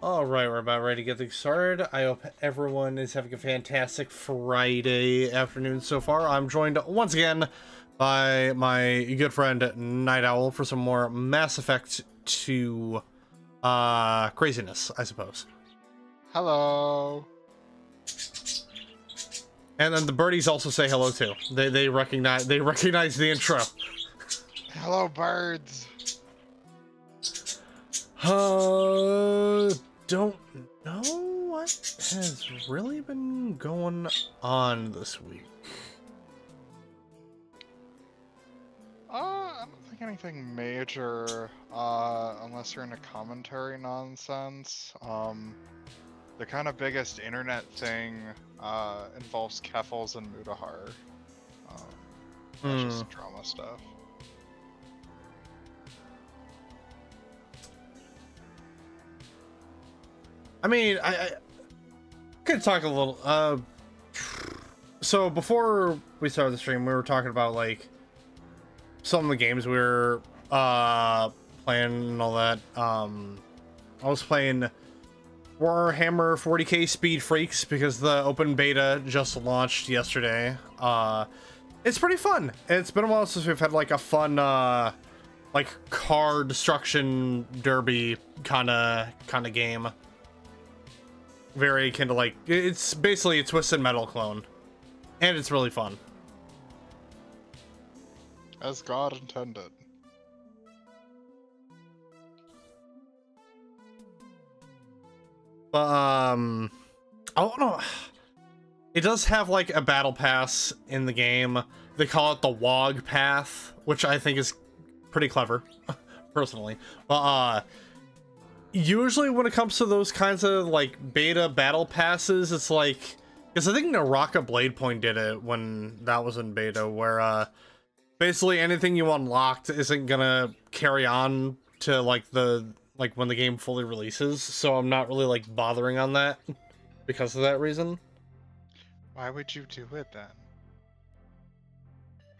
All right, we're about ready to get things started. I hope everyone is having a fantastic Friday afternoon so far. I'm joined once again by my good friend Night Owl for some more Mass Effect 2 craziness, I suppose. Hello. And then the birdies also say hello too. They recognize the intro. Hello, birds. Don't know what has really been going on this week. I don't think anything major, unless you're into commentary nonsense. The kind of biggest internet thing, involves Keffals and Mutahar. That's just drama stuff. I mean, I could talk a little. So before we started the stream, we were talking about like some of the games we were playing and all that. I was playing Warhammer 40k Speed Freaks because the open beta just launched yesterday. It's pretty fun. It's been a while since we've had like a fun like car destruction derby kind of game. Very akin to like, it's basically a Twisted Metal clone, and it's really fun. As God intended. But I don't know. It does have like a battle pass in the game. They call it the WOG path, which I think is pretty clever, personally. But usually when it comes to those kinds of like beta battle passes, it's like, because I think Naraka Bladepoint did it when that was in beta, where basically anything you unlocked isn't gonna carry on to like when the game fully releases, so I'm not really like bothering on that because of that reason. Why would you do it then?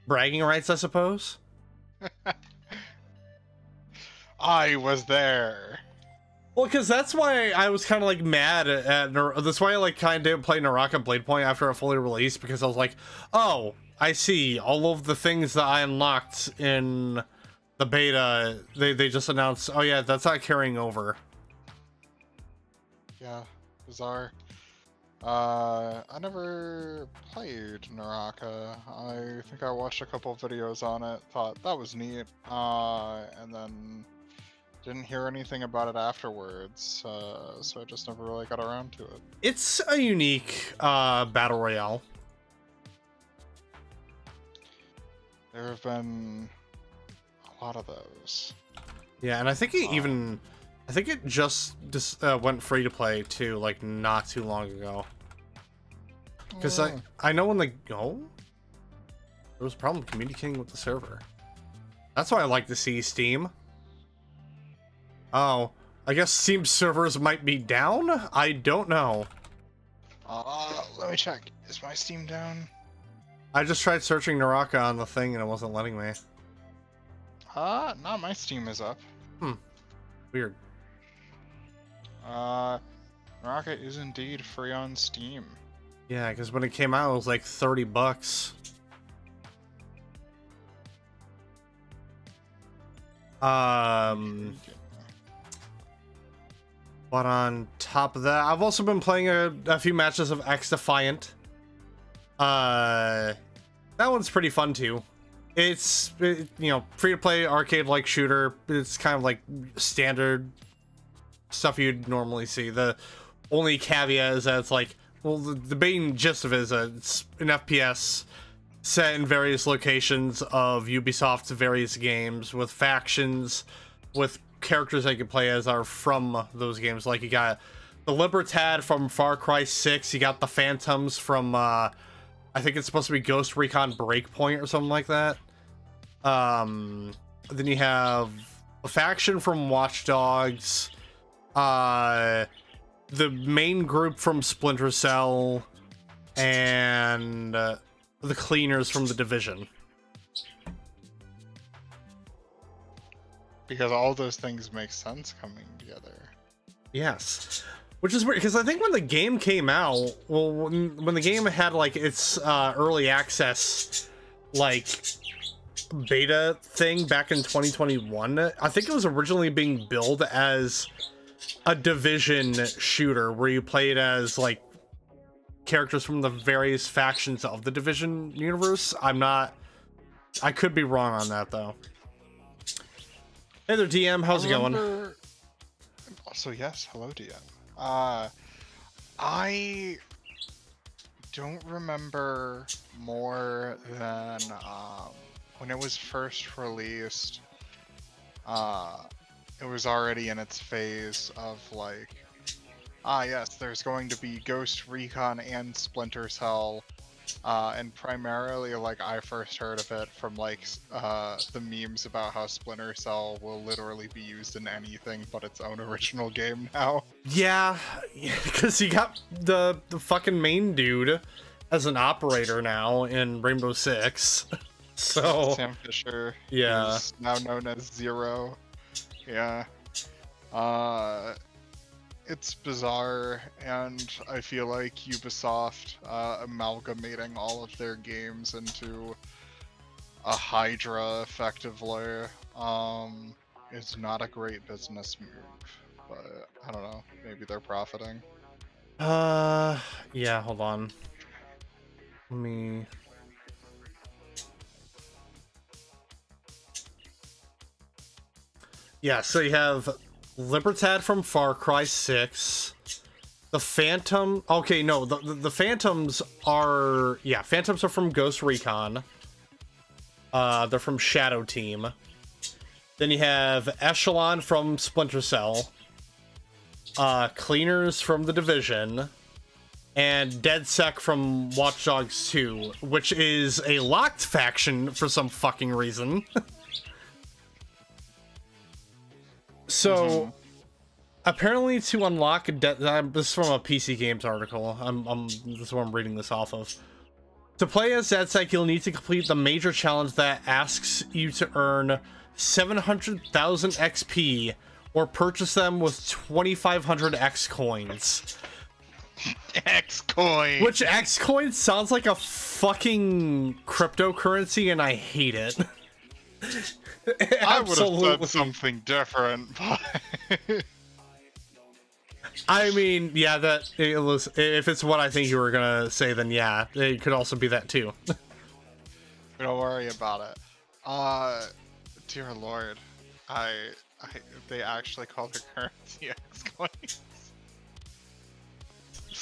Bragging rights, I suppose. I was there. Well, because that's why I was kind of like mad that's why I like kind of didn't play Naraka Bladepoint after it fully released, because I was like, oh, I see all of the things that I unlocked in the beta, they just announced, oh yeah, that's not carrying over. Yeah, bizarre. I never played Naraka. I think I watched a couple videos on it, thought that was neat, and then didn't hear anything about it afterwards, so I just never really got around to it. It's a unique battle royale. There have been a lot of those. Yeah, and I think it just went free to play too, like not too long ago. Because I know when there was a problem communicating with the server. That's why I like to see Steam. Oh, I guess Steam servers might be down? I don't know. Let me check. Is my Steam down? I just tried searching Naraka on the thing and it wasn't letting me. No, my Steam is up. Weird. Naraka is indeed free on Steam. Yeah, because when it came out, it was like $30. But on top of that, I've also been playing a few matches of X Defiant. That one's pretty fun too. It's you know, free to play arcade-like shooter. It's kind of like standard stuff you'd normally see. The only caveat is that it's like, well, the main gist of it is that it's an FPS set in various locations of Ubisoft's various games with factions, with characters that you can play as are from those games. Like you got the Libertad from Far Cry 6, you got the Phantoms from I think it's supposed to be Ghost Recon Breakpoint or something like that. Then you have a faction from Watch Dogs, the main group from Splinter Cell, and the cleaners from The Division. Because all those things make sense coming together. Yes. Which is weird, because I think when the game came out, well, when the game had, like, its early access, like, beta thing back in 2021, I think it was originally being billed as a Division shooter, where you played as, like, characters from the various factions of the Division universe. I could be wrong on that, though. Hey there, DM, how's it going? Also, yes, hello, DM. I don't remember more than when it was first released. It was already in its phase of like, yes, there's going to be Ghost Recon and Splinter Cell, and primarily, like, I first heard of it from like the memes about how Splinter Cell will literally be used in anything but its own original game now. Yeah, because you got the fucking main dude as an operator now in Rainbow Six. So Sam Fisher, yeah, who's now known as Zero. Yeah. It's bizarre, and I feel like Ubisoft amalgamating all of their games into a Hydra, effectively, is not a great business move. But I don't know, maybe they're profiting. yeah, hold on. Let me... Yeah, so you have Libertad from Far Cry 6. The Phantom... Okay, no, the Phantoms are... Yeah, Phantoms are from Ghost Recon. They're from Shadow Team. Then you have Echelon from Splinter Cell. Cleaners from The Division. And DedSec from Watch Dogs 2, which is a locked faction for some fucking reason. So, apparently to unlock this is from a PC Games article. This is what I'm reading this off of. To play as DedSec, you'll need to complete the major challenge that asks you to earn 700,000 XP or purchase them with 2,500 X coins. X coins. Which X coins sounds like a fucking cryptocurrency, and I hate it. I would have said something different, but I mean, yeah, that it was, if it's what I think you were gonna say, then yeah, it could also be that too. Don't worry about it. Dear Lord, they actually call their currency X coins.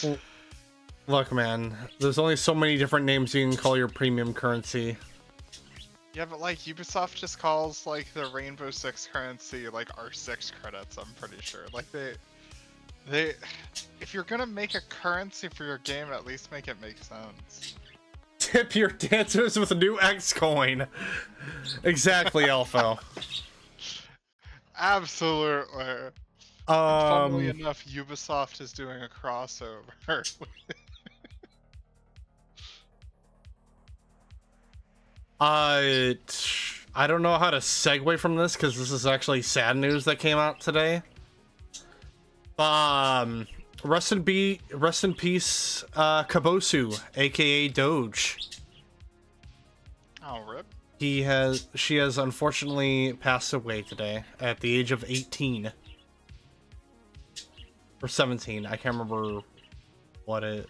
Well, look, man, there's only so many different names you can call your premium currency. Yeah, but like Ubisoft just calls like the Rainbow Six currency like R6 credits, I'm pretty sure. Like they if you're gonna make a currency for your game, at least make it make sense. Tip your dancers with a new X coin. Exactly, Alpha. Absolutely. Funnily enough, Ubisoft is doing a crossover. I don't know how to segue from this because this is actually sad news that came out today. Rest in peace, Kabosu, aka Doge. Oh, rip. She has unfortunately passed away today at the age of 18. Or 17, I can't remember what it...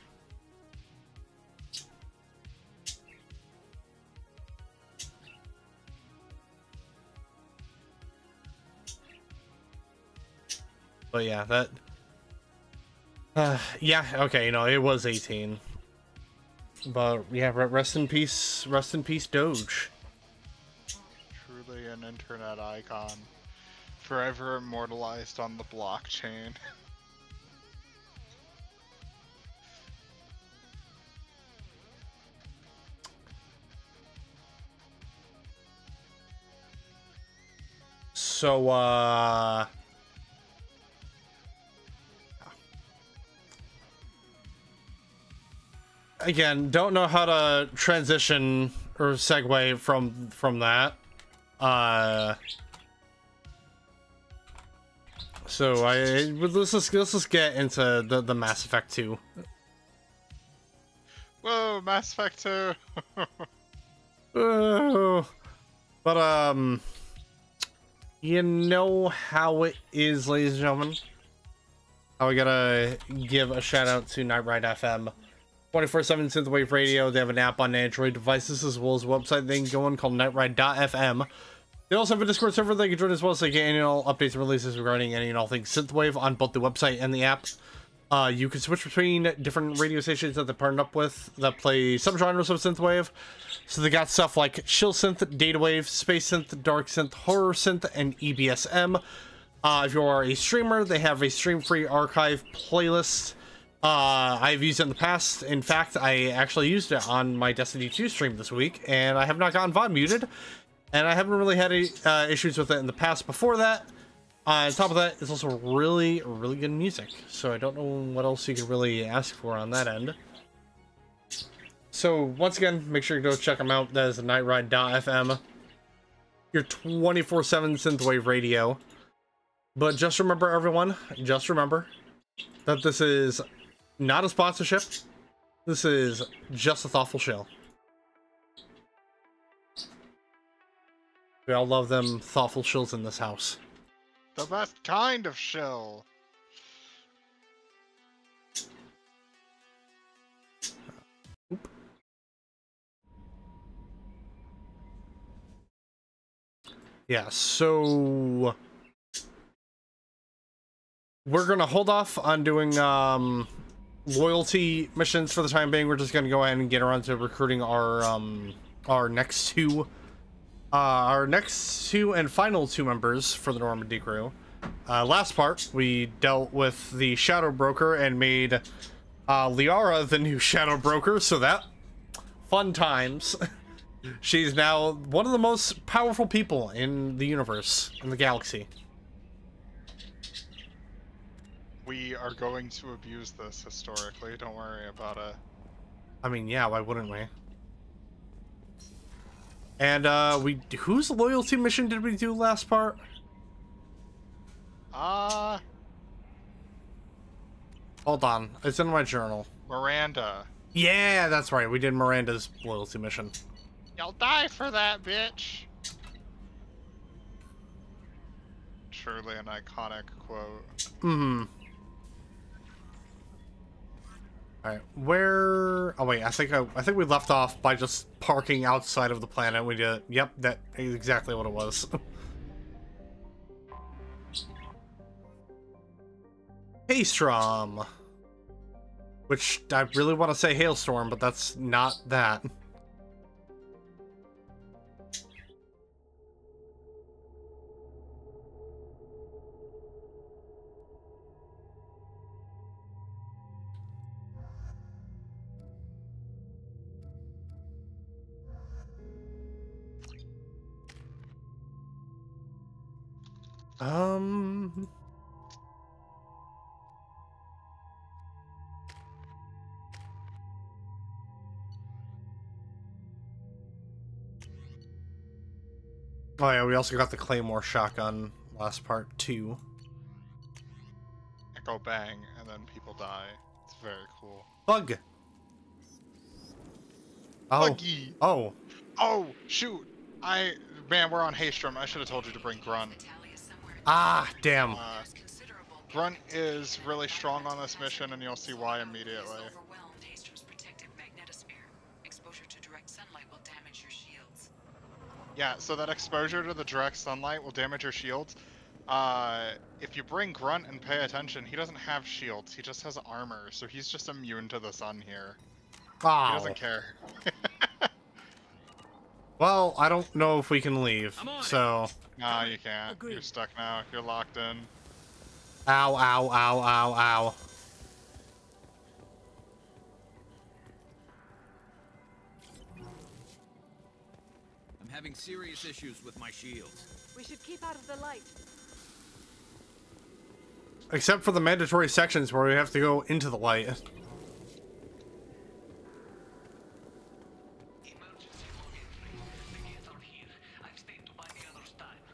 But yeah, that... yeah, okay, no, it was 18. But yeah, rest in peace, Doge. Truly an internet icon. Forever immortalized on the blockchain. So, again, don't know how to transition or segue from that. So So let's just get into the Mass Effect 2. Whoa, Mass Effect 2. But you know how it is, ladies and gentlemen. We gotta give a shout out to Night Ride FM, 24/7 synthwave radio. They have an app on Android devices as well as a website they can go on called nightride.fm. They also have a Discord server they can join as well, so they get annual updates and releases regarding any and all things synthwave on both the website and the app. You can switch between different radio stations that they're partnered up with that play some genres of synthwave. So they got stuff like chill synth, data wave, space synth, dark synth, horror synth, and EBSM. If you are a streamer, they have a stream-free archive playlist. I've used it in the past. In fact, I actually used it on my Destiny 2 stream this week, and I have not gotten VOD muted. And I haven't really had any issues with it in the past before that. On top of that, it's also really, really good music. So I don't know what else you can really ask for on that end. So once again, make sure you go check them out. That is nightride.fm. Your 24/7 synthwave radio. But just remember, everyone, just remember that this is not a sponsorship. This is just a thoughtful shill. We all love them thoughtful shills in this house. The best kind of shill. Yeah, so we're gonna hold off on doing loyalty missions for the time being. We're just gonna go ahead and get around to recruiting our next two and final two members for the Normandy Crew. Last part, we dealt with the Shadow Broker and made Liara the new Shadow Broker, so that fun times. She's now one of the most powerful people in the universe, in the galaxy. We are going to abuse this historically, don't worry about it. I mean, yeah, why wouldn't we? And whose loyalty mission did we do last part? Hold on, it's in my journal. Miranda. Yeah, that's right, we did Miranda's loyalty mission. You'll die for that, bitch! Truly an iconic quote. Mm-hmm. Alright, where... Oh wait, I think we left off by just parking outside of the planet. We did... Yep, that is exactly what it was. Hailstorm! Which, I really want to say Hailstorm, but that's not that. Oh yeah, we also got the Claymore shotgun last part too. Echo bang, and then people die. It's very cool. Bug! Oh. Buggy! Oh. Oh, shoot! Man, we're on Haystrom. I should have told you to bring Grunt. Ah, damn. Grunt is really strong on this mission, and you'll see why immediately. Yeah, so that exposure to the direct sunlight will damage your shields. If you bring Grunt and pay attention, he doesn't have shields. He just has armor, so he's just immune to the sun here. Oh. He doesn't care. Well, I don't know if we can leave, so... No, you can't. You're stuck now. You're locked in. Ow, ow, ow, ow, ow. I'm having serious issues with my shields. We should keep out of the light. Except for the mandatory sections where we have to go into the light.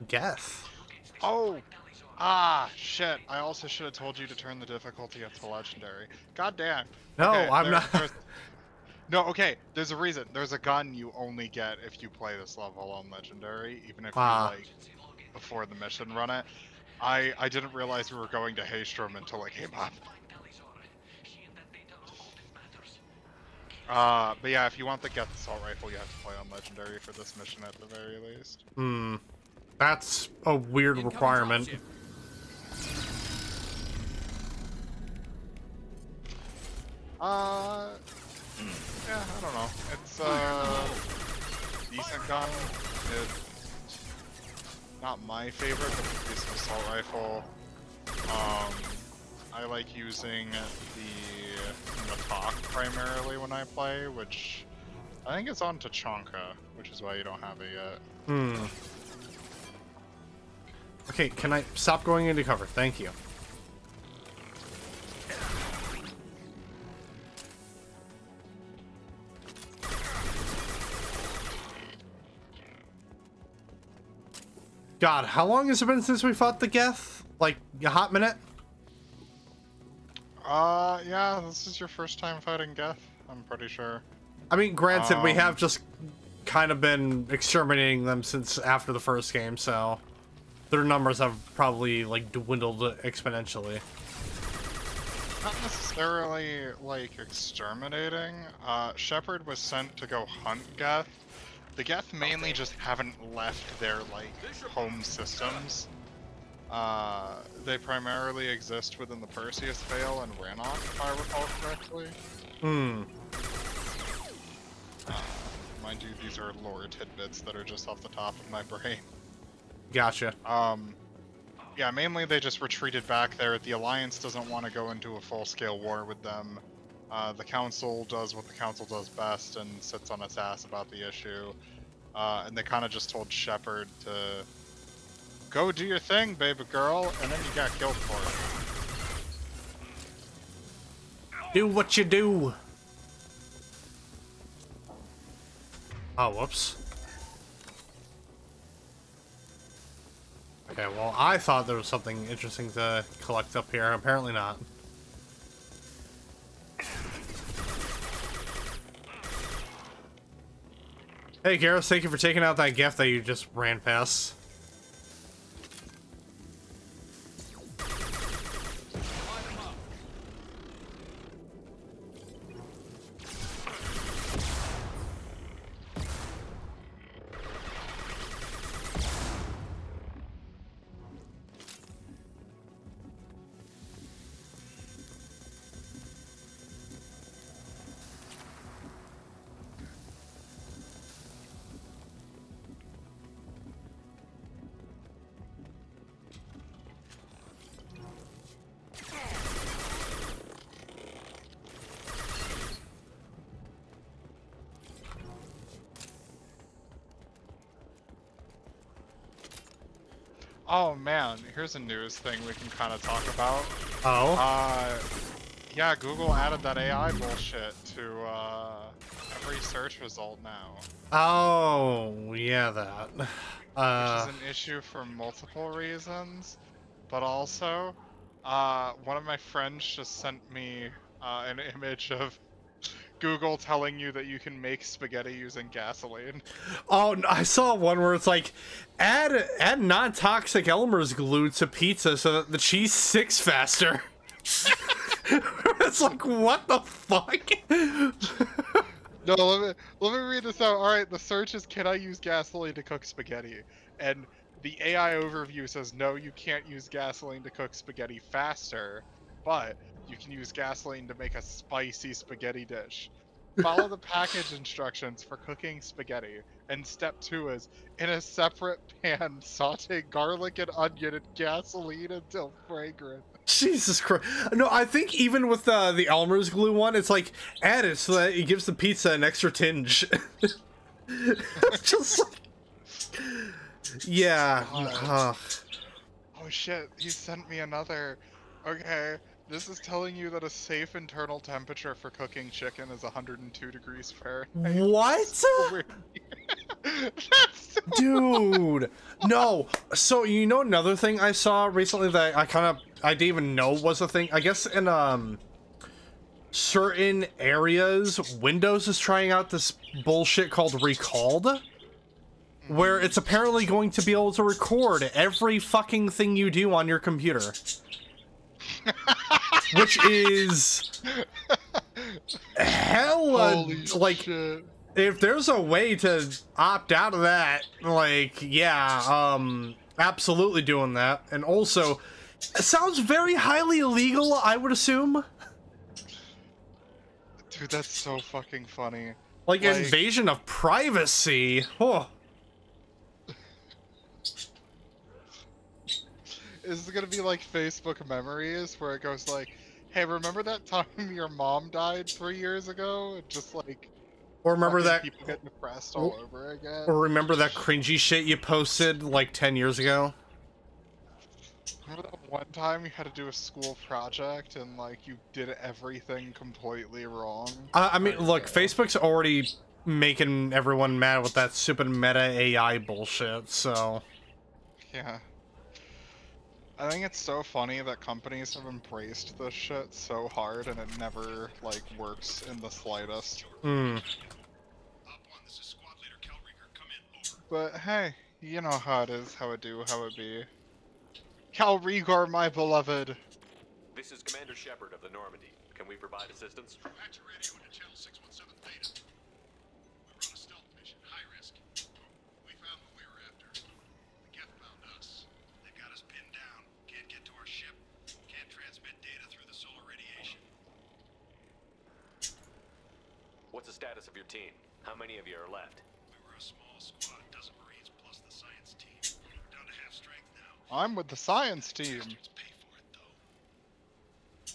Guess. Oh! Ah, shit. I also should have told you to turn the difficulty up to legendary. God damn. No, Okay, I'm not. No, okay, there's a reason. There's a gun you only get if you play this level on legendary, even if you, Ah, like, before the mission run it. I didn't realize we were going to Haystrom until it came up. But yeah, if you want the Geth Assault Rifle, you have to play on legendary for this mission at the very least. that's a weird Incoming requirement. dropship. Yeah, I don't know. It's a decent gun. It's not my favorite, but it's a decent assault rifle. I like using the Matok primarily when I play, which I think it's on Tachanka, which is why you don't have it yet. Okay, can I stop going into cover? Thank you. God, how long has it been since we fought the Geth? Like, a hot minute? Yeah, this is your first time fighting Geth, I'm pretty sure. I mean, granted, we have just kind of been exterminating them since after the first game, so their numbers have probably, like, dwindled exponentially. Not necessarily, like, exterminating. Shepard was sent to go hunt Geth. The Geth mainly just haven't left their, like, home systems. They primarily exist within the Perseus Vale and Rannoch, if I recall correctly. Mind you, these are lore tidbits that are just off the top of my brain. Gotcha. Yeah, mainly they just retreated back there. The Alliance doesn't want to go into a full-scale war with them. The Council does what the Council does best and sits on its ass about the issue. And they kind of just told Shepard to go do your thing, baby girl, and then you got killed for it. Do what you do. Oh, whoops. Okay, well, I thought there was something interesting to collect up here. Apparently not. Hey, Garrus, thank you for taking out that gift that you just ran past. Oh man, here's a news thing we can kind of talk about. Oh? Yeah, Google added that AI bullshit to every search result now. Oh, yeah, that. Which is an issue for multiple reasons, but also, one of my friends just sent me an image of Google telling you that you can make spaghetti using gasoline. Oh, I saw one where it's like, add non-toxic Elmer's glue to pizza so that the cheese sticks faster. It's like, what the fuck? No, let me read this out. All right, the search is, can I use gasoline to cook spaghetti? And the AI overview says, no, you can't use gasoline to cook spaghetti faster, but you can use gasoline to make a spicy spaghetti dish. Follow the package instructions for cooking spaghetti. And step 2 is, in a separate pan, saute garlic and onion in gasoline until fragrant. Jesus Christ. No, I think even with the Elmer's glue one, it's like, add it so that it gives the pizza an extra tinge. Just like... Yeah. Oh shit, he sent me another. Okay, this is telling you that a safe internal temperature for cooking chicken is 102 degrees Fahrenheit. What? So weird. That's so Dude, no. So you know another thing I saw recently that I didn't even know was a thing. I guess in certain areas, Windows is trying out this bullshit called Recalled, where it's apparently going to be able to record every fucking thing you do on your computer. Which is hella, Holy like, shit. if there's a way to opt out of that, like, yeah, absolutely doing that. And also, it sounds very highly illegal, I would assume. Dude, that's so fucking funny. Like invasion of privacy. Oh. Is it gonna be like Facebook memories where it goes like, hey, remember that time your mom died 3 years ago? And just like, Or remember that people get depressed all over again. Or remember that cringy shit you posted like 10 years ago? Remember that one time you had to do a school project and like you did everything completely wrong? I mean, look, Facebook's already making everyone mad with that stupid meta AI bullshit, so... Yeah. I think it's so funny that companies have embraced this shit so hard and it never, like, works in the slightest. Hmm. But hey, you know how it is, how it do, how it be. Cal Rigor, my beloved! This is Commander Shepard of the Normandy. Can we provide assistance? Patch your radio into channel 617 Theta. We're on a stealth mission, high risk. We found what we were after. The Geth found us. They've got us pinned down. Can't get to our ship. Can't transmit data through the solar radiation. What's the status of your team? How many of you are left? We were a small squad, a dozen Marines plus the science team. We're down to half strength now. I'm with the science team. Bastards pay for it, though.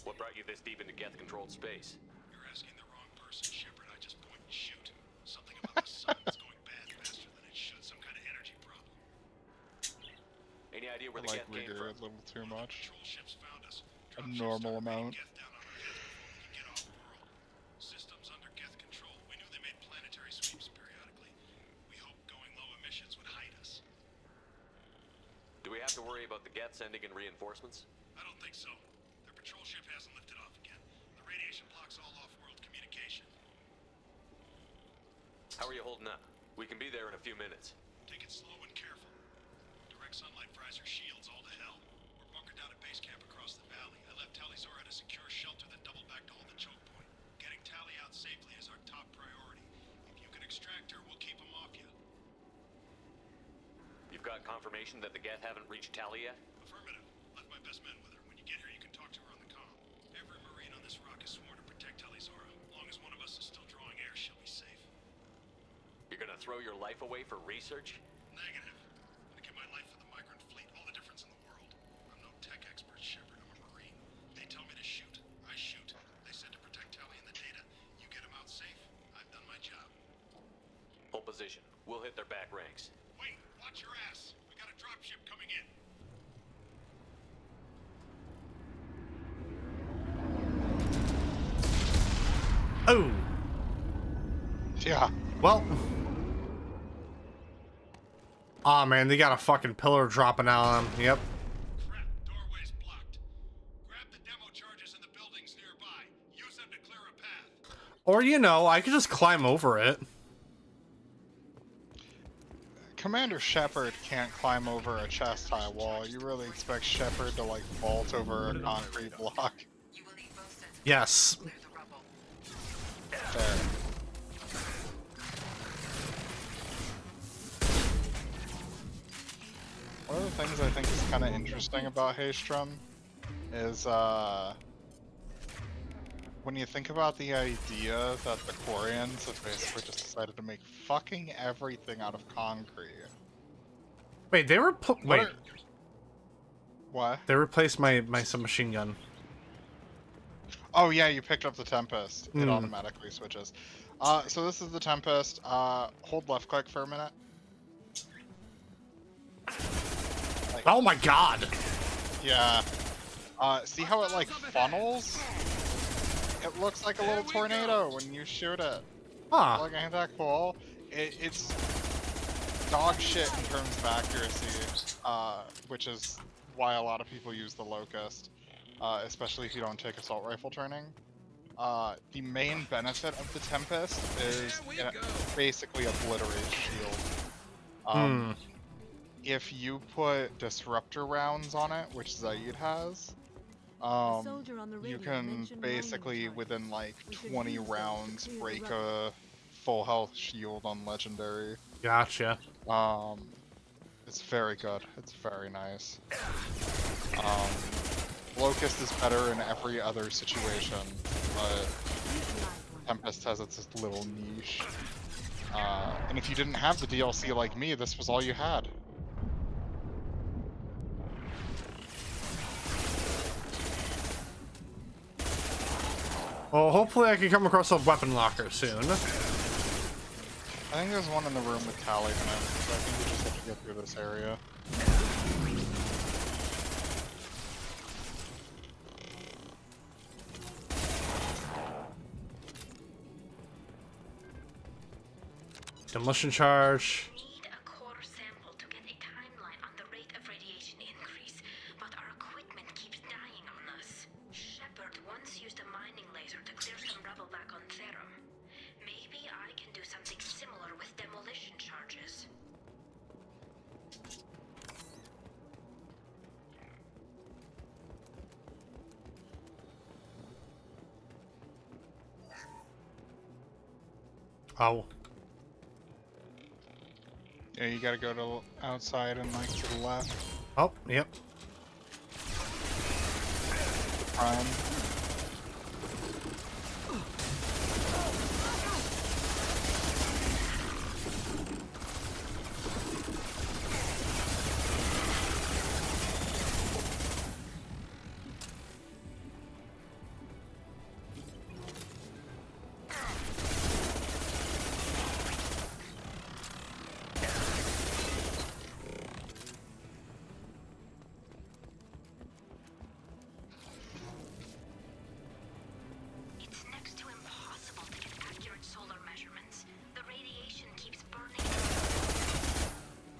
What brought you this deep into Geth-controlled space? You're asking the wrong person, Shepard. I just point and shoot. Something about the sun is going bad faster than it should. Some kind of energy problem. Any idea where I the like Geth came Rigor a from? little too much. Patrol ships found us. A Drop ships normal started raining amount. Geth down on our heads before we could get off world. Systems under Geth control. We knew they made planetary sweeps periodically. We hoped going low emissions would hide us. Do we have to worry about the Geth sending in reinforcements? I don't think so. Their patrol ship hasn't lifted off again. The radiation blocks all off-world communication. How are you holding up? We can be there in a few minutes. Take it slow and careful. Direct sunlight fries our shields all to hell. We're bunkered down at base camp across the valley. I left Tali-Oh to secure shelter, then double back to hold the choke point. Getting Tali out safely is our top priority. If you can extract her, we'll keep them off you. You've got confirmation that the Geth haven't reached Tali yet? Affirmative. Left my best men with her. When you get here, you can talk to her on the comm. Every Marine on this rock is sworn to protect Tali-Oh. As long as one of us is still drawing air, she'll be safe. You're gonna throw your life away for research? Negative. I'm gonna give my life for the migrant fleet. All the difference in the world. I'm no tech expert, Shepard. I'm a Marine. They tell me to shoot. I shoot. They said to protect Tali and the data. You get them out safe. I've done my job. Hold position. We'll hit their back ranks. Wait, watch your ass. We got a dropship coming in. Oh. Yeah. Well. Aw, man, they got a fucking pillar dropping out on them. Yep. Crap, doorway's blocked. Grab the demo charges in the buildings nearby. Use them to clear a path. Or, you know, I could just climb over it. Commander Shepard can't climb over a chest-high wall. You really expect Shepard to, like, vault over a concrete block? Yes. Fair. One of the things I think is kind of interesting about Haystrom is, when you think about the idea that the Quarians have basically just decided to make fucking everything out of concrete. Wait, they were wait. What? They replaced my submachine gun. Oh yeah, you picked up the Tempest. It Hmm. automatically switches. So this is the Tempest. Hold left click for a minute. Oh my god! Yeah. See how it like funnels? It looks like a little tornado when you shoot it. Huh. Like, ain't that cool? It's dog shit in terms of accuracy, which is why a lot of people use the Locust, especially if you don't take assault rifle training. The main benefit of the Tempest is it basically obliterates shield. If you put disruptor rounds on it, which Zaid has, you can basically within like 20 rounds break a full health shield on legendary. Gotcha. It's very good. It's very nice. Locust is better in every other situation, but Tempest has its little niche. And if you didn't have the DLC like me, this was all you had. Well, hopefully I can come across a weapon locker soon. I think there's one in the room with Tali in it, so I think we just have to get through this area. Demolition charge. Need a core sample to get a timeline on the rate of radiation increase, but our equipment keeps dying on us. Shepard once used a mining laser to clear some rubble back on Therum. Maybe I can do something similar with demolition charges. Oh. Yeah, you gotta go to outside and like to the left. Oh, yep. Prime. It's next to impossible to get accurate solar measurements. The radiation keeps burning.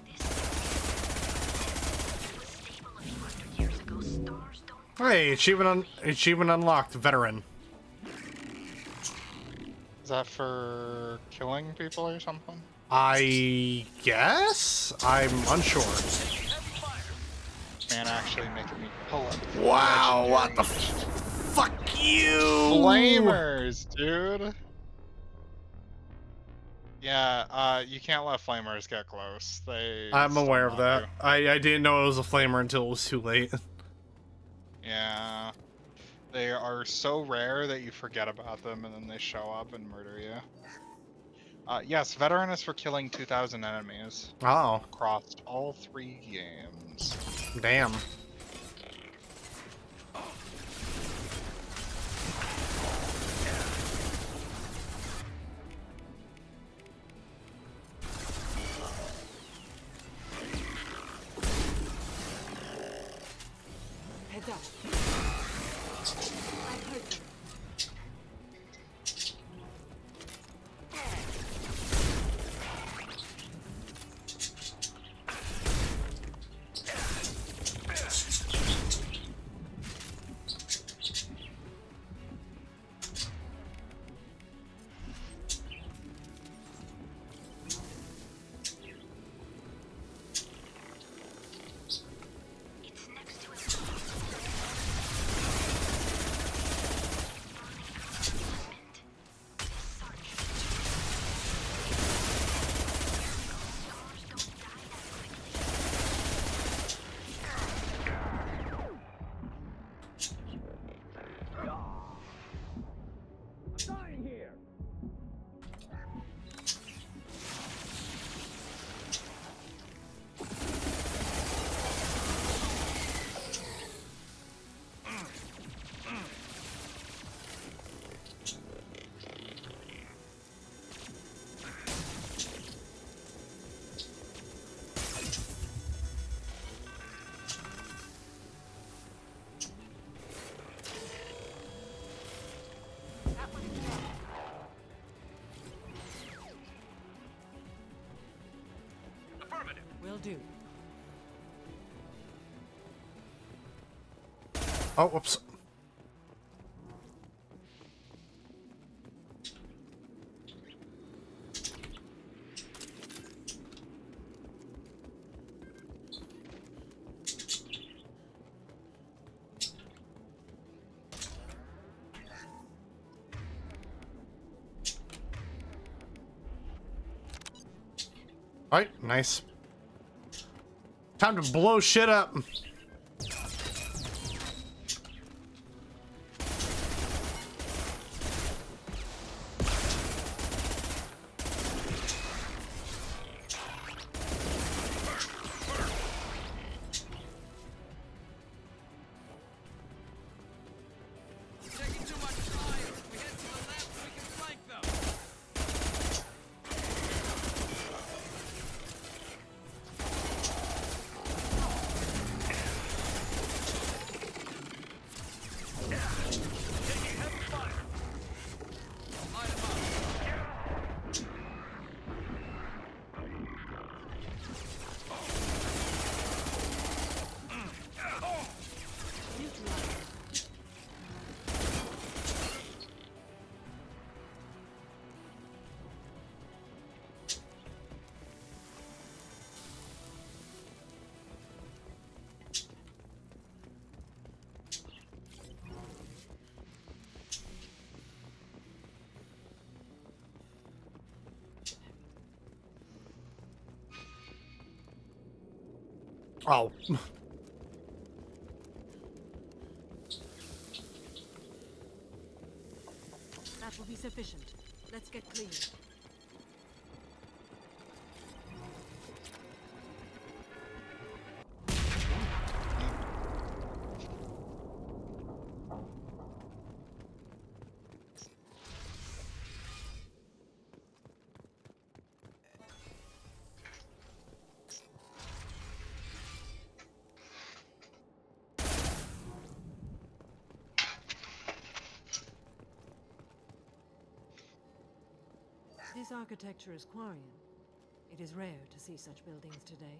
This was stable a few hundred years ago. Stars don't. Hey, achievement unlocked, veteran. Is that for killing people or something? I guess? I'm unsure. Man, actually making me pull up. Wow, what the fuck you? Flamers, dude. Yeah, you can't let flamers get close. I'm aware of stun that. on I didn't know it was a flamer until it was too late. you. Yeah. They are so rare that you forget about them and then they show up and murder you. Yes, veteran is for killing 2,000 enemies Oh, across all 3 games. damn. Heads up. I've heard them. It's next to impossible. do. Oh, whoops. Alright, nice. Time to blow shit up. Taking too much time. If we head to the left, we can flank them. Light 'em up. Oh. That will be sufficient. Let's get clean. This architecture is Quarian. It is rare to see such buildings today.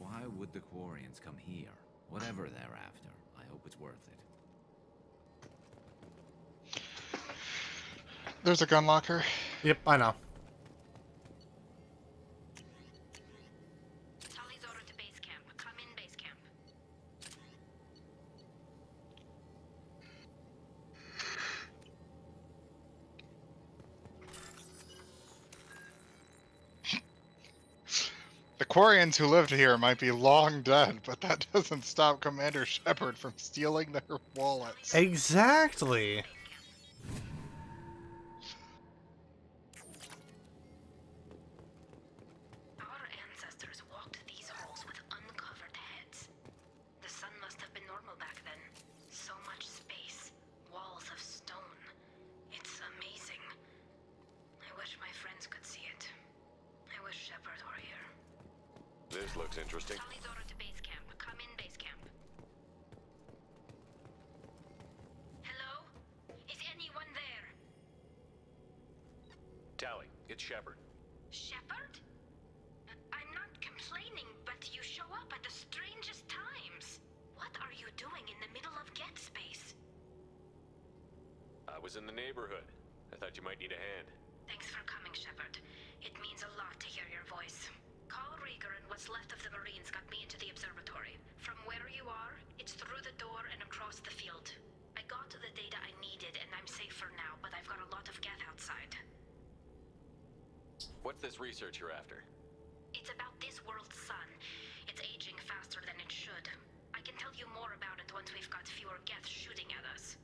Why would the Quarians come here? Whatever they're after, I hope it's worth it. There's a gun locker. Yep, I know. Tali's order to base camp. Come in base camp. The Quarians who lived here might be long dead, but that doesn't stop Commander Shepard from stealing their wallets. Exactly. Our ancestors walked these halls with uncovered heads. The sun must have been normal back then. So much space, walls of stone. It's amazing. I wish my friends could see it. I wish Shepard were here. This looks interesting. Tali's order to base camp. Come in base camp. Hello? Is anyone there? Tali, it's Shepard. Shepard? I'm not complaining, but you show up at the strangest times. What are you doing in the middle of Get Space? I was in the neighborhood. I thought you might need a hand. Thanks for coming, Shepard. It means a lot to hear your voice. Carl Rieger and what's left of the Marines got me into the observatory. From where you are, it's through the door and across the field. I got the data I needed and I'm safe for now, but I've got a lot of Geth outside. What's this research you're after? It's about this world's sun. It's aging faster than it should. I can tell you more about it once we've got fewer Geth shooting at us.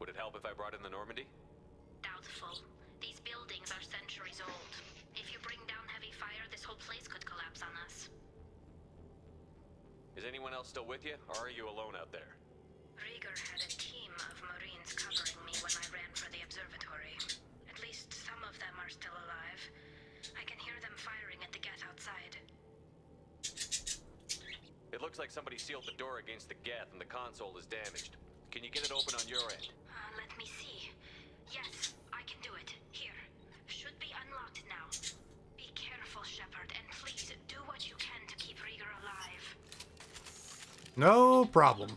Would it help if I brought in the Normandy? Doubtful. These buildings are centuries old. If you bring down heavy fire, this whole place could collapse on us. Is anyone else still with you, or are you alone out there? Rieger had a team of Marines covering me when I ran for the observatory. At least some of them are still alive. I can hear them firing at the Geth outside. It looks like somebody sealed the door against the Geth and the console is damaged. Can you get it open on your end? Let me see. Yes, I can do it. Here. Should be unlocked now. Be careful, Shepard, and please do what you can to keep Rieger No problem.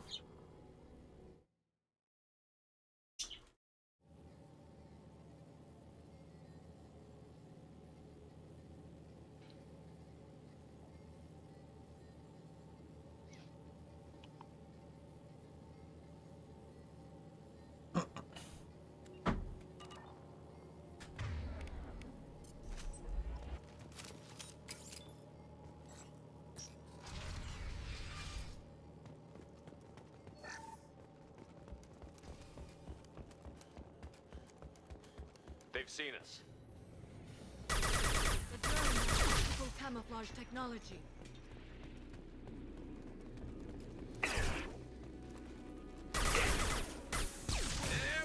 They've seen us. The drone has optical camouflage technology. There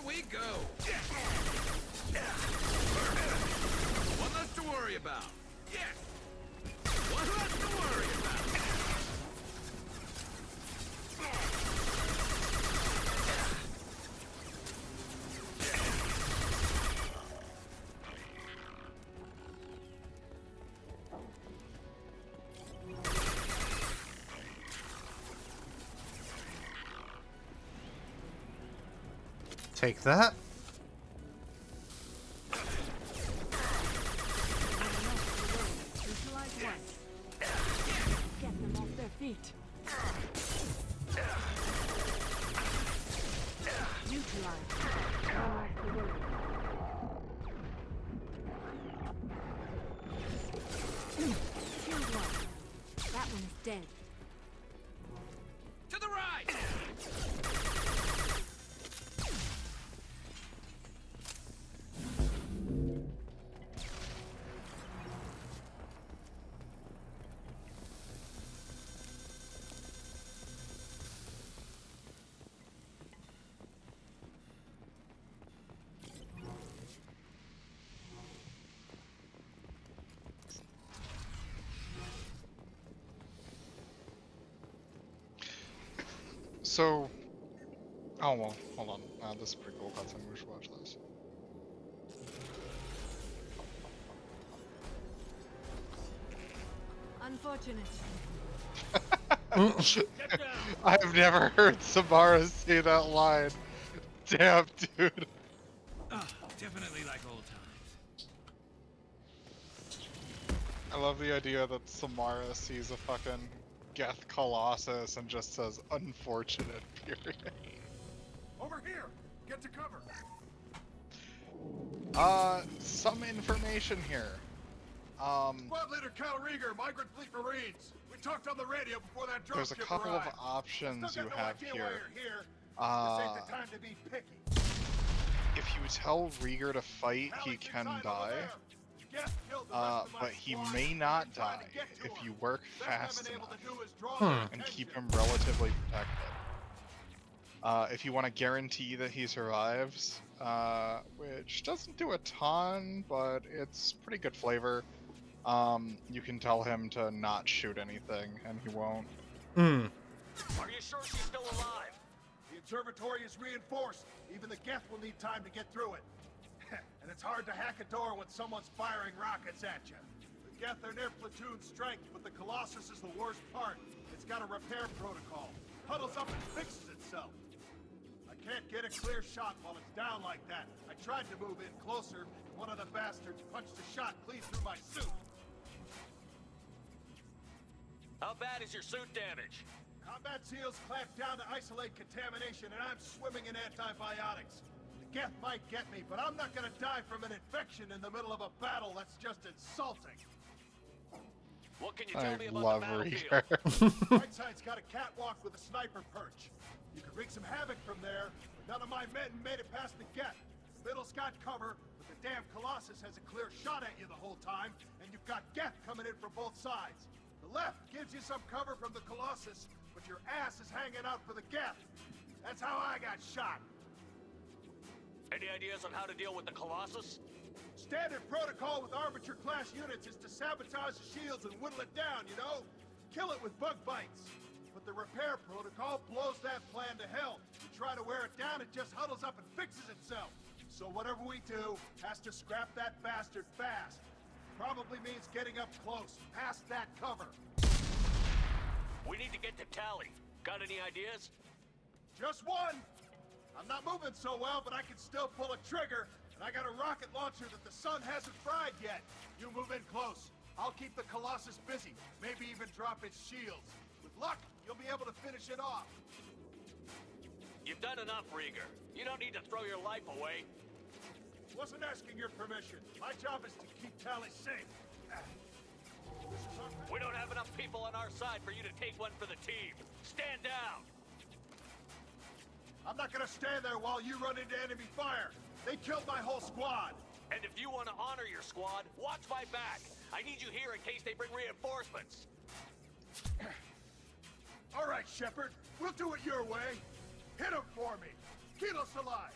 we go. One less to worry about. Yes. One less to worry about. Take that. Neutralize one. Get them off their feet. Neutralize. One less to worry. Killed one. That one is dead. To the right. So, oh well, hold on. This is pretty cool cutscene. We should watch this. Unfortunate. I've never heard Samara say that line. Damn, dude. Definitely like old times. I love the idea that Samara sees a fucking Geth Colossus and just says, unfortunate, period. Over here! Get to cover! Some information here. Squad leader Cal Rieger, Migrant Fleet Marines. We talked on the radio before that drone There's a ship couple arrived. of options Still you got no have idea here. why you're here. This ain't the time to be picky. If you tell Rieger to fight, he Alex can inside over die. there. Geth killed the rest of my But he squad. may not We're trying die to get to if him. you work Best I've fast been able enough to do is draw their and attention. keep him relatively protected. If you want to guarantee that he survives, which doesn't do a ton, but it's pretty good flavor, you can tell him to not shoot anything, and he won't. Hmm. Are you sure she's still alive? The observatory is reinforced. Even the Geth will need time to get through it. And it's hard to hack a door when someone's firing rockets at you. The Geth are near platoon strength, but the Colossus is the worst part. It's got a repair protocol. Huddles up and fixes itself. I can't get a clear shot while it's down like that. I tried to move in closer, and one of the bastards punched a shot clean through my suit. How bad is your suit damaged? Combat SEALs clamp down to isolate contamination, and I'm swimming in antibiotics. The Geth might get me, but I'm not gonna die from an infection in the middle of a battle. That's just insulting. What can you I tell me about love the battlefield? Rieger. Right side's got a catwalk with a sniper perch. You could wreak some havoc from there, but none of my men made it past the Geth. Middle's got cover, but the damn Colossus has a clear shot at you the whole time, and you've got Geth coming in from both sides. The left gives you some cover from the Colossus, but your ass is hanging out for the Geth. That's how I got shot. Any ideas on how to deal with the Colossus? Standard protocol with armature-class units is to sabotage the shields and whittle it down, you know? Kill it with bug bites. But the repair protocol blows that plan to hell. You try to wear it down, it just huddles up and fixes itself. So whatever we do has to scrap that bastard fast. Probably means getting up close, past that cover. We need to get to Tali. Got any ideas? Just one! I'm not moving so well, but I can still pull a trigger, and I got a rocket launcher that the sun hasn't fried yet. You move in close. I'll keep the Colossus busy, maybe even drop its shields. With luck, you'll be able to finish it off. You've done enough, Rieger. You don't need to throw your life away. Wasn't asking your permission. My job is to keep Tali safe. We don't have enough people on our side for you to take one for the team. Stand down! I'm not gonna stand there while you run into enemy fire. They killed my whole squad. And if you want to honor your squad, watch my back. I need you here in case they bring reinforcements. All right, Shepard. We'll do it your way. Hit him for me. Keep us alive.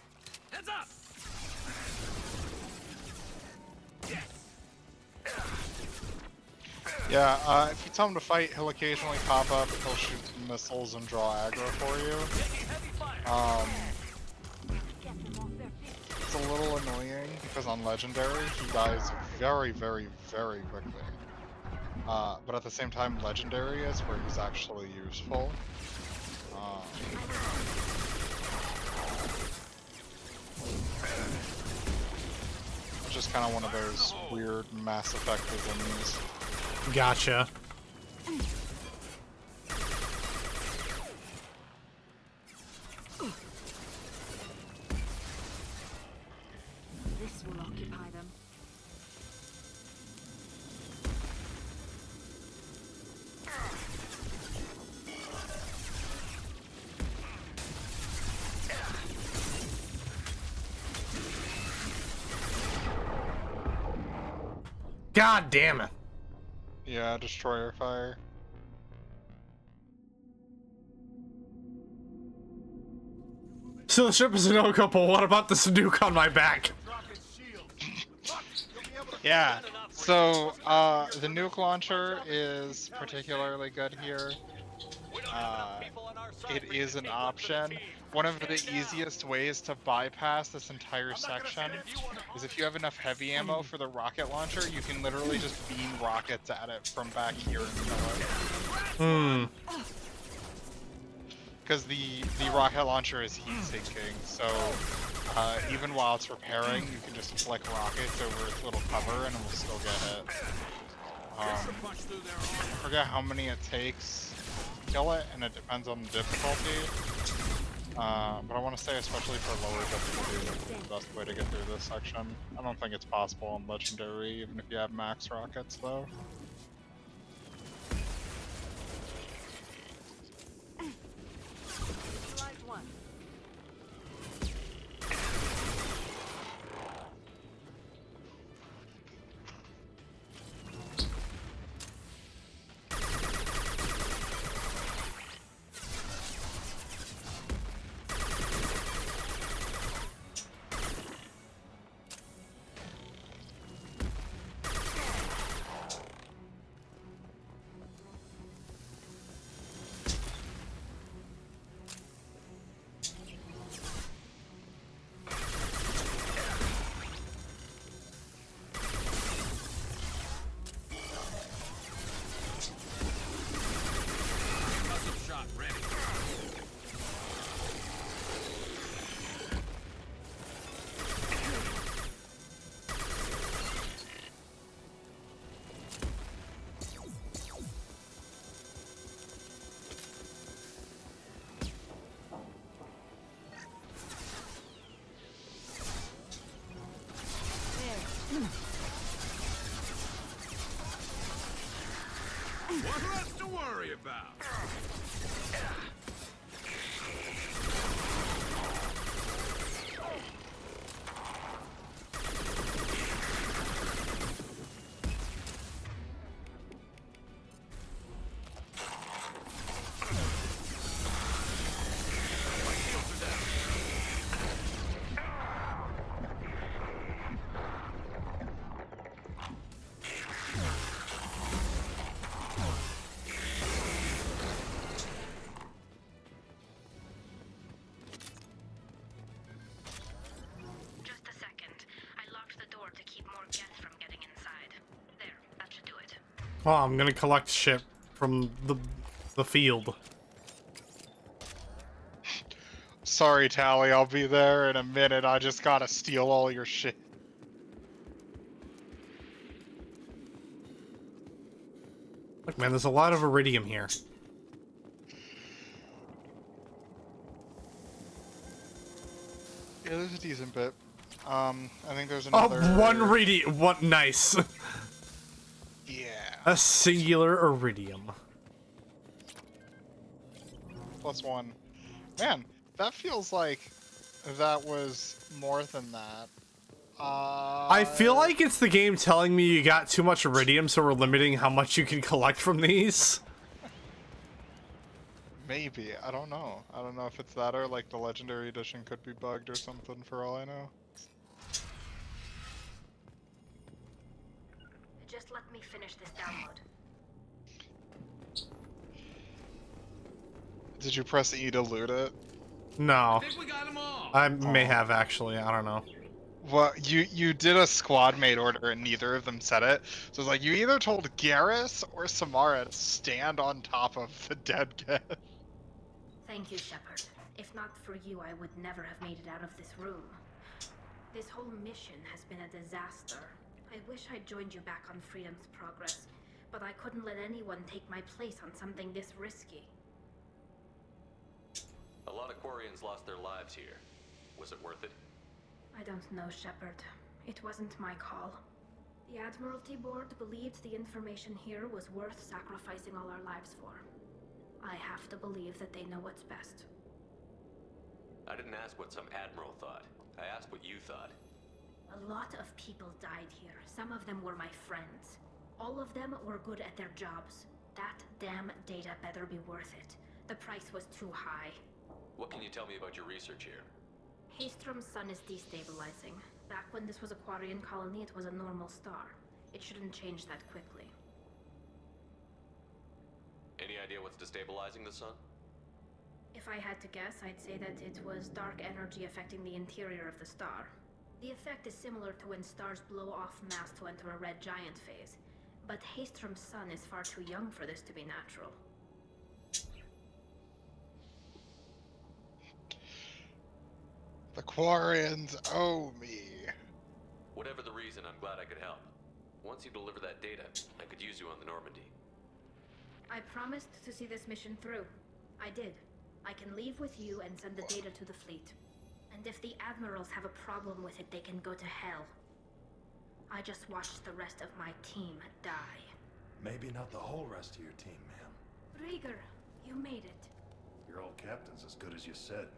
Heads up! Yeah, if you tell him to fight, he'll occasionally pop up, he'll shoot missiles and draw aggro for you. It's a little annoying because on Legendary, he dies very, very, very quickly. But at the same time, Legendary is where he's actually useful. It's just kind of one of those weird Mass Effect-isms. Gotcha. This will occupy them. God damn it. Yeah, destroyer fire. So the ship is a no couple. What about this nuke on my back? Yeah, so the nuke launcher is particularly good here. It is an option. One of the easiest ways to bypass this entire section is if you have enough heavy ammo for the rocket launcher, you can literally just beam rockets at it from back here and kill it. Because the rocket launcher is heat sinking, so even while it's repairing, you can just flick rockets over its little cover and it will still get hit. I forget how many it takes to kill it, and it depends on the difficulty. But I want to say, especially for lower difficulty, that's the best way to get through this section. I don't think it's possible on Legendary, even if you have max rockets, though. What less to worry about? Oh, I'm gonna collect shit from the field. sorry, Tali, I'll be there in a minute. I just gotta steal all your shit. Look, man, there's a lot of iridium here. Yeah, there's a decent bit. I think there's Oh, another... one iridium. What? Nice. Yeah. A singular iridium. +1. Man, that feels like that was more than that. I feel like it's the game telling me you got too much iridium, so we're limiting how much you can collect from these. Maybe. I don't know. I don't know if it's that or like the Legendary Edition could be bugged or something for all I know. Just let me finish this download. Did you press E to loot it? No. I think we got them all. I may have, actually. I don't know. Well, you did a squad mate order and neither of them said it. So it's like you either told Garrus or Samara to stand on top of the dead guy. Thank you, Shepard. If not for you, I would never have made it out of this room. This whole mission has been a disaster. I wish I'd joined you back on Freedom's Progress, but I couldn't let anyone take my place on something this risky. A lot of Quarians lost their lives here. Was it worth it? I don't know, Shepard. It wasn't my call. The Admiralty Board believed the information here was worth sacrificing all our lives for. I have to believe that they know what's best. I didn't ask what some admiral thought. I asked what you thought. A lot of people died here. Some of them were my friends. All of them were good at their jobs. That damn data better be worth it. The price was too high. What can you tell me about your research here? Haystrom's sun is destabilizing. Back when this was a Quarian colony, it was a normal star. It shouldn't change that quickly. Any idea what's destabilizing the sun? If I had to guess, I'd say that it was dark energy affecting the interior of the star. The effect is similar to when stars blow off mass to enter a red giant phase. But Haystrom's sun is far too young for this to be natural. The Quarians owe me. Whatever the reason, I'm glad I could help. Once you deliver that data, I could use you on the Normandy. I promised to see this mission through. I did. I can leave with you and send the data to the fleet. And if the admirals have a problem with it, they can go to hell. I just watched the rest of my team die. Maybe not the whole rest of your team, ma'am. Rieger, you made it. Your old captain's as good as you said.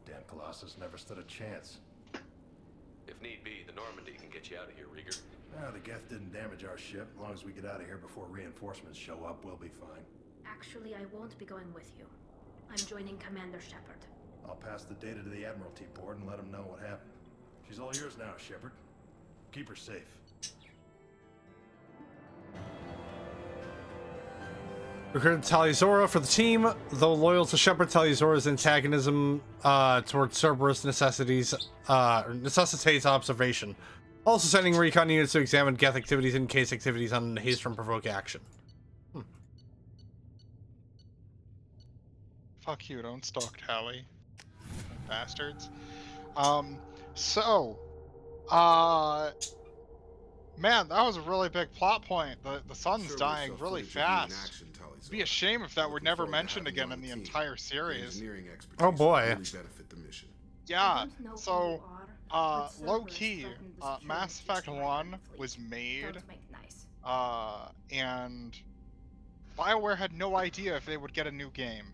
Damn Colossus never stood a chance. If need be, the Normandy can get you out of here, Rieger. The Geth didn't damage our ship. As long as we get out of here before reinforcements show up, we'll be fine. Actually, I won't be going with you. I'm joining Commander Shepard. I'll pass the data to the Admiralty Board and let them know what happened. She's all yours now, Shepard. Keep her safe. Recruited Tali-Zora for the team. Though loyal to Shepard, Tali-Zora's antagonism towards Cerberus necessitates observation. Also sending recon units to examine Geth activities in case activities on Haystrom provoke action. Fuck you, don't stalk Tali. Bastards. Man, that was a really big plot point. The sun's dying really fast. It'd be a shame if that were never mentioned again in the entire series. Oh boy. Yeah, so, low-key, Mass Effect 1 was made, and BioWare had no idea if they would get a new game.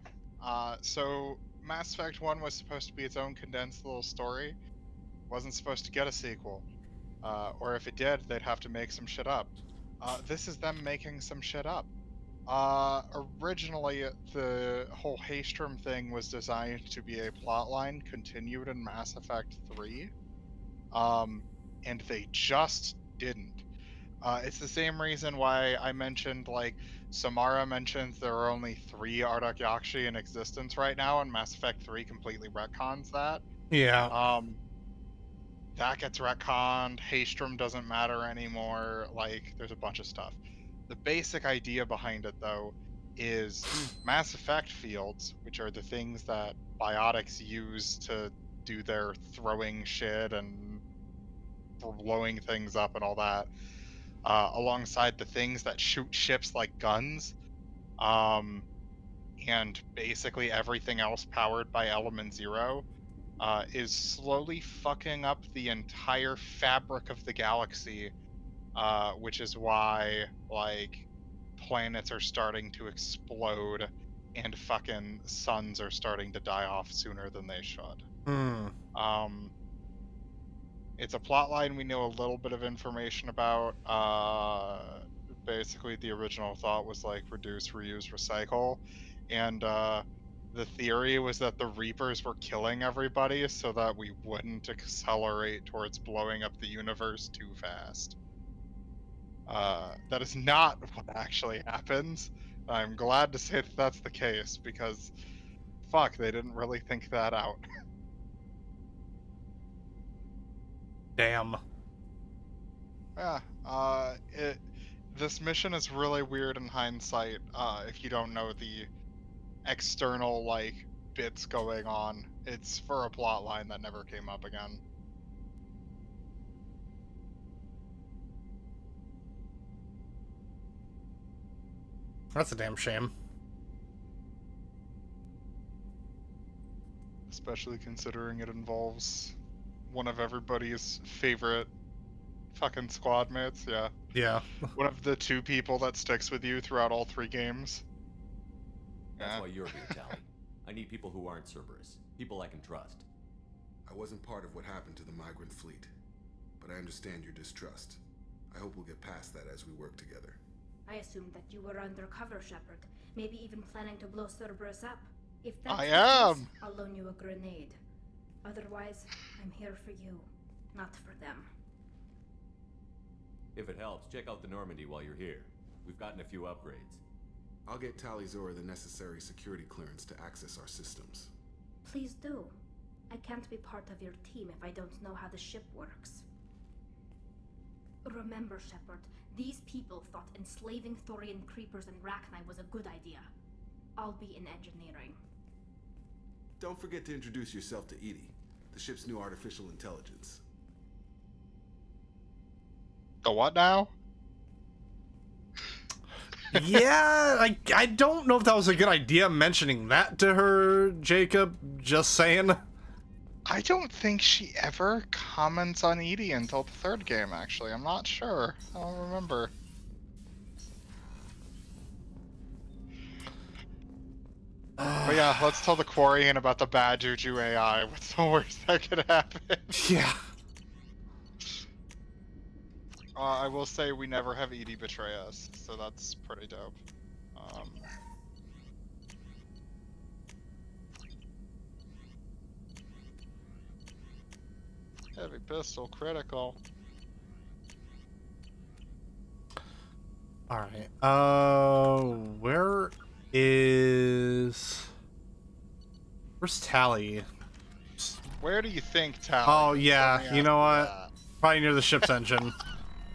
So Mass Effect 1 was supposed to be its own condensed little story. Wasn't supposed to get a sequel. Or if it did, they'd have to make some shit up. This is them making some shit up. Originally, the whole Haystrom thing was designed to be a plotline continued in Mass Effect 3. And they just didn't. It's the same reason why I mentioned, like, Samara mentions there are only 3 Ardak Yakshi in existence right now, and Mass Effect 3 completely retcons that. Yeah. That gets retconned, Haystrom doesn't matter anymore, like, there's a bunch of stuff. The basic idea behind it, though, is Mass Effect fields, which are the things that biotics use to do their throwing shit and blowing things up and all that, alongside the things that shoot ships like guns, and basically everything else powered by Element Zero, is slowly fucking up the entire fabric of the galaxy, which is why, like, planets are starting to explode and fucking suns are starting to die off sooner than they should. It's a plot line we know a little bit of information about. Basically, the original thought was like reduce, reuse, recycle, and the theory was that the Reapers were killing everybody so that we wouldn't accelerate towards blowing up the universe too fast. That is not what actually happens. I'm glad to say that that's the case, because fuck, they didn't really think that out. Damn. Yeah, this mission is really weird in hindsight, if you don't know the external, like, bits going on. It's for a plot line that never came up again. That's a damn shame. Especially considering it involves one of everybody's favorite fucking squad mates, yeah. Yeah. One of the 2 people that sticks with you throughout all 3 games. That's why you're here, Tali. I need people who aren't Cerberus. People I can trust. I wasn't part of what happened to the migrant fleet, but I understand your distrust. I hope we'll get past that as we work together. I assumed that you were undercover, Shepard. Maybe even planning to blow Cerberus up. If that's I the am! case, I'll loan you a grenade. Otherwise, I'm here for you, not for them. If it helps, check out the Normandy while you're here. We've gotten a few upgrades. I'll get Tali-Oh the necessary security clearance to access our systems. Please do. I can't be part of your team if I don't know how the ship works. Remember, Shepard, these people thought enslaving Thorian creepers and Rachni was a good idea. I'll be in engineering. Don't forget to introduce yourself to Edie, the ship's new artificial intelligence. The what now? Yeah, I don't know if that was a good idea mentioning that to her, Jacob. Just saying. I don't think she ever comments on Edie until the 3rd game, actually. I'm not sure. I don't remember. But yeah, let's tell the Quarian about the bad juju AI. What's the worst that could happen? Yeah. I will say we never have Edie betray us, so that's pretty dope. Heavy pistol critical. Alright, where's Tali? Where do you think Tali? Oh yeah, you know what? Probably near the ship's engine.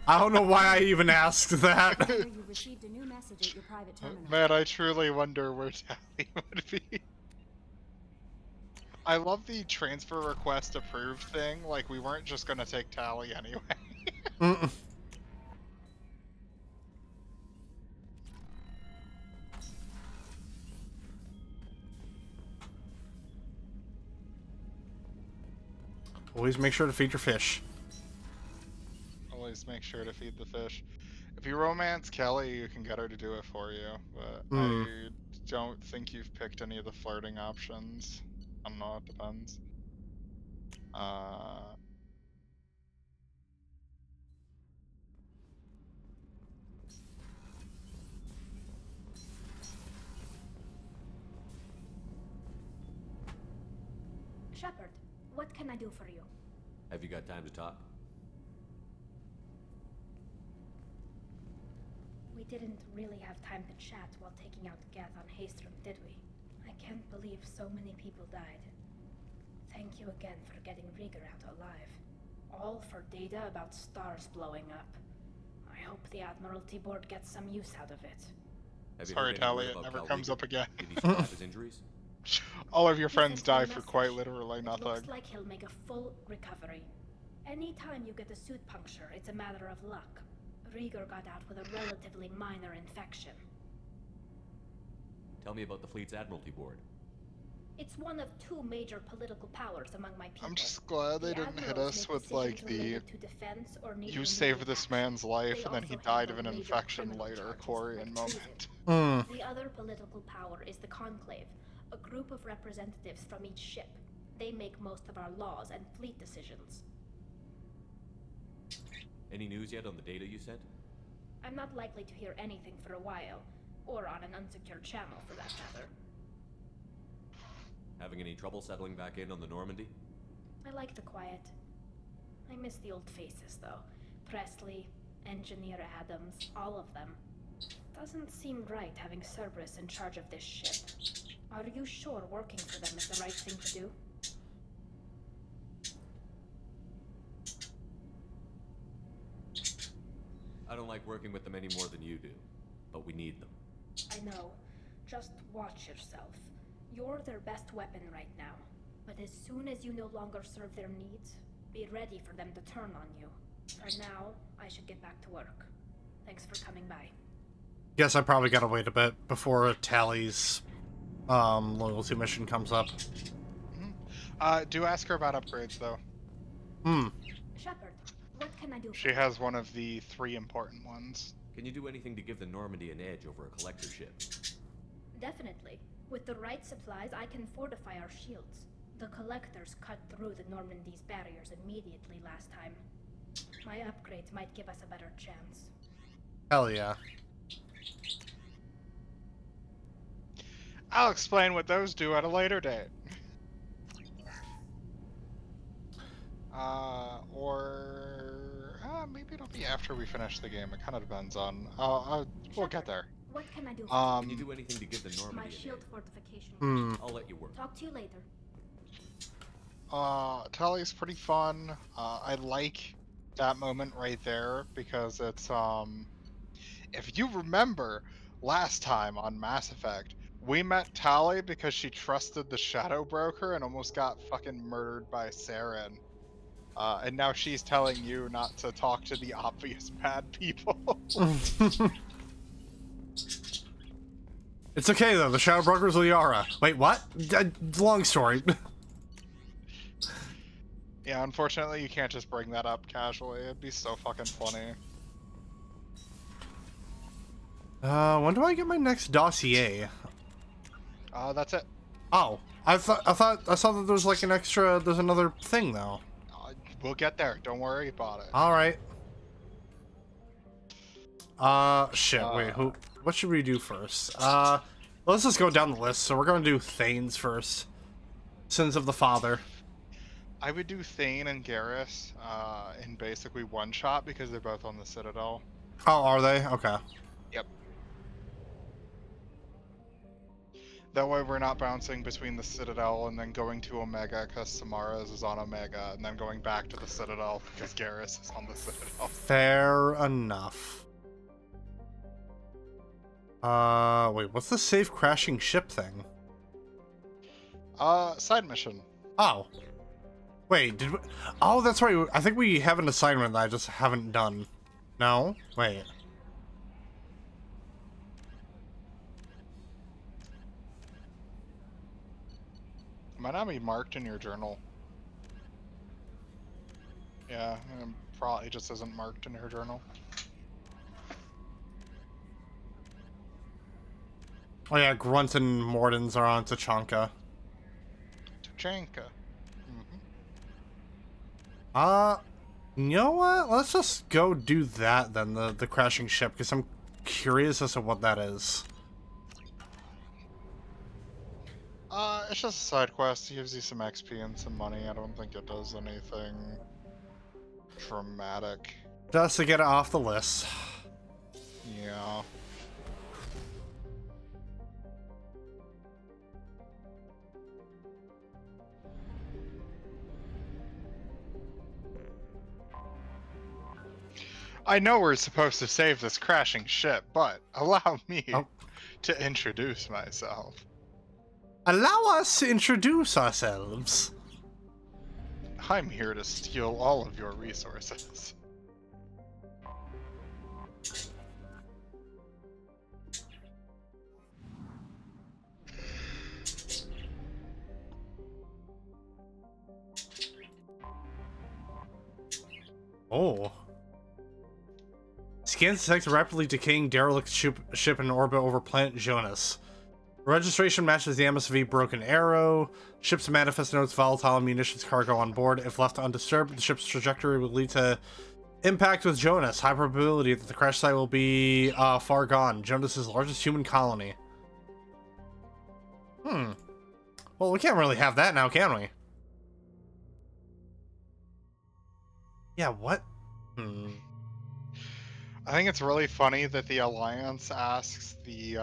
I don't know why I even asked that. You received a new message at your private terminal. Man, I truly wonder where Tali would be. I love the transfer request approved thing. Like, we weren't just gonna take Tali anyway. Always make sure to feed your fish. Always make sure to feed the fish. If you romance Kelly, you can get her to do it for you, but I don't think you've picked any of the flirting options. I don't know, it depends. Shepard, what can I do for you? Have you got time to talk? We didn't really have time to chat while taking out Geth on Haestrom, did we? I can't believe so many people died. Thank you again for getting Rieger out alive. All for data about stars blowing up. I hope the Admiralty Board gets some use out of it. Have you Sorry, heard any Tali, word it about never Cal comes Rieger? up again. Did he survive his injuries? All of your He friends sent me a die for quite message. literally It nothing. looks like he'll make a full recovery. Anytime you get a suit puncture, it's a matter of luck. Rieger got out with a relatively minor infection. Tell me about the fleet's Admiralty Board. It's one of two major political powers among my people. I'm just glad they The didn't hit admirals us make with like decisions the related to defense or needing you immediate saved this action. man's life They and then he also died of an handle major infection criminal later, charges, Corian like moment. Hmm. The other political power is the Conclave, a group of representatives from each ship. They make most of our laws and fleet decisions. Any news yet on the data you sent? I'm not likely to hear anything for a while, or on an unsecured channel for that matter. Having any trouble settling back in on the Normandy? I like the quiet. I miss the old faces, though. Presley, Engineer Adams, all of them. Doesn't seem right having Cerberus in charge of this ship. Are you sure working for them is the right thing to do? I don't like working with them any more than you do, but we need them. I know. Just watch yourself. You're their best weapon right now. But as soon as you no longer serve their needs, be ready for them to turn on you. For now, I should get back to work. Thanks for coming by. Guess I probably gotta wait a bit before Tally's loyalty mission comes up. Do ask her about upgrades though. Shepard, what can I do for She has one of the 3 important ones. Can you do anything to give the Normandy an edge over a collector ship? Definitely. With the right supplies, I can fortify our shields. The collectors cut through the Normandy's barriers immediately last time. My upgrades might give us a better chance. Hell yeah. I'll explain what those do at a later date. Maybe it'll be after we finish the game. It kind of depends on. We'll get there. What can I do? Can you do anything to give the Normandy My an shield edge? fortification. I'll let you work. Talk to you later. Tali's pretty fun. I like that moment right there because it's if you remember last time on Mass Effect, we met Tali because she trusted the Shadow Broker and almost got fucking murdered by Saren. And now she's telling you not to talk to the obvious bad people. It's okay though, the Shadow Broker's Liara. Wait, what? Long story. Yeah, unfortunately you can't just bring that up casually. It'd be so fucking funny. When do I get my next dossier? That's it. Oh, I saw that there was like an extra, there's another thing though. We'll get there. Don't worry about it. Alright. Shit, wait, what should we do first? Let's just go down the list. So we're gonna do Thane's first. Sins of the Father. I would do Thane and Garrus in basically one shot because they're both on the Citadel. Oh, are they? Okay. Yep. That way we're not bouncing between the Citadel and then going to Omega because Samara's is on Omega, and then going back to the Citadel because Garrus is on the Citadel. Fair enough. Wait, what's the safe crashing ship thing? Side mission. Oh. Wait, did we... Oh, that's right. I think we have an assignment that I just haven't done. No? Wait. Might not be marked in your journal. Yeah, probably just isn't marked in your journal. Oh yeah, Grunt and Mordens are on Tachanka. Tachanka. You know what? Let's just go do that then, the crashing ship, because I'm curious as to what that is. It's just a side quest. It gives you some XP and some money. I don't think it does anything dramatic. Just to get it off the list. Yeah. I know we're supposed to save this crashing ship, but allow me to introduce myself. Allow us to introduce ourselves. I'm here to steal all of your resources. Oh. Scans detect a rapidly decaying derelict ship in orbit over planet Jonas. Registration matches the MSV Broken Arrow. Ship's manifest notes volatile munitions cargo on board. If left undisturbed, the ship's trajectory will lead to impact with Jonas. High probability that the crash site will be far gone. Jonas's largest human colony. Well, we can't really have that now, can we? Yeah, what? I think it's really funny that the Alliance asks the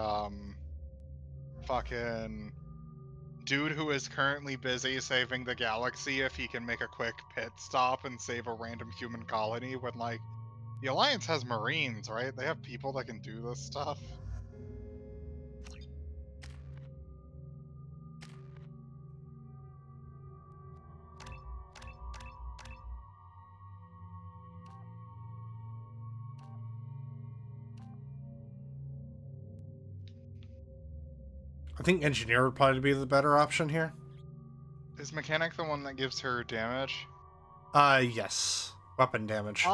fucking dude who is currently busy saving the galaxy if he can make a quick pit stop and save a random human colony when, like, the Alliance has Marines, right? They have people that can do this stuff. I think engineer would probably be the better option here. Is mechanic the one that gives her damage? Yes. Weapon damage.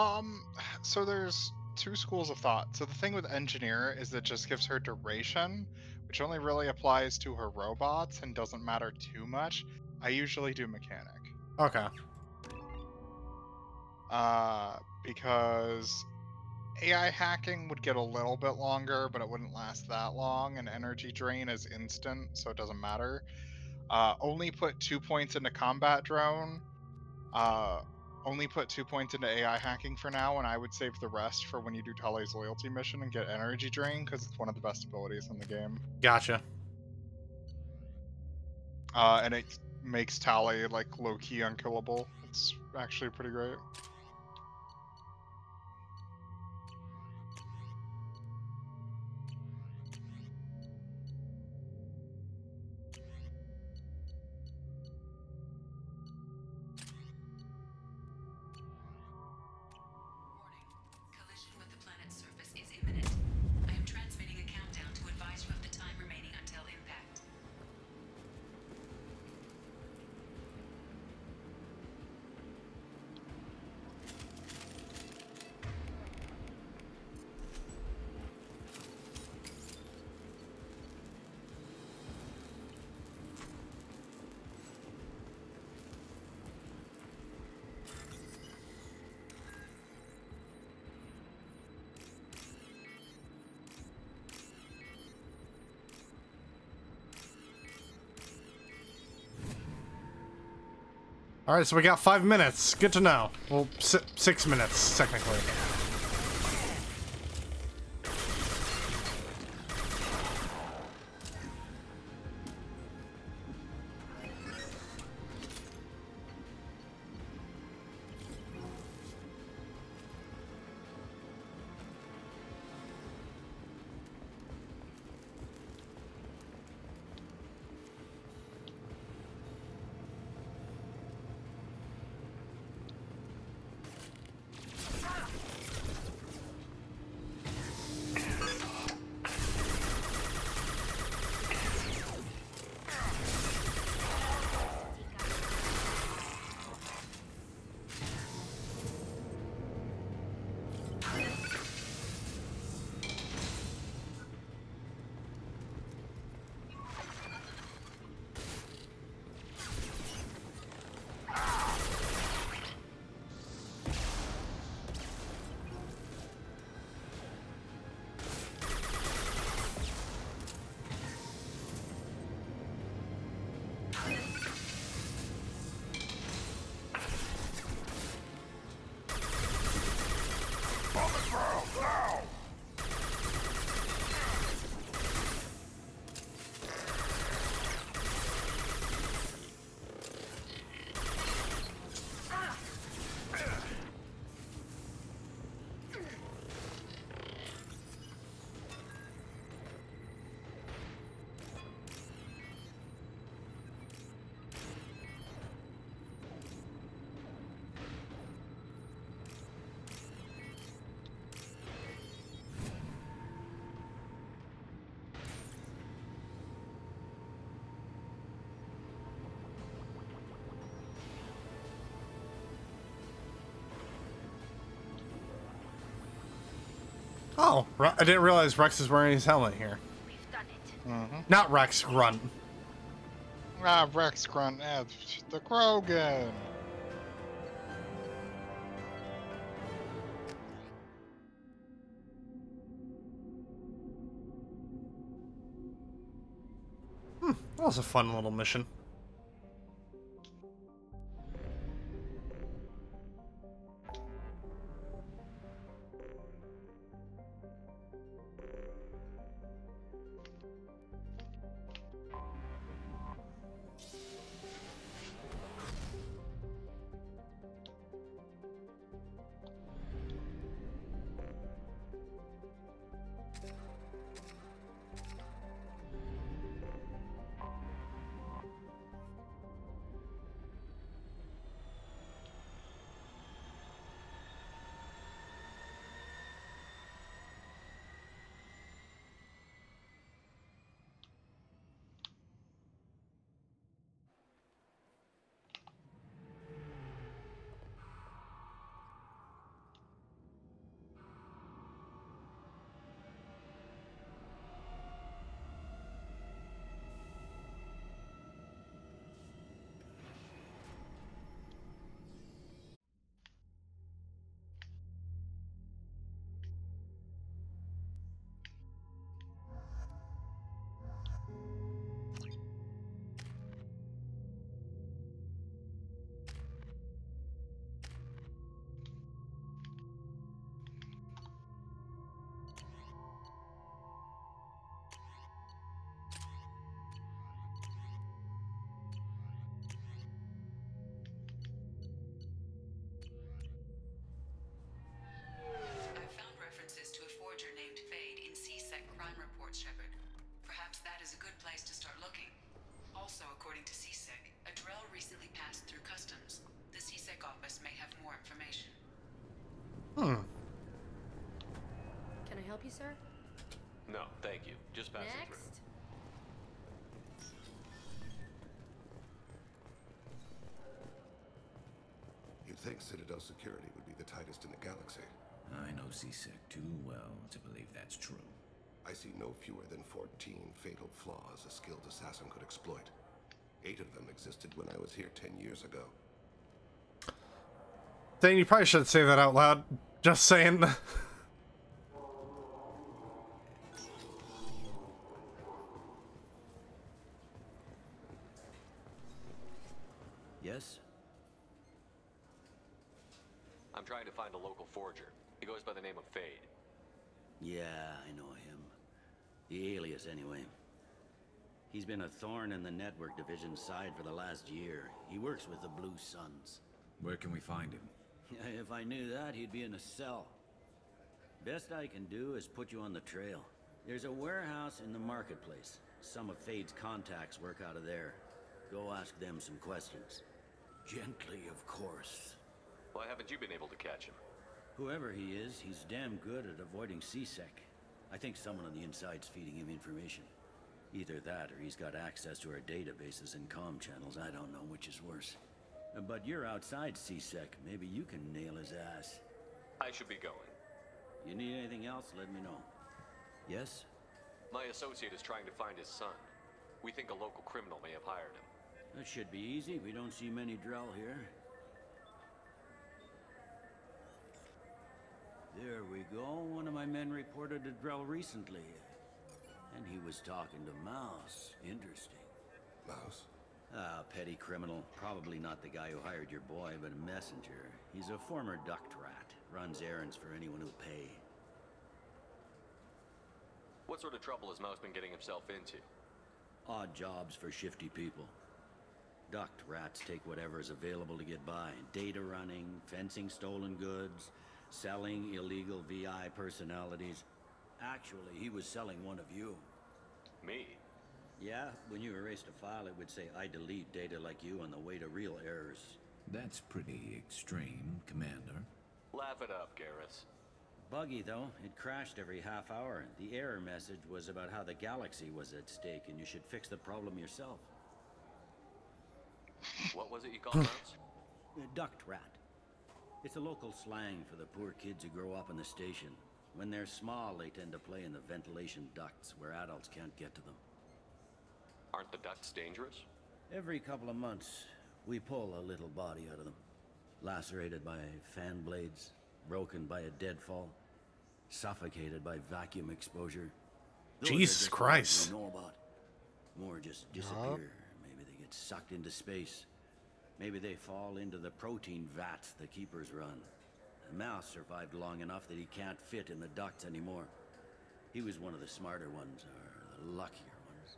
So there's two schools of thought. So the thing with engineer is that it just gives her duration, which only really applies to her robots and doesn't matter too much. I usually do mechanic. Okay. Because AI hacking would get a little bit longer, but it wouldn't last that long, and energy drain is instant, so it doesn't matter. Only put 2 points into combat drone. Only put 2 points into AI hacking for now, and I would save the rest for when you do Tali's loyalty mission and get energy drain, because it's one of the best abilities in the game. Gotcha. And it makes Tali, like, low-key unkillable. It's actually pretty great. Alright, so we got 5 minutes. Good to know. Well, 6 minutes, technically. Oh, I didn't realize Rex is wearing his helmet here. We've done it. Mm-hmm. Not Rex, Grunt. Ah, Rex Grunt, the Krogan. That was a fun little mission. I've found references to a forger named Fade in CSEC crime reports, Shepard. Perhaps that is a good place to start looking. Also, according to CSEC, a Drell recently passed through customs. The CSEC office may have more information. Can I help you, sir? No, thank you. Just pass it through. Next. You'd think Citadel security would be the tightest in the galaxy. I know CSEC too well to believe that's true. I see no fewer than 14 fatal flaws a skilled assassin could exploit. 8 of them existed when I was here 10 years ago. Dane, you probably shouldn't say that out loud. Just saying. Yes? I'm trying to find a local forger. He goes by the name of Fade. Yeah, I know him. The alias, anyway. He's been a thorn in the network division's side for the last year. He works with the Blue Suns. Where can we find him? If I knew that, he'd be in a cell. Best I can do is put you on the trail. There's a warehouse in the marketplace. Some of Fade's contacts work out of there. Go ask them some questions. Gently, of course. Why haven't you been able to catch him? Whoever he is, he's damn good at avoiding CSEC. I think someone on the inside's feeding him information. Either that, or he's got access to our databases and comm channels. I don't know which is worse. But you're outside CSEC. Maybe you can nail his ass. I should be going. You need anything else, let me know. Yes? My associate is trying to find his son. We think a local criminal may have hired him. That should be easy. We don't see many Drell here. There we go. One of my men reported a Drell recently. And he was talking to Mouse. Interesting. Mouse? Ah, petty criminal. Probably not the guy who hired your boy, but a messenger. He's a former duct rat. Runs errands for anyone who'll pay. What sort of trouble has Mouse been getting himself into? Odd jobs for shifty people. Duct rats take whatever's available to get by. Data running, fencing stolen goods, selling illegal VI personalities. Actually, he was selling one of you. Me? Yeah, when you erased a file, it would say, I delete data like you on the way to real errors. That's pretty extreme, Commander. Laugh it up, Garrus. Buggy, though. It crashed every half hour. The error message was about how the galaxy was at stake, and you should fix the problem yourself. What was it you called Mouse? Duct rat. It's a local slang for the poor kids who grow up in the station. When they're small, they tend to play in the ventilation ducts where adults can't get to them. Aren't the ducts dangerous? Every couple of months, we pull a little body out of them. Lacerated by fan blades, broken by a deadfall, suffocated by vacuum exposure. Those Jesus Christ. we know about. More just disappear. Maybe they get sucked into space. Maybe they fall into the protein vats the keepers run. The mouse survived long enough that he can't fit in the ducts anymore. He was one of the smarter ones, or the luckier ones.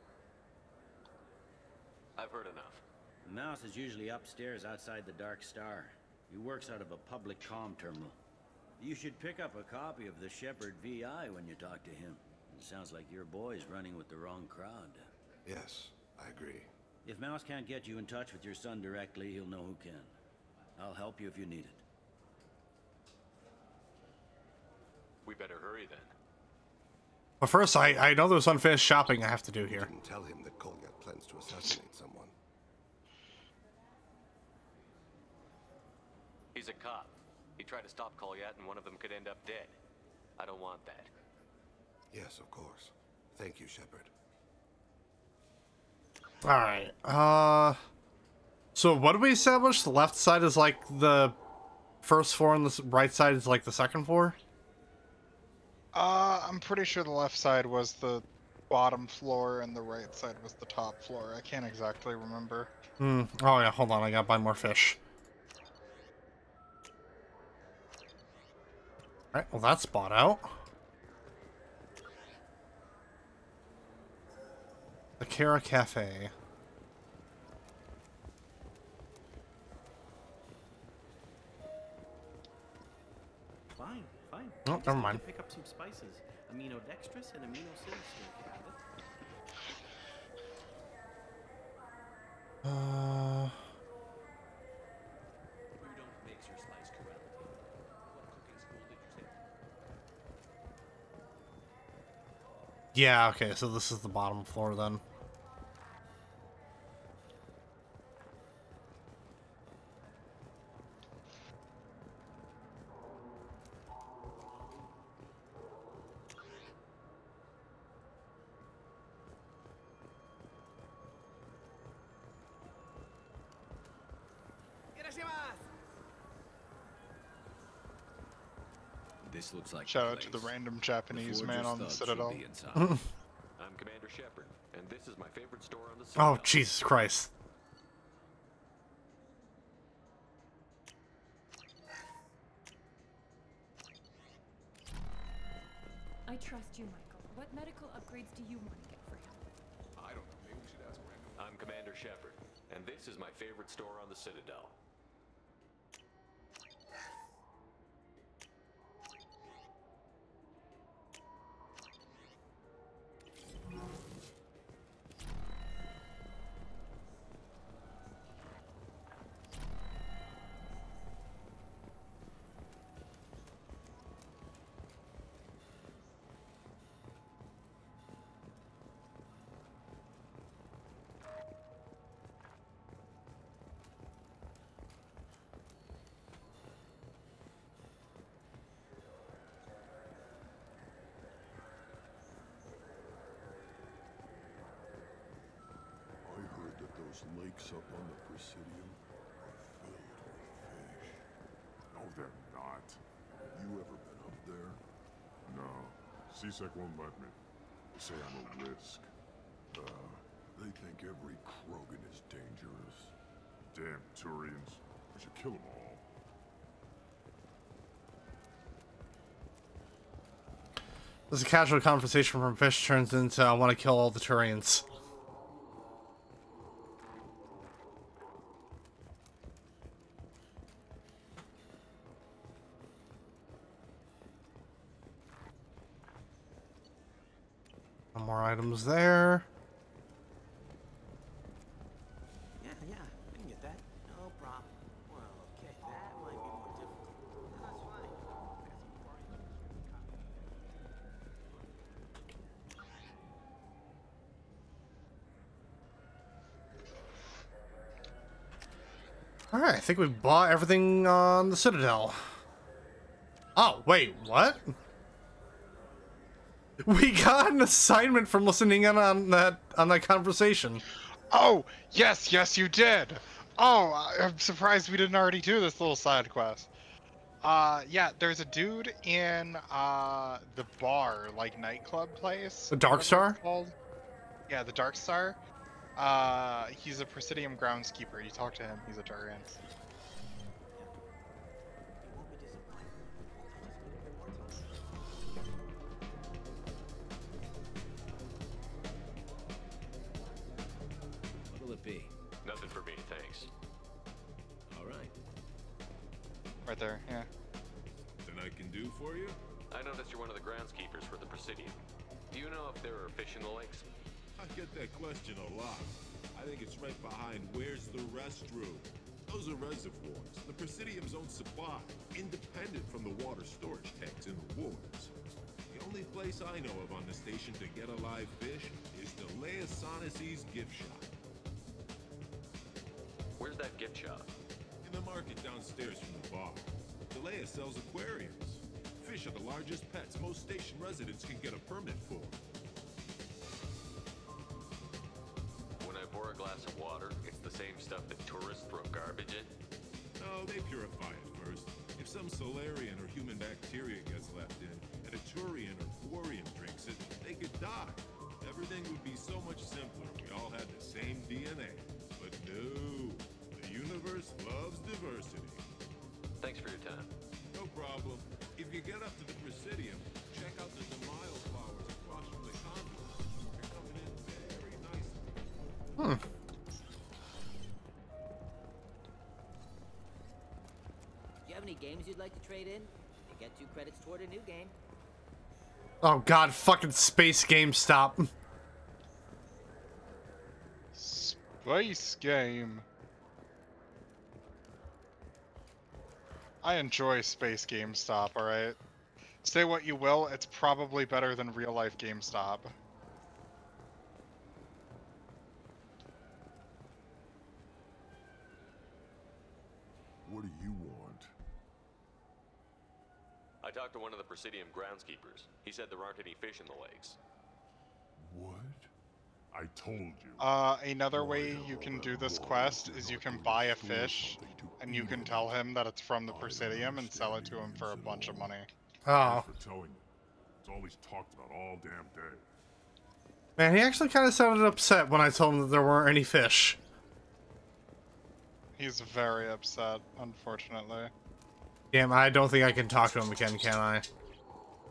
I've heard enough. The mouse is usually upstairs outside the Dark Star. He works out of a public comm terminal. You should pick up a copy of the Shepherd VI when you talk to him. It sounds like your boy's running with the wrong crowd. Yes, I agree. If Mouse can't get you in touch with your son directly, he'll know who can. I'll help you if you need it. We better hurry then. But first, I know there's unfinished shopping I have to do here. Didn't tell him that Kolyak plans to assassinate someone. He's a cop. He tried to stop Kolyat and one of them could end up dead. I don't want that. Yes, of course. Thank you, Shepard. Alright, so what did we establish? The left side is like the first floor and the right side is like the second floor? I'm pretty sure the left side was the bottom floor and the right side was the top floor. I can't exactly remember. Oh yeah, hold on, I gotta buy more fish. Alright, well that's bought out. The Kara Cafe. Fine. Oh, Just never need mind. to pick up some spices. Aminodextrous and aminosinister if you have it. Udon makes your slice correct. What cooking school did you say? Yeah, okay, so this is the bottom floor then. This looks like Shout out to the random Japanese man on the Citadel. I'm Commander Shepard, and this is my favorite store on the Oh, Citadel. Jesus Christ. I trust you, Michael. What medical upgrades do you want to get for him? I don't know. Maybe we should ask Randall. I'm Commander Shepard, and this is my favorite store on the Citadel. I heard that those lakes up on the Presidium are filled with fish. No, they're not. You ever been up there? No. CSEC won't let me. They say I'm a risk. They think every Krogan is dangerous. Damn Turians. We should kill them all. This is a casual conversation from fish turns into I want to kill all the Turians. No more items there. Yeah, I can get that. No problem. Well, okay, that might be more difficult. No, that's fine. Alright, I think we bought everything on the Citadel. Oh, wait, what? We got an assignment from listening in on that conversation. Oh, yes, you did. Oh, I'm surprised we didn't already do this little side quest. Yeah, there's a dude in the bar, like nightclub place. The Dark whatever Star? it's called. Yeah, the Dark Star. He's a Presidium groundskeeper. You talk to him. He's a Turian. What'll it be? Nothing for me, thanks. All right. Right there. Yeah. Nothing I can do for you? I noticed you're one of the groundskeepers for the Presidium. Do you know if there are fish in the lakes? I get that question a lot. I think it's right behind where's the restroom. Those are reservoirs, the Presidium's own supply, independent from the water storage tanks in the wards. The only place I know of on the station to get a live fish is Tali-Oh's gift shop. Where's that gift shop? In the market downstairs from the bar. Tali-Oh sells aquariums. Fish are the largest pets most station residents can get a permit for. When I pour a glass of water, it's the same stuff that tourists throw garbage in? No, they purify it first. If some Solarian or human bacteria gets left in, and a Turian or Quarian drinks it, they could die. Everything would be so much simpler if we all had the same DNA. But no, the universe loves diversity. Thanks for your time. No problem. If you get up to the Presidium, check out the Demile flowers across from the convent. They're coming in very nicely. Do you have any games you'd like to trade in? You get 2 credits toward a new game. Oh god, fucking Space GameStop. Space game. I enjoy Space GameStop, alright? Say what you will, it's probably better than real life GameStop. What do you want? I talked to one of the Presidium groundskeepers. He said there aren't any fish in the lakes. What? I told you. Another way you can do this quest is you can buy a fish, and you can tell him that it's from the Presidium and sell it to him for a bunch of money. Oh. For telling you. It's all he's talked about all damn day. Man, he actually kind of sounded upset when I told him that there weren't any fish. He's very upset, unfortunately. Damn, I don't think I can talk to him again, can I?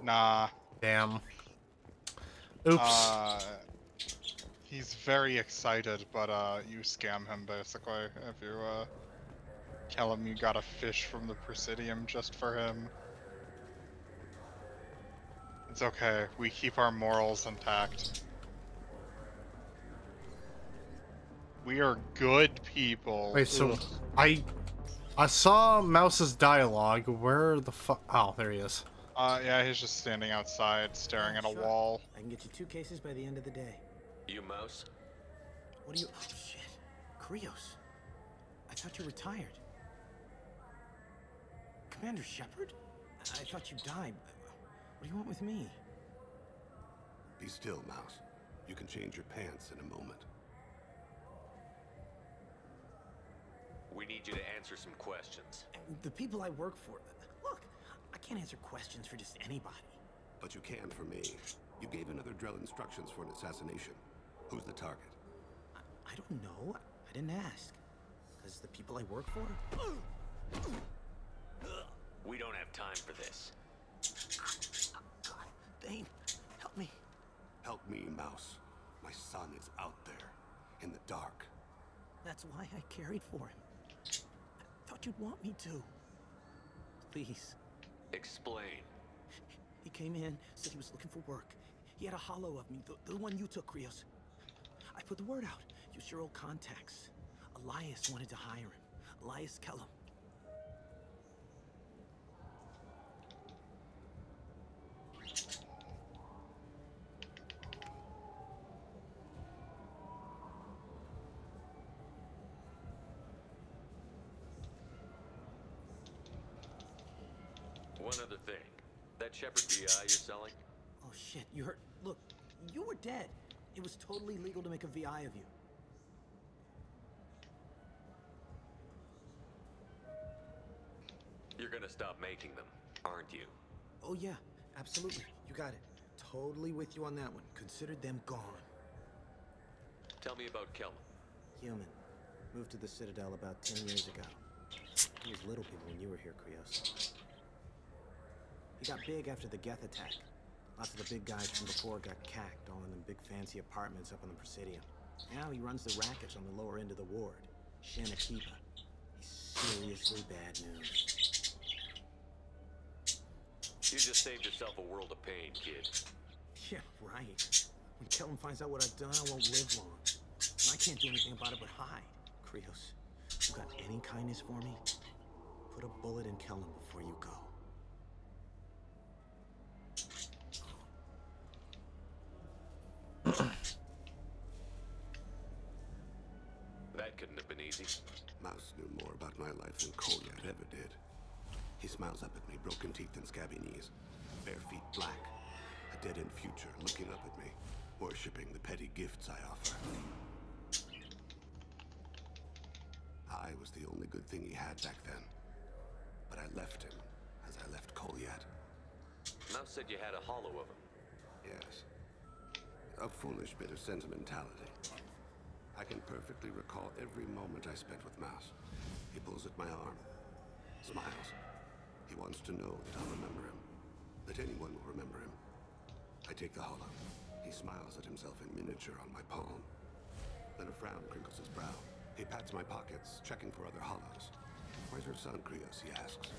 Nah. Damn. Oops. He's very excited, but you scam him basically if you tell him you got a fish from the Presidium just for him. It's okay, we keep our morals intact. We are good people. Wait, so Ugh. I saw Mouse's dialogue. Where the fuck? Oh, there he is. Yeah, he's just standing outside staring at a wall. I can get you 2 cases by the end of the day. You Mouse? What are you? Oh shit, Krios. I thought you retired. Commander Shepard? I thought you died. What do you want with me? Be still, Mouse. You can change your pants in a moment. We need you to answer some questions. The people I work for. Look, I can't answer questions for just anybody. But you can for me. You gave another Drell instructions for an assassination. Who's the target? I don't know. I didn't ask. Because the people I work for? We don't have time for this. Dane, help me. Help me, Mouse. My son is out there, in the dark. That's why I carried for him. I thought you'd want me to. Please. Explain. He came in, said he was looking for work. He had a hollow of me, the one you took, Krios. I put the word out. Use your old contacts. Elias wanted to hire him. Elias Kellum. One other thing. That Shepard DI you're selling? Oh shit, you hurt. Look, you were dead. It was totally legal to make a VI of you. You're gonna stop making them, aren't you? Oh yeah, absolutely. You got it. Totally with you on that one. Consider them gone. Tell me about Kellum. Human. Moved to the Citadel about 10 years ago. He was little people when you were here, Krios. He got big after the Geth attack. Lots of the big guys from before got cacked, all in them big fancy apartments up on the Presidium. Now he runs the rackets on the lower end of the ward. Shanakiba. He's seriously bad news. You just saved yourself a world of pain, kid. Yeah, right. When Kellum finds out what I've done, I won't live long. And I can't do anything about it but hide. Krios, you got any kindness for me? Put a bullet in Kellum before you go. That couldn't have been easy. Mouse knew more about my life than Kolyat ever did. He smiles up at me, broken teeth and scabby knees. Bare feet black. A dead-end future looking up at me, worshipping the petty gifts I offer. I was the only good thing he had back then. But I left him, as I left Kolyat. Mouse said you had a hollow of him. Yes. A foolish bit of sentimentality. I can perfectly recall every moment I spent with Mouse. He pulls at my arm, smiles. He wants to know that I'll remember him, that anyone will remember him. I take the hollow. He smiles at himself in miniature on my palm. Then a frown crinkles his brow. He pats my pockets, checking for other hollows. Where's your son, Krios? He asks.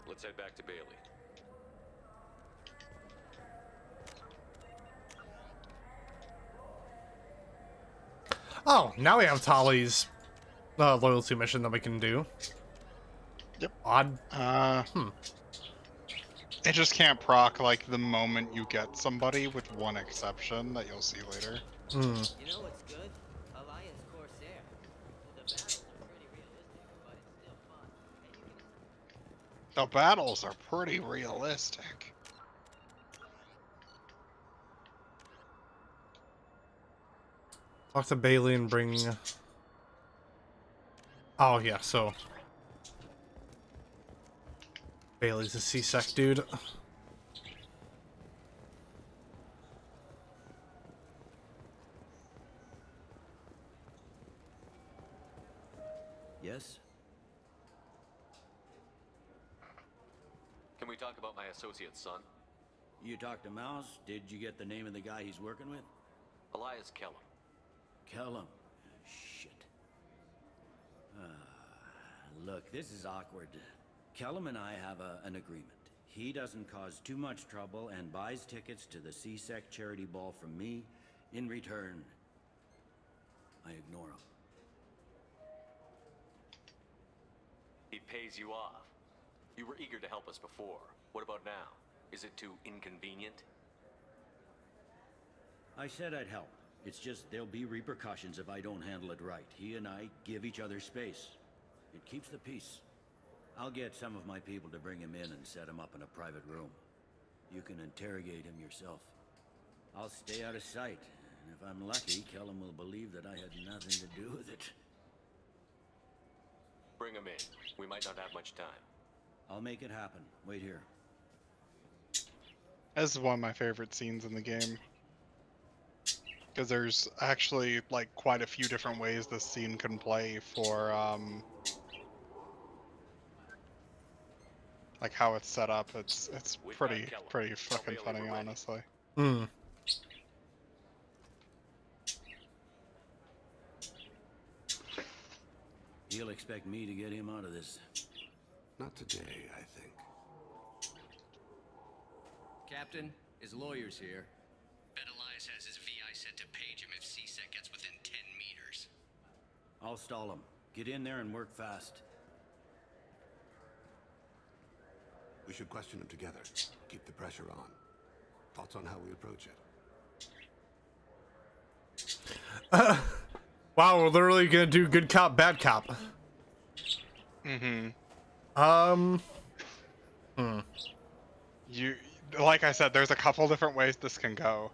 Let's head back to Bailey. Oh, now we have Tali's loyalty mission that we can do. Yep. Odd. It just can't proc like the moment you get somebody, with one exception that you'll see later. You know what's good? Alliance Corsair. The battles are pretty realistic, but it's still fun. And you can... The battles are pretty realistic. Talk to Bailey and bring... Oh, yeah, so... Bailey's a C-Sec dude. Yes? Can we talk about my associate's son? You talked to Mouse? Did you get the name of the guy he's working with? Elias Kellum. Kellum. Shit. Look, this is awkward. Kellum and I have an agreement. He doesn't cause too much trouble and buys tickets to the C-Sec charity ball from me. In return, I ignore him. He pays you off. You were eager to help us before. What about now? Is it too inconvenient? I said I'd help. It's just there'll be repercussions if I don't handle it right. He and I give each other space. It keeps the peace. I'll get some of my people to bring him in and set him up in a private room. You can interrogate him yourself. I'll stay out of sight, and if I'm lucky, Kellum will believe that I had nothing to do with it. Bring him in. We might not have much time. I'll make it happen. Wait here. This is one of my favorite scenes in the game. Because there's actually, like, quite a few different ways this scene can play for, like, how it's set up. It's pretty fucking funny, honestly. He'll expect me to get him out of this. Not today, I think. Captain, his lawyer's here. Bet Elias has his VI set to page him if C-Sec gets within 10 meters. I'll stall him. Get in there and work fast. We should question him together. Keep the pressure on. Thoughts on how we approach it? Wow, we're literally gonna do good cop, bad cop. Hmm. You, like I said, there's a couple different ways this can go.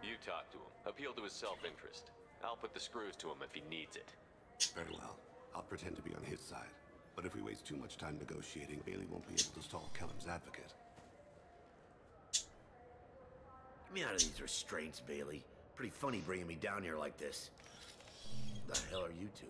You talk to him. Appeal to his self-interest. I'll put the screws to him if he needs it. Very well. I'll pretend to be on his side. But if we waste too much time negotiating, Bailey won't be able to stall Kellum's advocate. Get me out of these restraints, Bailey. Pretty funny bringing me down here like this. What the hell are you two?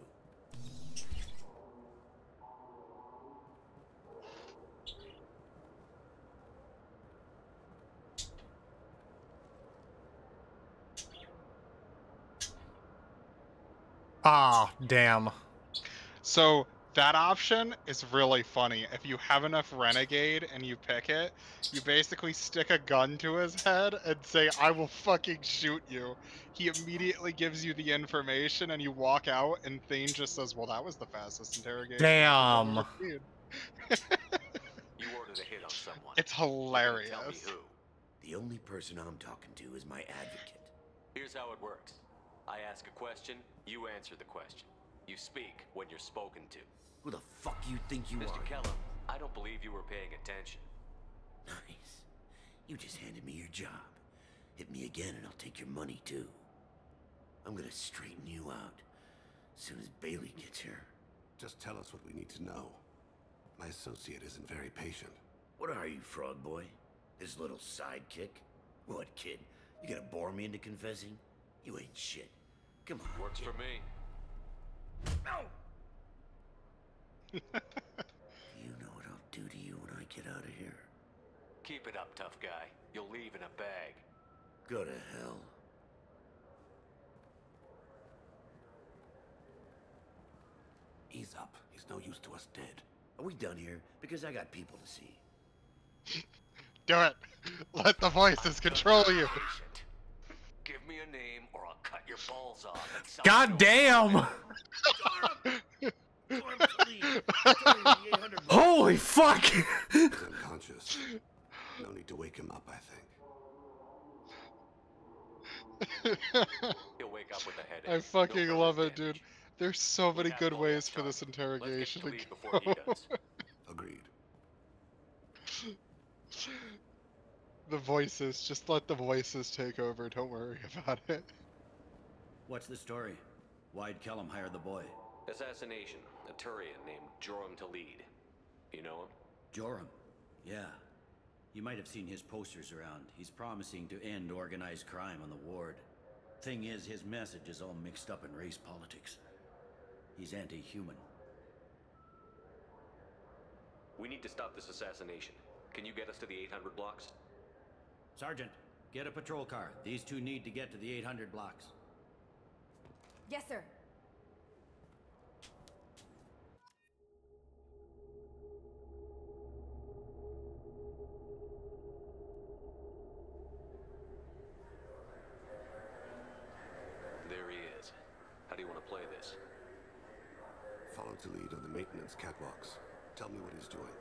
Ah, damn. So that option is really funny. If you have enough Renegade and you pick it, you basically stick a gun to his head and say, I will fucking shoot you. He immediately gives you the information and you walk out and Thane just says, well, that was the fastest interrogation. Damn. I've ever seen." You ordered a hit on someone. It's You're gonna hilarious. Tell me who. The only person I'm talking to is my advocate. Here's how it works. I ask a question, you answer the question. You speak when you're spoken to. Who the fuck you think you Mr. are? Kellum, I don't believe you were paying attention. Nice. You just handed me your job. Hit me again and I'll take your money too. I'm gonna straighten you out as soon as Bailey gets here. Just tell us what we need to know. My associate isn't very patient. What are you, frog boy? His little sidekick? What, kid? You gonna bore me into confessing? You ain't shit. Come on. Works for me. No! You know what I'll do to you when I get out of here. Keep it up, tough guy. You'll leave in a bag. Go to hell. Ease up. He's no use to us dead. Are we done here? Because I got people to see. Do it. Let the voices control you. Give me a name or I'll cut your balls off. And sell God damn! Holy fuck! He's unconscious. No need to wake him up, I think. He'll wake up with a headache. I fucking love it, dude. There's so many good ways for this interrogation to go. Agreed. The voices, just let the voices take over. Don't worry about it. What's the story? Why'd Kellum hire the boy? Assassination. A Turian named Joram to lead. You know him? Joram? Yeah. You might have seen his posters around. He's promising to end organized crime on the ward. Thing is, his message is all mixed up in race politics. He's anti-human. We need to stop this assassination. Can you get us to the 800 blocks? Sergeant, get a patrol car. These two need to get to the 800 blocks. Yes, sir. There he is. How do you want to play this? Follow to lead on the maintenance catwalks. Tell me what he's doing.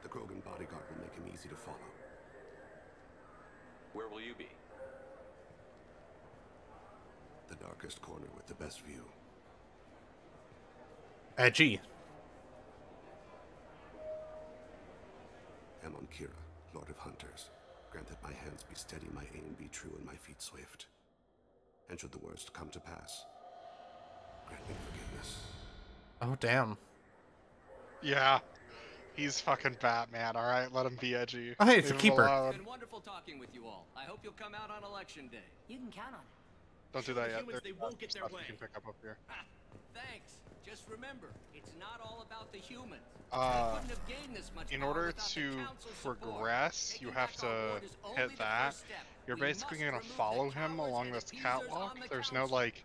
The Krogan bodyguard will make him easy to follow. Where will you be? The darkest corner with the best view. Edgy. Amon Kira, Lord of Hunters. Grant that my hands be steady, my aim be true, and my feet swift. And should the worst come to pass, grant me forgiveness. Oh, damn. Yeah. He's fucking Batman, alright? Let him be edgy. Oh, hey, it's a Leave him keeper. alone. It's been wonderful talking with you all. I hope you'll come out on election day. You can count on it. Don't do that yet. Humans, they There's won't get their stuff way. you can pick up here. Thanks. Just remember, it's not all about the humans. Uh, They couldn't have gained this much in power order without the to council's support. progress, you Taking have back our to ward is only hit the that. first step. You're We basically must gonna remove follow the him cowards along and this abusers catwalk. on the There's no, council. like,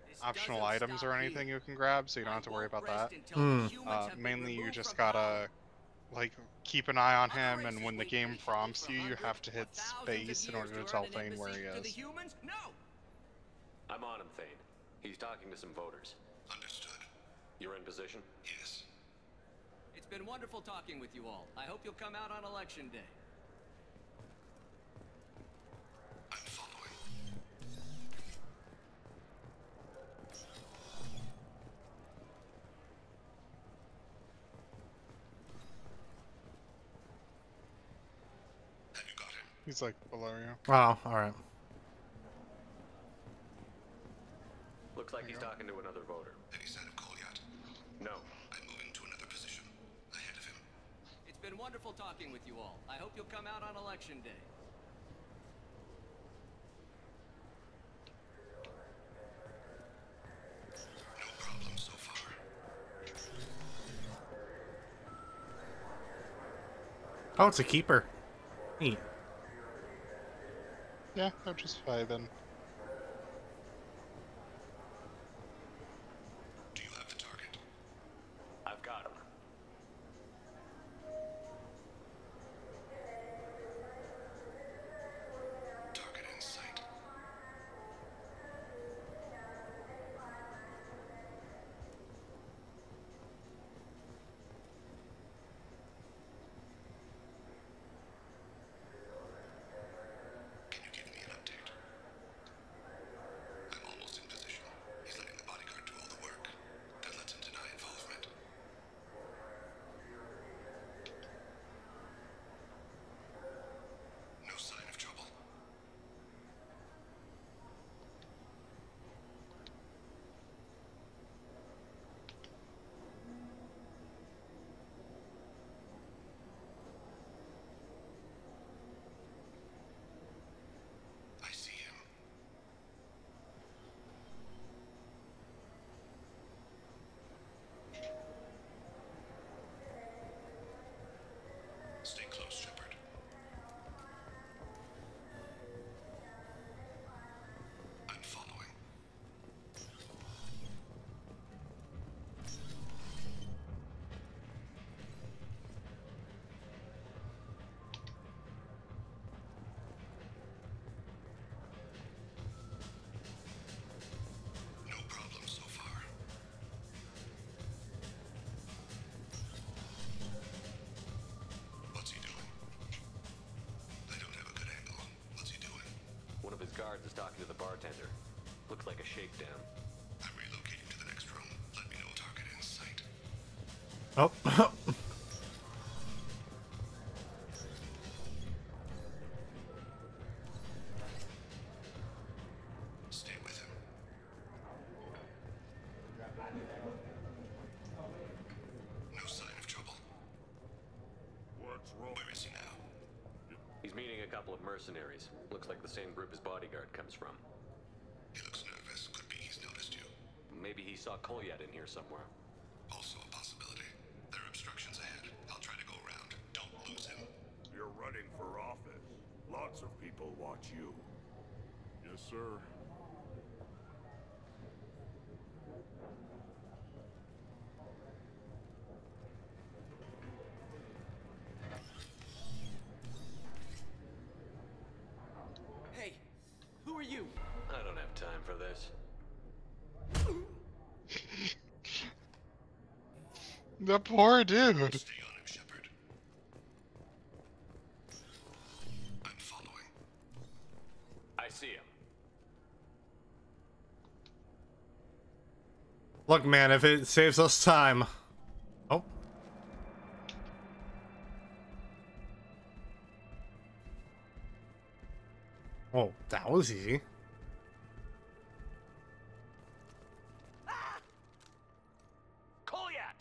This optional doesn't items stop or here. anything you can grab, so you don't have to worry about that. Until the humans have been Mainly you removed just from gotta, like, keep an eye on him, Other and when the races game wait prompts patiently you, for you have to hit hundreds or thousands space of in order years to to tell earn an Thane where he embassy to the is. humans? No. I'm on him, Thane. He's talking to some voters. Understood. You're in position? Yes. It's been wonderful talking with you all. I hope you'll come out on election day. I'm following. He's like below you. Oh, alright. Looks like he's talking to another voter. Any sign of Kolyat? No. I'm moving to another position. Ahead of him. It's been wonderful talking with you all. I hope you'll come out on election day. No problem so far. Oh, it's a keeper. Neat. Yeah, they're just vibing. Do you have the target? I've got him. Target in sight. Can you give me an update? I'm almost in position. He's letting the bodyguard do all the work. That lets him deny involvement. No sign of trouble. I see him. Stay close, Shepard. I'm following. No problem so far. What's he doing? I don't have a good angle. What's he doing? One of his guards is talking to the bartender. Looks like a shakedown. I'm relocating to the next room. Let me know target in sight. Oh. Stay with him. No sign of trouble. What's wrong? Where is he now? He's meeting a couple of mercenaries. Looks like the same group his bodyguard comes from. He looks nervous. Could be he's noticed you. Maybe he saw Kolyat in here somewhere. Also a possibility. There are obstructions ahead. I'll try to go around. Don't lose him. You're running for office. Lots of people watch you. Yes, sir. Hey, who are you? I don't have time for this. The poor dude. Stay on him, Shepard. I'm following. I see him. Look, man, if it saves us time. Oh. Oh, that was easy. Kolyat!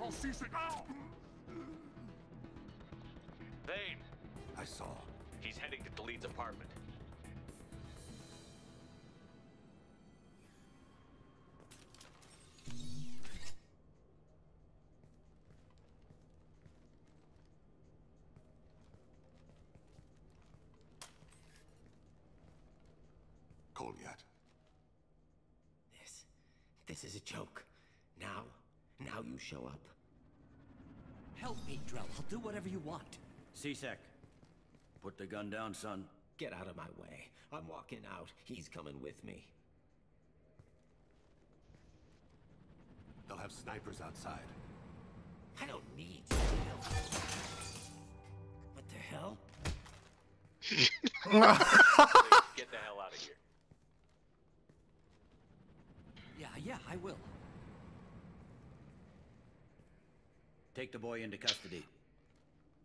Oh, C6. Ow! Thane! I saw. He's heading to Delete's apartment. Kolyat. This is a joke. Now you show up. Help me, Drell. I'll do whatever you want. C-Sec, put the gun down, son. Get out of my way. I'm walking out. He's coming with me. They'll have snipers outside. I don't need steel. What the hell? Get the hell out of here. Yeah, I will. Take the boy into custody.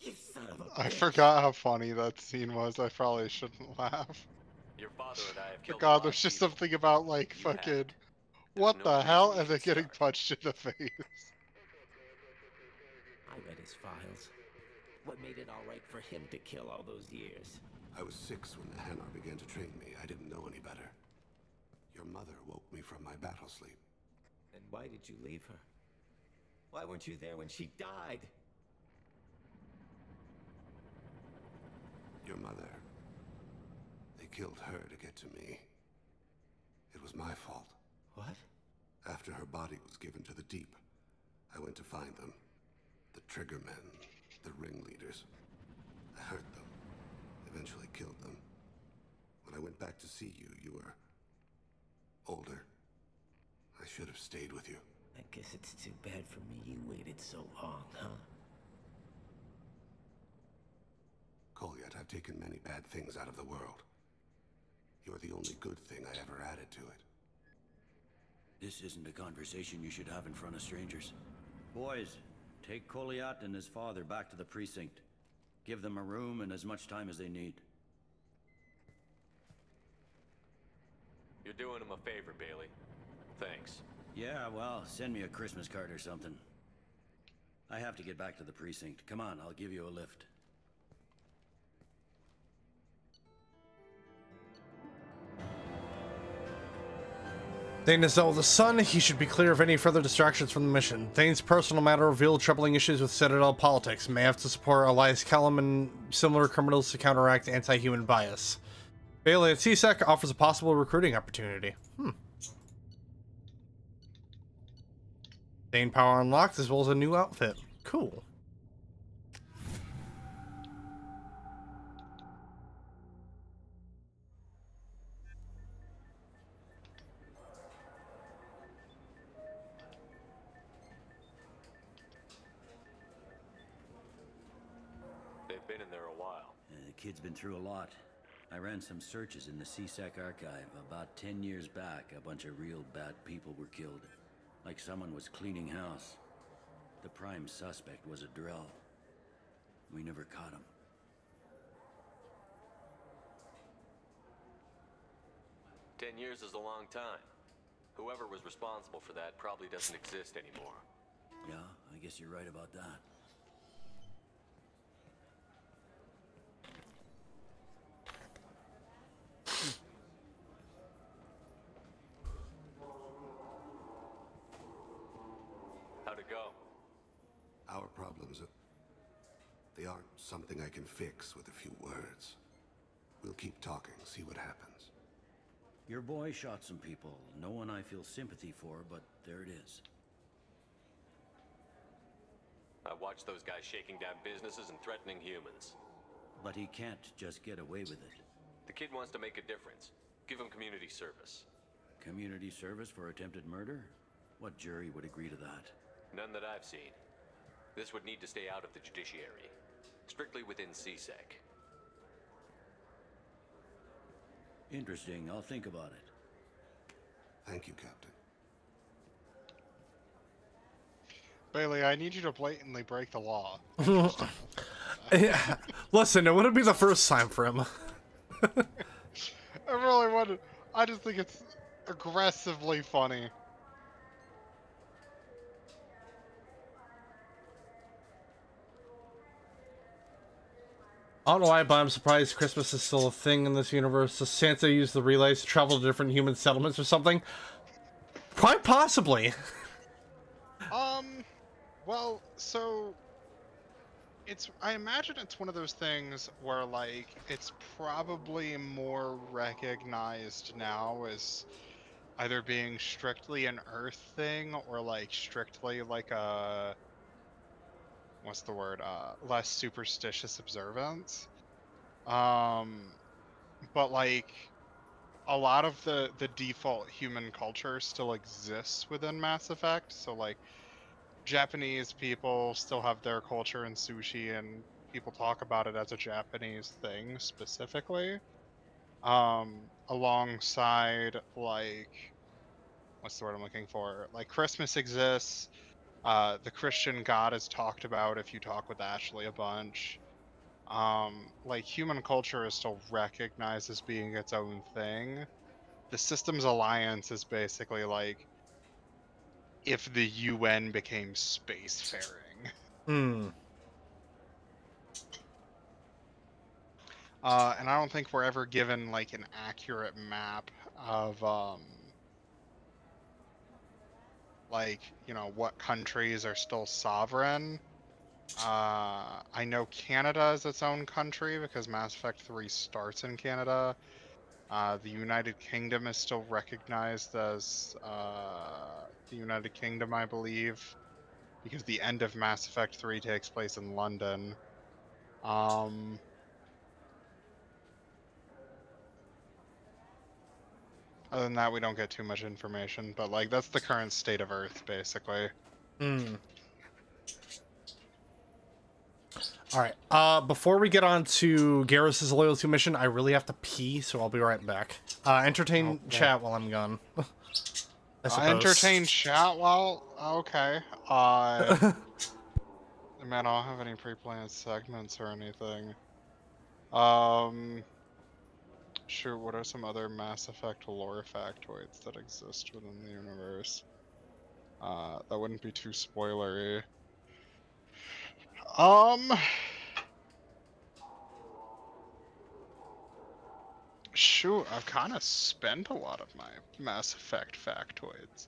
You son of a I bitch. forgot how funny that scene was. I probably shouldn't laugh. Your father and I have But killed a God, lot there's of just people. something about like You fucking haven't. what no the reason hell, you and then should getting start. punched in the face. I read his files. What made it all right for him to kill all those years? I was 6 when the Hanar began to train me. I didn't know any better. Your mother woke me from my battle sleep. Then why did you leave her? Why weren't you there when she died? Your mother. They killed her to get to me. It was my fault. What? After her body was given to the deep, I went to find them. The triggermen, the ringleaders. I hurt them. Eventually killed them. When I went back to see you, you were older. I should have stayed with you. I guess it's too bad for me you waited so long, huh? Kolyat, I've taken many bad things out of the world. You're the only good thing I ever added to it. This isn't a conversation you should have in front of strangers. Boys, take Kolyat and his father back to the precinct. Give them a room and as much time as they need. You're doing him a favor, Bailey. Thanks. Yeah, well, send me a Christmas card or something. I have to get back to the precinct. Come on, I'll give you a lift. Thane is dealt with the sun. He should be clear of any further distractions from the mission. Thane's personal matter revealed troubling issues with Citadel politics. May have to support Elias Kellum and similar criminals to counteract anti-human bias. Bailey at CSEC offers a possible recruiting opportunity. Thane power unlocked as well as a new outfit. Cool. They've been in there a while. The kid's been through a lot. I ran some searches in the CSEC archive. About 10 years back, a bunch of real bad people were killed. Like someone was cleaning house. The prime suspect was a drill. We never caught him. "10 years is a long time. Whoever was responsible for that probably doesn't exist anymore." Yeah, I guess you're right about that. How'd it go? Our problems, they aren't something I can fix with a few words. We'll keep talking, see what happens. Your boy shot some people. No one I feel sympathy for, but there it is. I watched those guys shaking down businesses and threatening humans. But he can't just get away with it. The kid wants to make a difference. Give him community service. Community service for attempted murder? What jury would agree to that? None that I've seen. This would need to stay out of the judiciary. Strictly within CSEC. Interesting. I'll think about it. Thank you, Captain. Bailey, I need you to blatantly break the law. Yeah. Listen, it wouldn't be the first time for him. I really wanted. I just think it's aggressively funny. I don't know why, but I'm surprised Christmas is still a thing in this universe. Does Santa use the relays to travel to different human settlements or something? Quite possibly. Well, so I imagine it's one of those things where like it's probably more recognized now as either being strictly an Earth thing or like strictly like a what's the word? Less superstitious observance. But like a lot of the default human culture still exists within Mass Effect. So like Japanese people still have their culture in sushi, and people talk about it as a Japanese thing specifically. Alongside like what's the word I'm looking for? Like Christmas exists. The Christian God is talked about if you talk with Ashley a bunch. Like, human culture is still recognized as being its own thing. The Systems Alliance is basically like if the UN became spacefaring. Hmm. And I don't think we're ever given like an accurate map of like, you know, what countries are still sovereign. I know Canada is its own country because Mass Effect 3 starts in Canada. The United Kingdom is still recognized as the United Kingdom, I believe, because the end of Mass Effect 3 takes place in London. Other than that, we don't get too much information, but like that's the current state of Earth, basically. Hmm. All right. Before we get on to Garrus's loyalty mission, I really have to pee, so I'll be right back. Entertain chat while I'm gone. I suppose. Entertain chat while okay. Man, I don't have any pre-planned segments or anything. Sure. What are some other Mass Effect lore factoids that exist within the universe? That wouldn't be too spoilery. Shoot, I've kind of spent a lot of my Mass Effect factoids.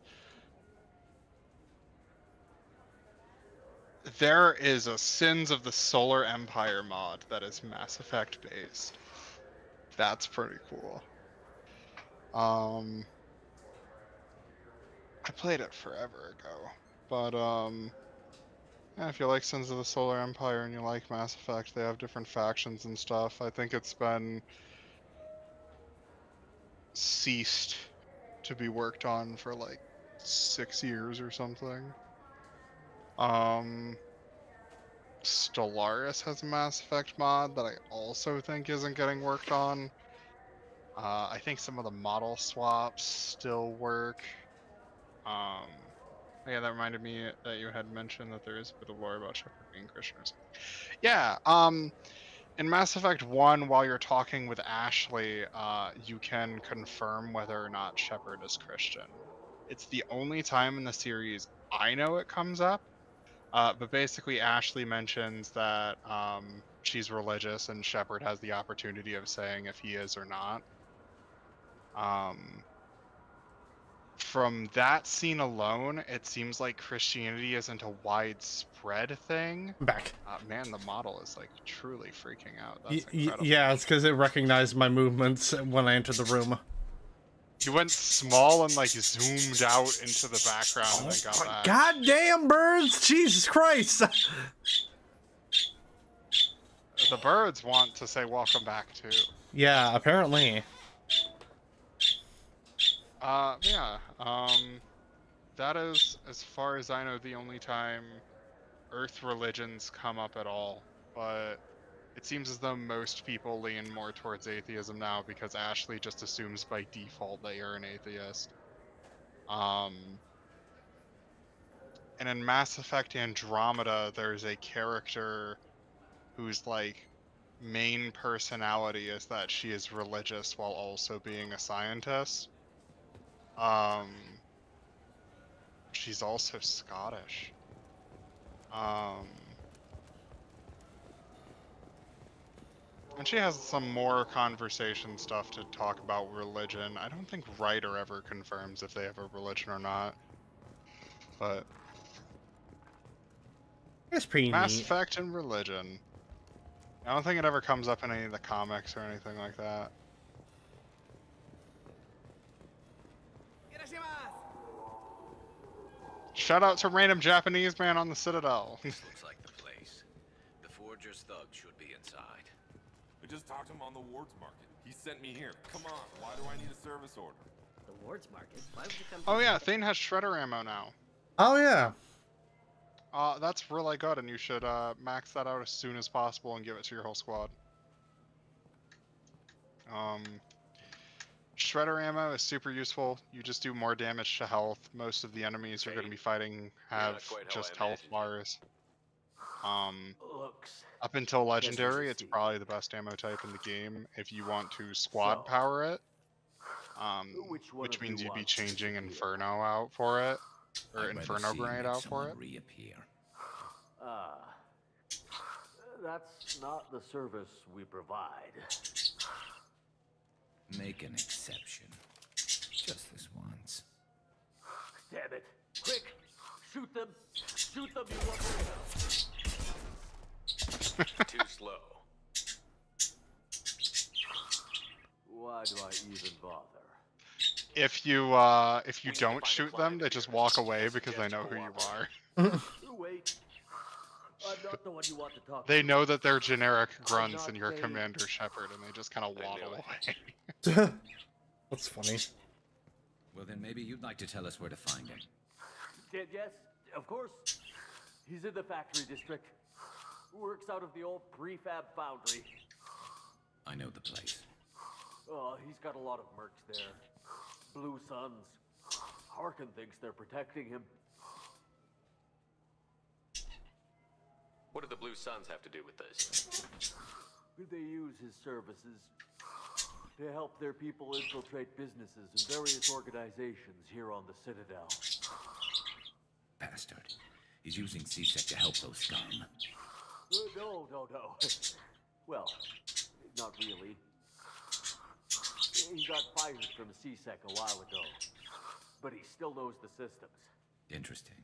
There is a Sins of the Solar Empire mod that is Mass Effect based. That's pretty cool. I played it forever ago, but yeah, if you like Sins of the Solar Empire and you like Mass Effect, they have different factions and stuff. I think it's been ceased to be worked on for like 6 years or something. Stellaris has a Mass Effect mod that I also think isn't getting worked on. I think some of the model swaps still work. Yeah, that reminded me that you had mentioned that there is a bit of lore about Shepard being Christian or something. Yeah, in Mass Effect 1, while you're talking with Ashley, you can confirm whether or not Shepard is Christian. It's the only time in the series I know it comes up. But basically, Ashley mentions that she's religious, and Shepard has the opportunity of saying if he is or not. From that scene alone, it seems like Christianity isn't a widespread thing. I'm back. Man, the model is like truly freaking out. That's incredible. Yeah, it's because it recognized my movements when I entered the room. You went small and like zoomed out into the background and then got back. Goddamn birds! Jesus Christ! The birds want to say welcome back too. Yeah, apparently. Yeah. That is, as far as I know, the only time Earth religions come up at all. But it seems as though most people lean more towards atheism now because Ashley just assumes by default that you're an atheist. And in Mass Effect Andromeda, there's a character whose like main personality is that she is religious while also being a scientist. She's also Scottish. And she has some more conversation stuff to talk about religion. I don't think Ryder ever confirms if they have a religion or not. But it's pretty Mass neat. Effect and religion. I don't think it ever comes up in any of the comics or anything like that. Shout out to random Japanese man on the Citadel. This looks like the place. The Forger's thugs should be inside. I just talked to him on the Wards Market. He sent me here. Come on, why do I need a service order? The Wards Market? Why would you come Oh yeah, Thane has shredder ammo now. Oh yeah. That's really good, and you should max that out as soon as possible and give it to your whole squad. Shredder ammo is super useful. You just do more damage to health. Most of the enemies you're going to be fighting have just health bars. Up until Legendary, it's probably the best ammo type in the game if you want to squad power it. Which means you'd be changing Inferno out for it. Or Inferno Grenade out for it. Reappear. That's not the service we provide. Make an exception. Just this once. Damn it. Quick! Shoot them! Shoot them, you lumber! Too slow. Why do I even bother? If you don't shoot them, they just walk away because they know who you are. Wait. I'm not the one you want to talk They to. know that they're generic grunts and you're Commander Shepard, and they just kind of waddle away. That's funny. Well, then maybe you'd like to tell us where to find him. Yes, of course. He's in the factory district. Works out of the old prefab foundry. I know the place. Oh, he's got a lot of mercs there. Blue Suns. Harkin thinks they're protecting him. What do the Blue Suns have to do with this? They use his services to help their people infiltrate businesses and various organizations here on the Citadel. Bastard. He's using C-Sec to help those scum. No. Well, not really. He got fired from C-Sec a while ago, but he still knows the systems. Interesting.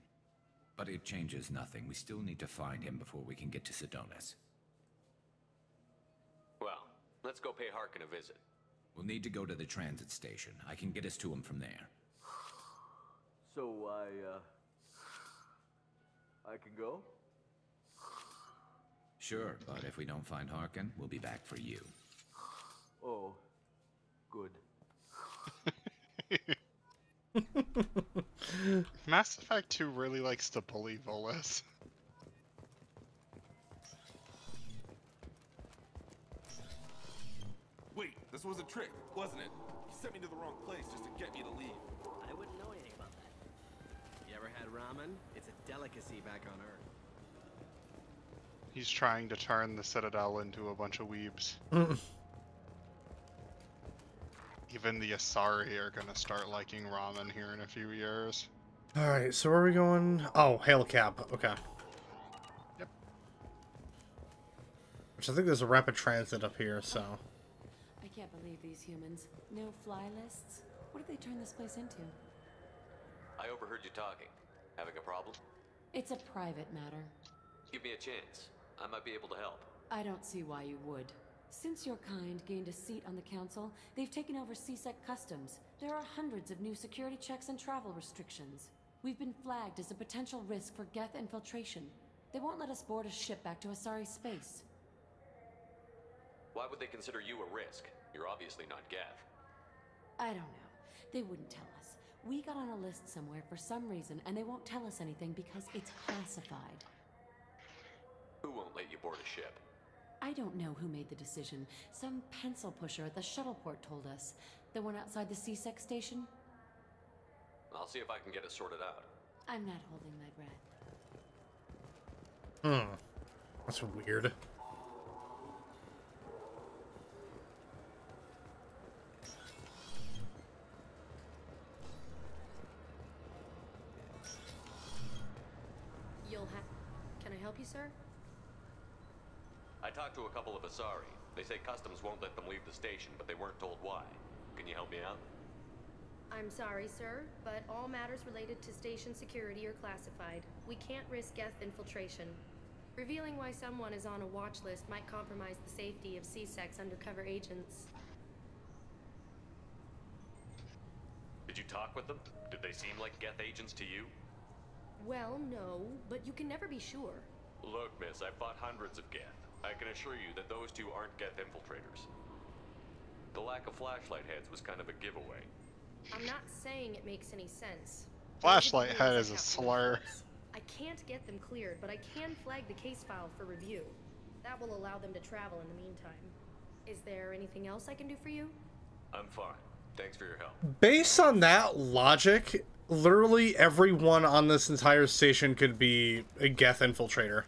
But it changes nothing. We still need to find him before we can get to Sedonis. Well, let's go pay Harkin a visit. We'll need to go to the transit station. I can get us to him from there. So I can go? Sure, but if we don't find Harkin, we'll be back for you. Oh, good. Mass Effect 2 really likes to bully Volus. Wait, this was a trick, wasn't it? You sent me to the wrong place just to get me to leave. I wouldn't know anything about that. You ever had ramen? It's a delicacy back on Earth. He's trying to turn the Citadel into a bunch of weebs. Even the Asari are gonna start liking ramen here in a few years. Alright, so where are we going? Oh, Hail Cab. Okay. Yep. Which I think there's a rapid transit up here, so... I can't believe these humans. No fly lists? What did they turn this place into? I overheard you talking. Having a problem? It's a private matter. Give me a chance. I might be able to help. I don't see why you would. Since your kind gained a seat on the council, they've taken over C-Sec customs. There are hundreds of new security checks and travel restrictions. We've been flagged as a potential risk for Geth infiltration. They won't let us board a ship back to Asari space. Why would they consider you a risk? You're obviously not Geth. I don't know. They wouldn't tell us. We got on a list somewhere for some reason, and they won't tell us anything because it's classified. Who won't let you board a ship? I don't know who made the decision. Some pencil pusher at the shuttle port told us. The one outside the C-Sec station? I'll see if I can get it sorted out. I'm not holding my breath. That's weird. You'll have... Can I help you, sir? I talked to a couple of Asari. They say customs won't let them leave the station, but they weren't told why. Can you help me out? I'm sorry, sir, but all matters related to station security are classified. We can't risk Geth infiltration. Revealing why someone is on a watch list might compromise the safety of C-Sec's undercover agents. Did you talk with them? Did they seem like Geth agents to you? Well, no, but you can never be sure. Look, miss, I've fought hundreds of Geth. I can assure you that those two aren't Geth infiltrators. The lack of flashlight heads was kind of a giveaway. I'm not saying it makes any sense. Flashlight head is a slur. I can't get them cleared, but I can flag the case file for review. That will allow them to travel in the meantime. Is there anything else I can do for you? I'm fine. Thanks for your help. Based on that logic, literally everyone on this entire station could be a Geth infiltrator.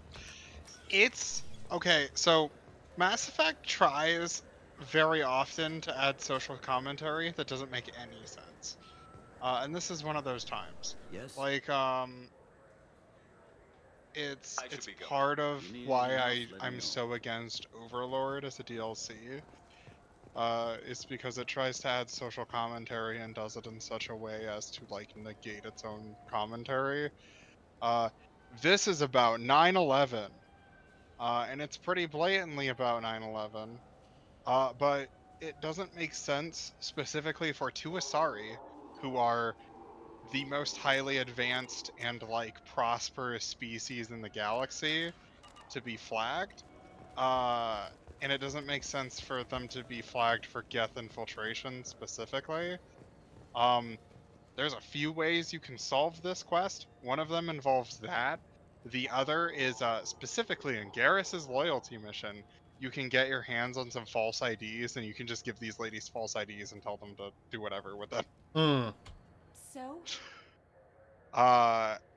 It's okay, so Mass Effect tries very often to add social commentary that doesn't make any sense. And this is one of those times. Yes. Like, it's part of why I'm so against Overlord as a DLC. It's because it tries to add social commentary and does it in such a way as to like negate its own commentary. This is about 9/11. And it's pretty blatantly about 9/11, but it doesn't make sense specifically for two Asari, who are the most highly advanced and like prosperous species in the galaxy, to be flagged. And it doesn't make sense for them to be flagged for Geth infiltration specifically. There's a few ways you can solve this quest. One of them involves that. The other is specifically in Garrus's loyalty mission. You can get your hands on some false IDs, and you can just give these ladies false IDs and tell them to do whatever with them. So?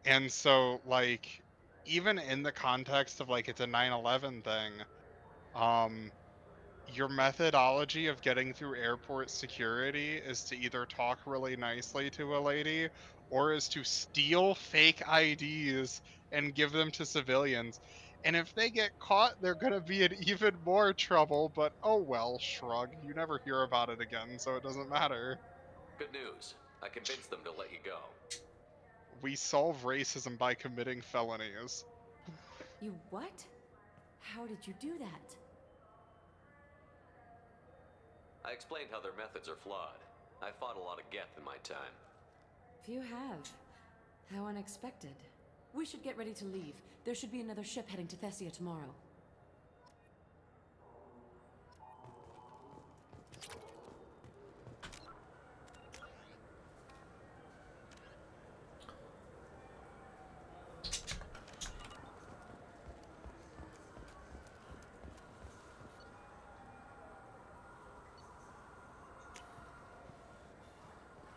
And so, like, even in the context of, like, it's a 9/11 thing, your methodology of getting through airport security is to either talk really nicely to a lady or is to steal fake IDs and give them to civilians. And if they get caught, they're going to be in even more trouble, but oh well, shrug. You never hear about it again, so it doesn't matter. Good news. I convinced them to let you go. We solve racism by committing felonies. You what? How did you do that? I explained how their methods are flawed. I fought a lot of Geth in my time. Few have. How unexpected. We should get ready to leave. There should be another ship heading to Thessia tomorrow.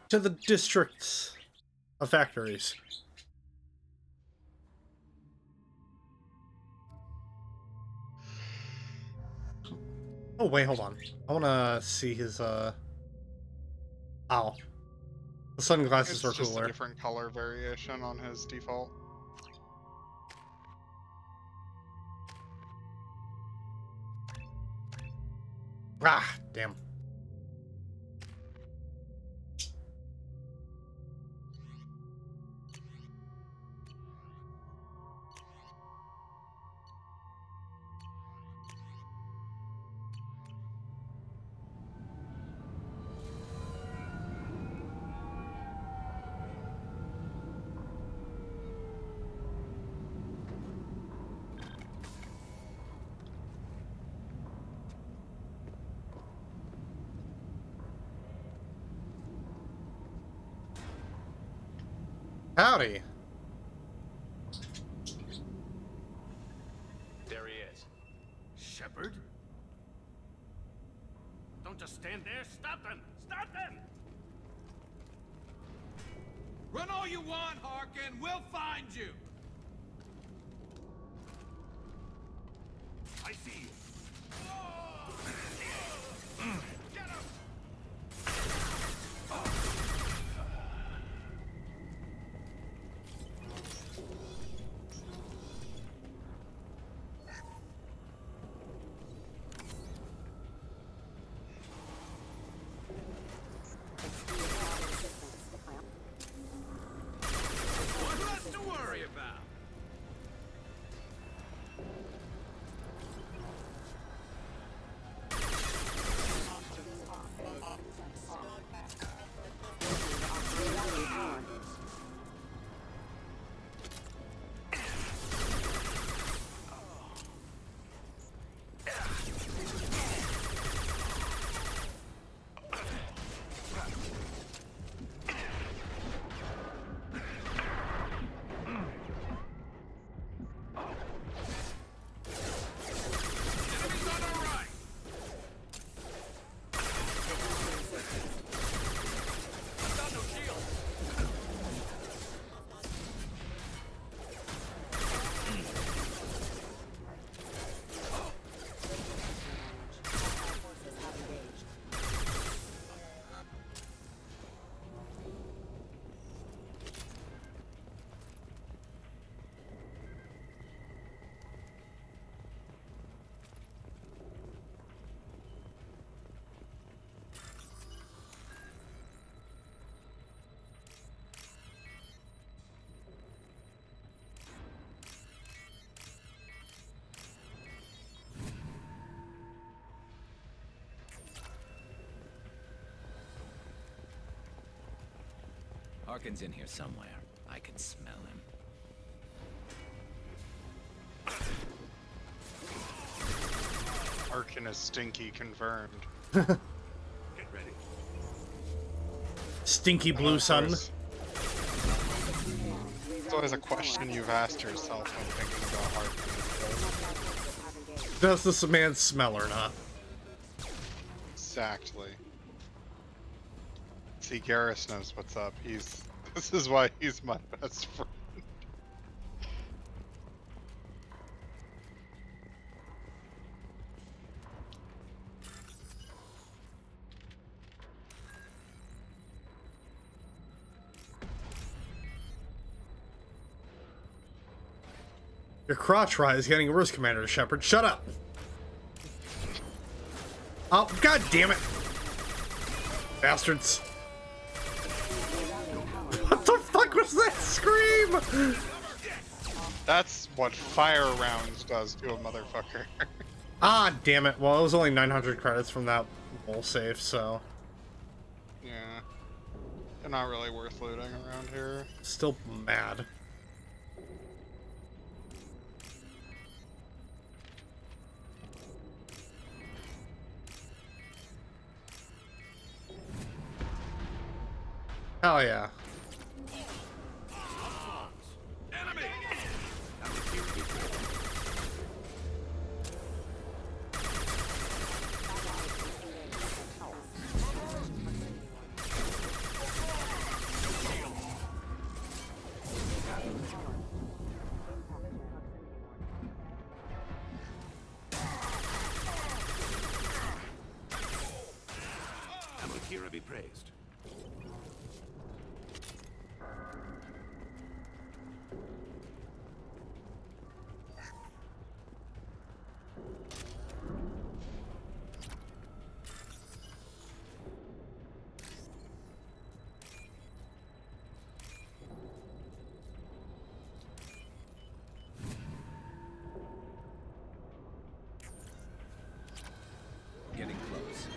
To the districts of factories. Oh wait, hold on. I wanna see his Ow. The sunglasses are It's just cooler. a different color variation on his default. Ah, damn. Howdy. There he is. Shepard? Don't just stand there. Stop them! Stop them! Run all you want, Harkin. We'll find you. I see you. Get him! One less to worry about. Harkin's in here somewhere. I can smell him. Harkin is stinky confirmed. Get ready. Stinky blue sun. It's always a question you've asked yourself when thinking about Harkin. Does this man smell or not? Exactly. See, Garrus knows what's up. This is why he's my best friend. Your crotch rise getting worse, Commander Shepard. Shut up. Oh, god damn it. Bastards. What the fuck was that scream? That's what fire rounds does to a motherfucker. Ah, damn it. Well, it was only 900 credits from that bowl safe, so. Yeah. They're not really worth looting around here. Still mad. Hell yeah. Amakira be praised. Getting close.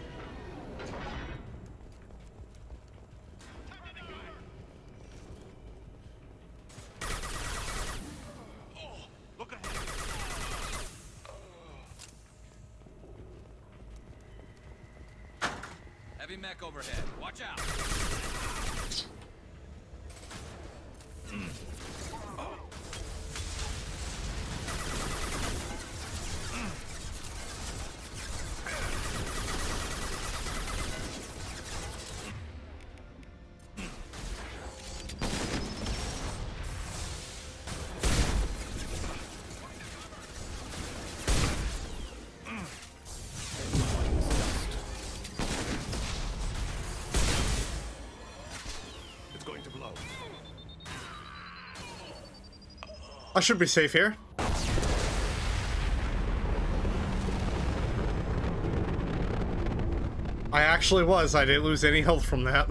Look ahead. Heavy mech overhead. Watch out. It's going to blow. I should be safe here. I actually was. I didn't lose any health from that.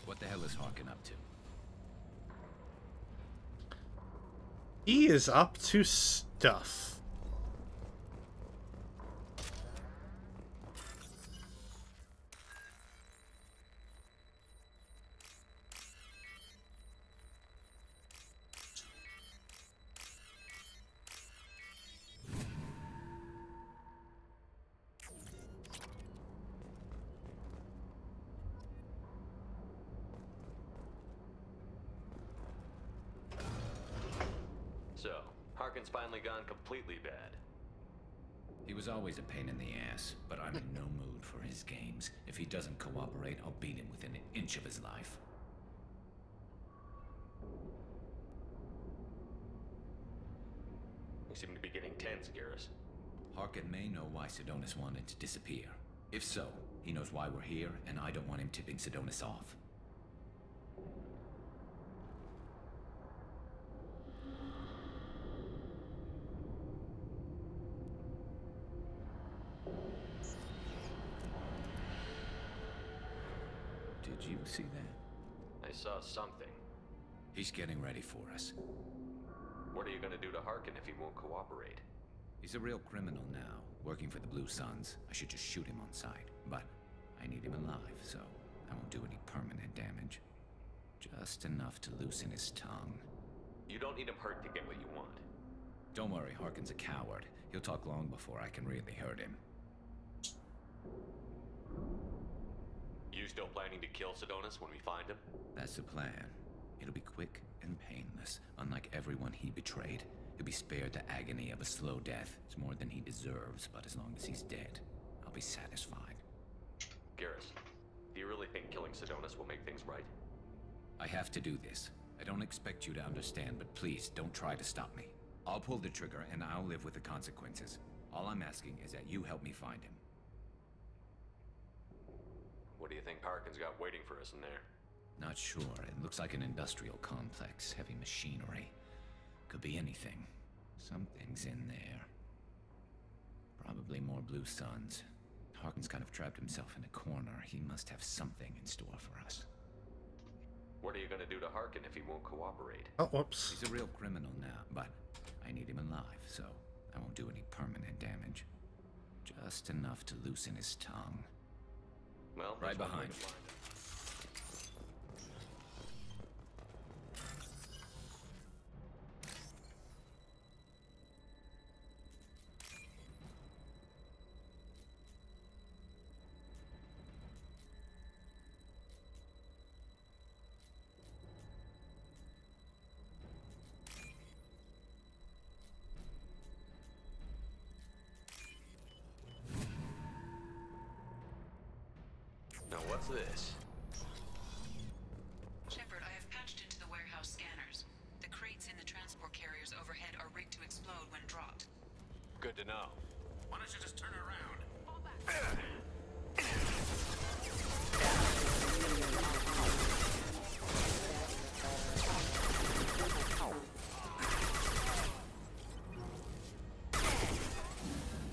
What the hell is Harkin up to? He is up to stuff. So, Harkin's finally gone completely bad. He was always a pain in the ass, but I'm in no mood for his games. If he doesn't cooperate, I'll beat him within an inch of his life. You seem to be getting tense, Garrus. Harkin may know why Sidonis wanted to disappear. If so, he knows why we're here, and I don't want him tipping Sidonis off. Did you see that? I saw something. He's getting ready for us. What are you gonna do to Harkin if he won't cooperate? He's a real criminal now, working for the Blue Suns. I should just shoot him on sight, but I need him alive, so I won't do any permanent damage. Just enough to loosen his tongue. You don't need him hurt to get what you want. Don't worry, Harkin's a coward. He'll talk long before I can really hurt him. You still planning to kill Sidonis when we find him? That's the plan. It'll be quick and painless. Unlike everyone he betrayed, he'll be spared the agony of a slow death. It's more than he deserves, but as long as he's dead, I'll be satisfied. Garrus, do you really think killing Sidonis will make things right? I have to do this. I don't expect you to understand, but please don't try to stop me. I'll pull the trigger and I'll live with the consequences. All I'm asking is that you help me find him. What do you think Harkin's got waiting for us in there? Not sure. It looks like an industrial complex. Heavy machinery. Could be anything. Something's in there. Probably more Blue Suns. Harkin's kind of trapped himself in a corner. He must have something in store for us. What are you gonna do to Harkin if he won't cooperate? Oh, whoops. He's a real criminal now, but I need him alive, so I won't do any permanent damage. Just enough to loosen his tongue. Well, right behind. Now what's this? Shepard, I have patched into the warehouse scanners. The crates in the transport carriers overhead are rigged to explode when dropped. Good to know. Why don't you just turn around?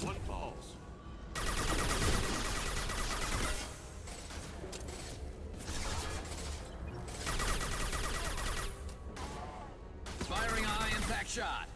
One falls. Firing a high-impact shot.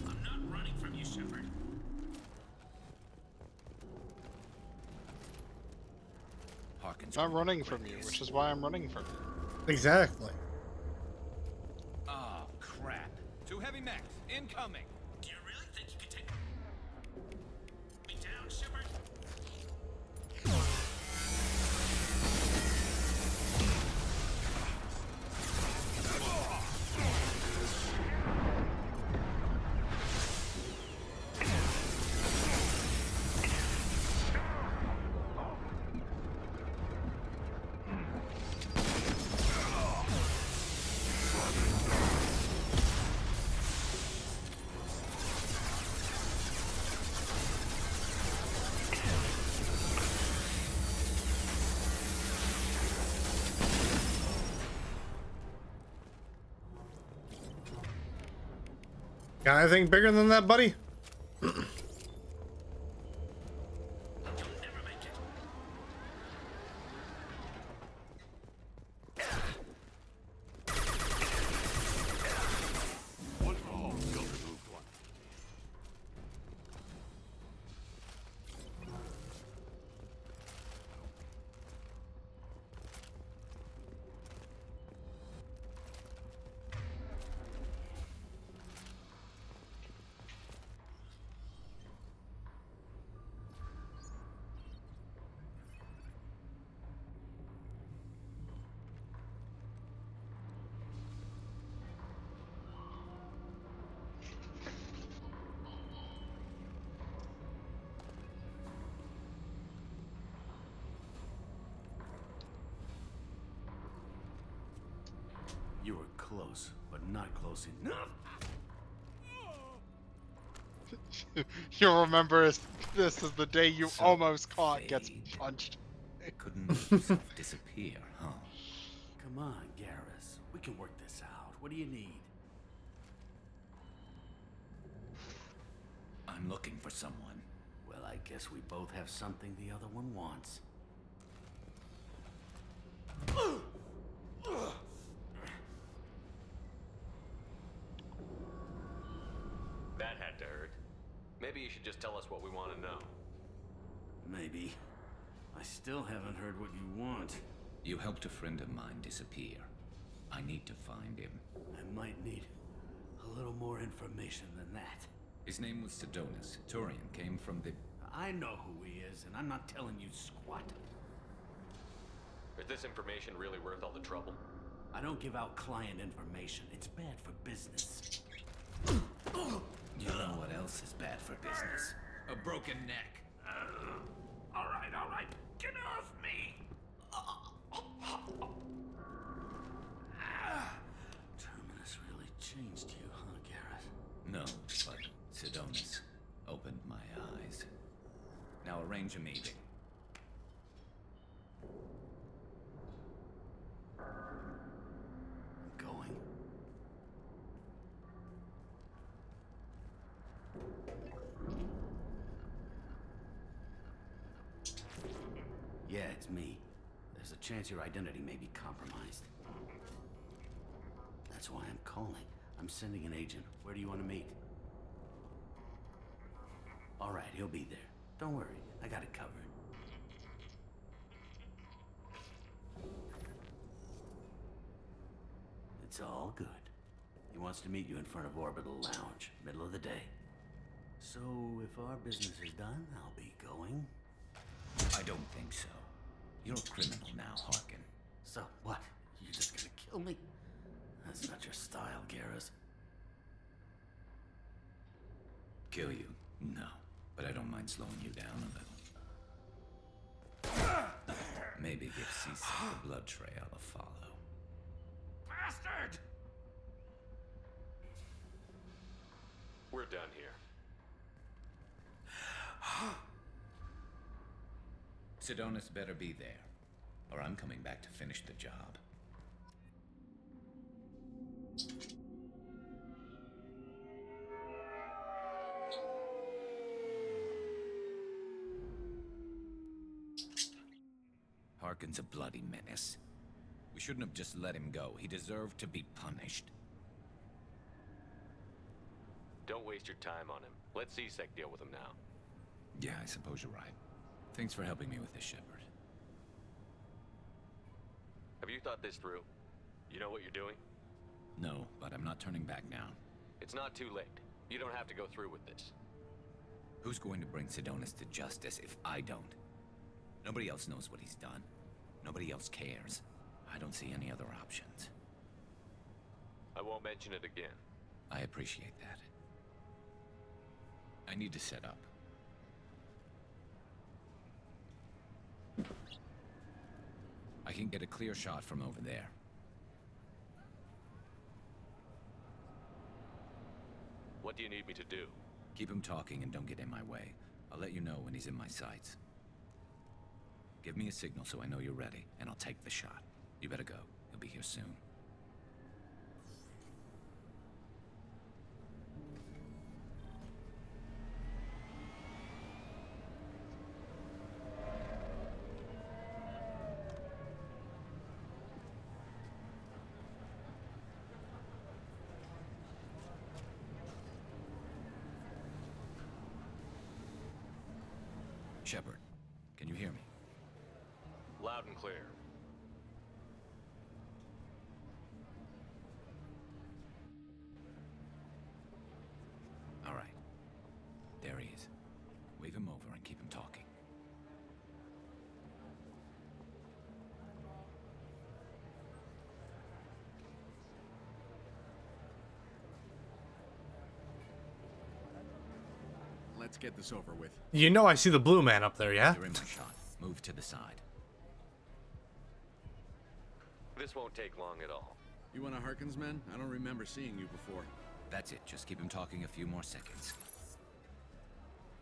I'm not running from you, Shepard. Harkin's Not running from you, which is why I'm running from you. Exactly. Oh, crap. Two heavy mechs, incoming. Do you really think you can take me down, Shepard? Got anything bigger than that, buddy? One fall. You'll remove one. close, but not close enough. You'll remember this is the day you almost caught gets punched. Couldn't make yourself disappear, huh? Come on, Garrus. We can work this out. What do you need? I'm looking for someone. Well, I guess we both have something the other one wants. That had to hurt. Maybe you should just tell us what we want to know. Maybe. I still haven't heard what you want. You helped a friend of mine disappear. I need to find him. I might need a little more information than that. His name was Sidonis. Turian came from the... I know who he is, and I'm not telling you squat. Is this information really worth all the trouble? I don't give out client information. It's bad for business. You know what else is bad for business? A broken neck. All right. Get off me! Terminus really changed you, huh, Garrus? No, but Sidonis opened my eyes. Now arrange a meeting. Going? Yeah, it's me. There's a chance your identity may be compromised. That's why I'm calling. I'm sending an agent. Where do you want to meet? All right, he'll be there. Don't worry, I got it covered. It's all good. He wants to meet you in front of Orbital Lounge, middle of the day. So, if our business is done, I'll be going. I don't think so. You're a criminal now, Harkin. So, what? You just gonna kill me? That's not your style, Garrus. Kill you? No. But I don't mind slowing you down a little. Maybe give C-Sec the blood trail a follow. Bastard! We're done here. Sidonis better be there, or I'm coming back to finish the job. Harkin's a bloody menace. We shouldn't have just let him go. He deserved to be punished. Don't waste your time on him. Let C-Sec deal with him now. Yeah, I suppose you're right. Thanks for helping me with this, Shepard. Have you thought this through? You know what you're doing? No, but I'm not turning back now. It's not too late. You don't have to go through with this. Who's going to bring Sidonis to justice if I don't? Nobody else knows what he's done. Nobody else cares. I don't see any other options. I won't mention it again. I appreciate that. I need to set up. I can get a clear shot from over there. What do you need me to do? Keep him talking and don't get in my way. I'll let you know when he's in my sights. Give me a signal so I know you're ready, and I'll take the shot. You better go. He'll be here soon. Shepard, can you hear me? Loud and clear. All right. There he is. Wave him over and keep him talking. Let's get this over with. You know I see the blue man up there, yeah? You're in my shot. Move to the side. This won't take long at all. You one of Harkin's men? I don't remember seeing you before. That's it. Just keep him talking a few more seconds.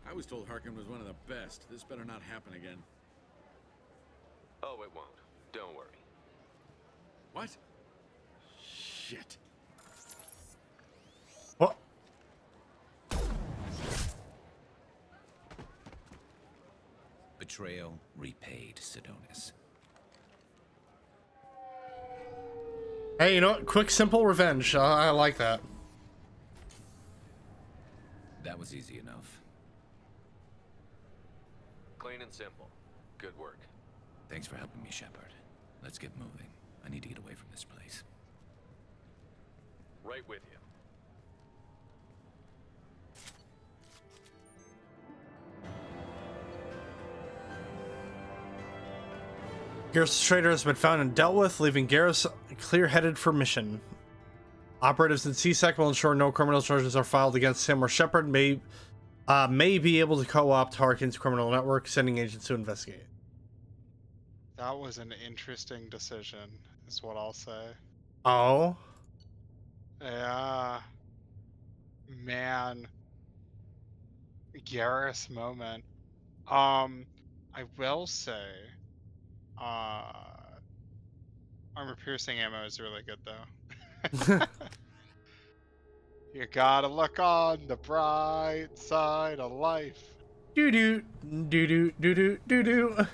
I was told Harkin was one of the best. This better not happen again. Oh, it won't. Don't worry. What? Shit. What? Betrayal repaid, Sidonis. Hey, you know what? Quick, simple revenge. I like that. That was easy enough. Clean and simple. Good work. Thanks for helping me, Shepard. Let's get moving. I need to get away from this place. Right with you. Garrus Trader has been found and dealt with, leaving Garrus clear-headed for mission. Operatives in C-Sec will ensure no criminal charges are filed against him, or Shepard may be able to co-opt Harkin's criminal network, sending agents to investigate. That was an interesting decision, is what I'll say. Oh? Yeah. Man. Garrus moment. I will say, armor piercing ammo is really good though. You gotta look on the bright side of life. Doo-doo, doo-doo, doo-doo, doo-doo.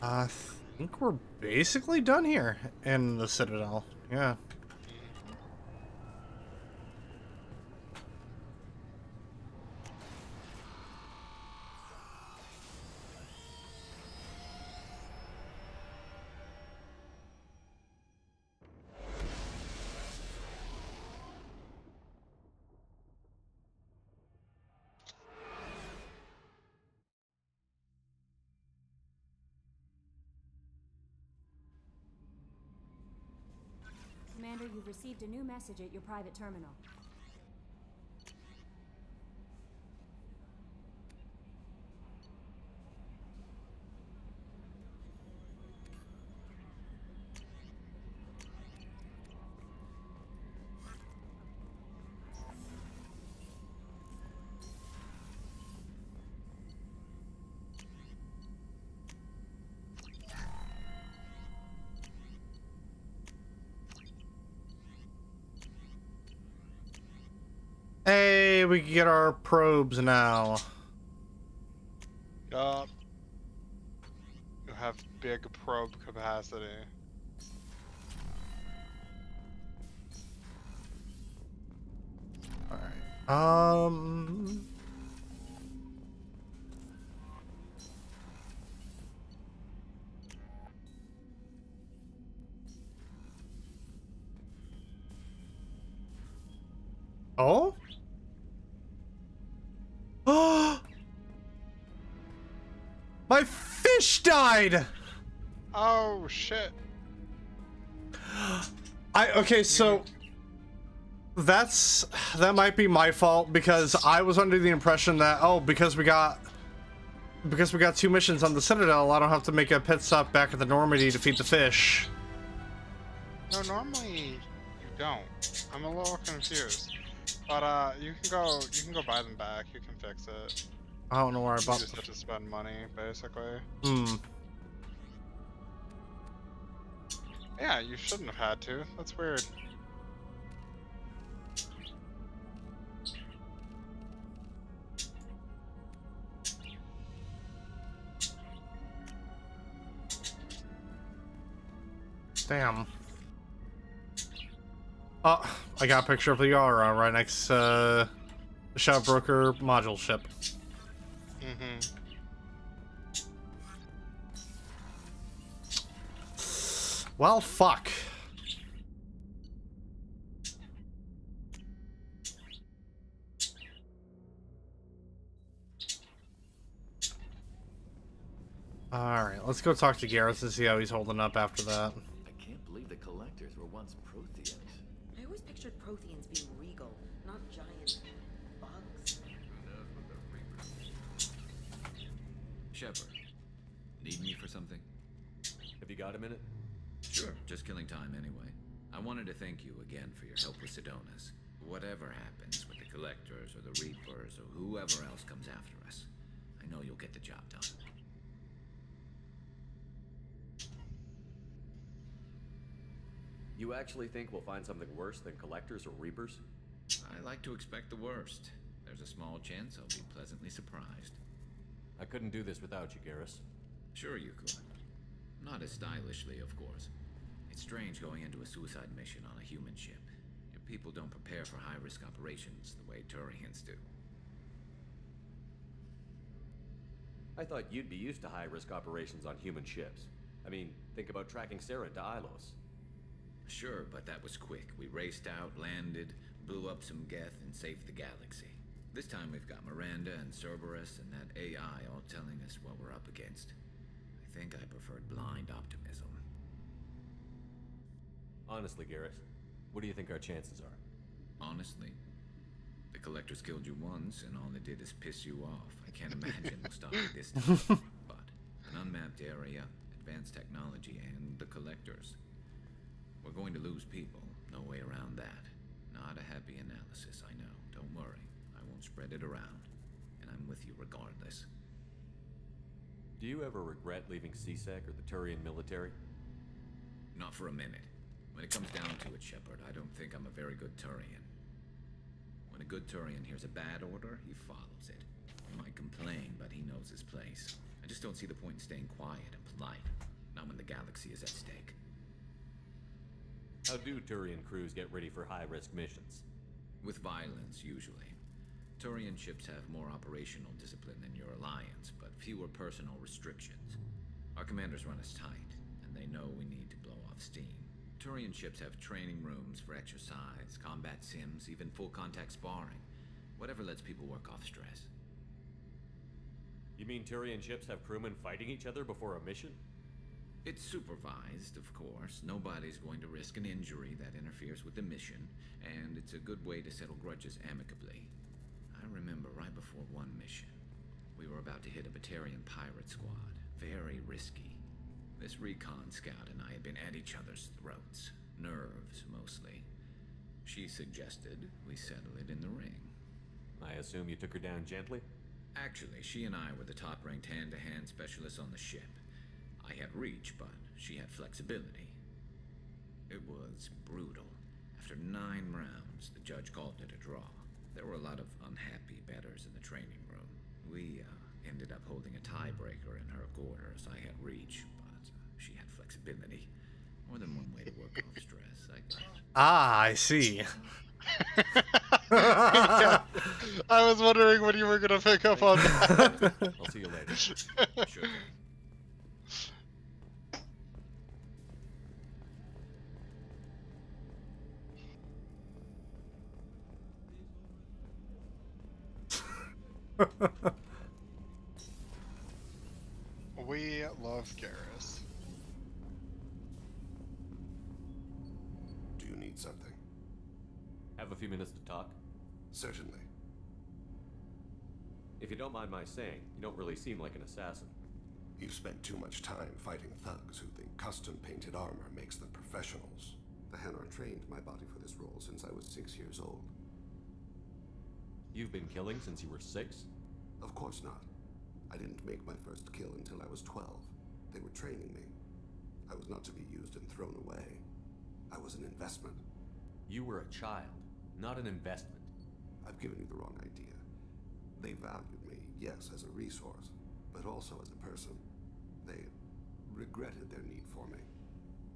I think we're basically done here in the Citadel. Yeah. Commander, you've received a new message at your private terminal. Hey, we can get our probes now. Yup. You have big probe capacity. Alright. Oh? Oh! My fish died! Oh, shit. Okay, so that might be my fault because I was under the impression that because we got 2 missions on the Citadel, I don't have to make a pit stop back at the Normandy to feed the fish. No, normally you don't. I'm a little confused. But you can go buy them back. You can fix it. I don't know where I bought. You just have to spend money, basically. Yeah, you shouldn't have had to. That's weird. Damn. Oh, I got a picture of the Yara right next to the Shadow Broker module ship. Well, fuck. Alright, let's go talk to Garrus and see how he's holding up after that. I can't believe the collectors were once Protheans. I always pictured Protheans being regal, not giant bugs. Shepard, need me for something? Have you got a minute? Sure, just killing time anyway. I wanted to thank you again for your help with Sedona's. Whatever happens with the Collectors or the Reapers or whoever else comes after us, I know you'll get the job done. You actually think we'll find something worse than Collectors or Reapers? I like to expect the worst. There's a small chance I'll be pleasantly surprised. I couldn't do this without you, Garrus. Sure you could. Not as stylishly, of course. It's strange going into a suicide mission on a human ship. Your people don't prepare for high-risk operations the way Turians do. I thought you'd be used to high-risk operations on human ships. I mean, think about tracking Sarah to Ilos. Sure, but that was quick. We raced out, landed, blew up some Geth, and saved the galaxy. This time we've got Miranda and Cerberus and that AI all telling us what we're up against. I think I preferred blind optimism. Honestly, Garrus, what do you think our chances are? Honestly? The Collectors killed you once, and all they did is piss you off. I can't imagine they'll stop at this time. But an unmapped area, advanced technology, and the Collectors. We're going to lose people. No way around that. Not a happy analysis, I know. Don't worry. I won't spread it around. And I'm with you regardless. Do you ever regret leaving CSEC or the Turian military? Not for a minute. When it comes down to it, Shepard, I don't think I'm a very good Turian. When a good Turian hears a bad order, he follows it. He might complain, but he knows his place. I just don't see the point in staying quiet and polite. Not when the galaxy is at stake. How do Turian crews get ready for high-risk missions? With violence, usually. Turian ships have more operational discipline than your alliance, but fewer personal restrictions. Our commanders run us tight, and they know we need to blow off steam. Turian ships have training rooms for exercise, combat sims, even full-contact sparring. Whatever lets people work off stress. You mean Turian ships have crewmen fighting each other before a mission? It's supervised, of course. Nobody's going to risk an injury that interferes with the mission, and it's a good way to settle grudges amicably. I remember right before one mission, we were about to hit a Batarian pirate squad. Very risky. This recon scout and I had been at each other's throats. Nerves, mostly. She suggested we settle it in the ring. I assume you took her down gently? Actually, she and I were the top-ranked hand-to-hand specialists on the ship. I had reach, but she had flexibility. It was brutal. After 9 rounds, the judge called it a draw. There were a lot of unhappy bettors in the training room. We ended up holding a tiebreaker in her quarters. I had reach, but she had flexibility. More than one way to work off stress, I guess. Ah, I see. Yeah. I was wondering when you were gonna pick up on that. I'll see you later. Sure. We love Garrus. Do you need something? Have a few minutes to talk? Certainly. If you don't mind my saying, you don't really seem like an assassin. You've spent too much time fighting thugs who think custom-painted armor makes them professionals. The Hanar trained my body for this role since I was 6 years old. You've been killing since you were 6? Of course not. I didn't make my first kill until I was 12. They were training me. I was not to be used and thrown away. I was an investment. You were a child, not an investment. I've given you the wrong idea. They valued me, yes, as a resource, but also as a person. They regretted their need for me.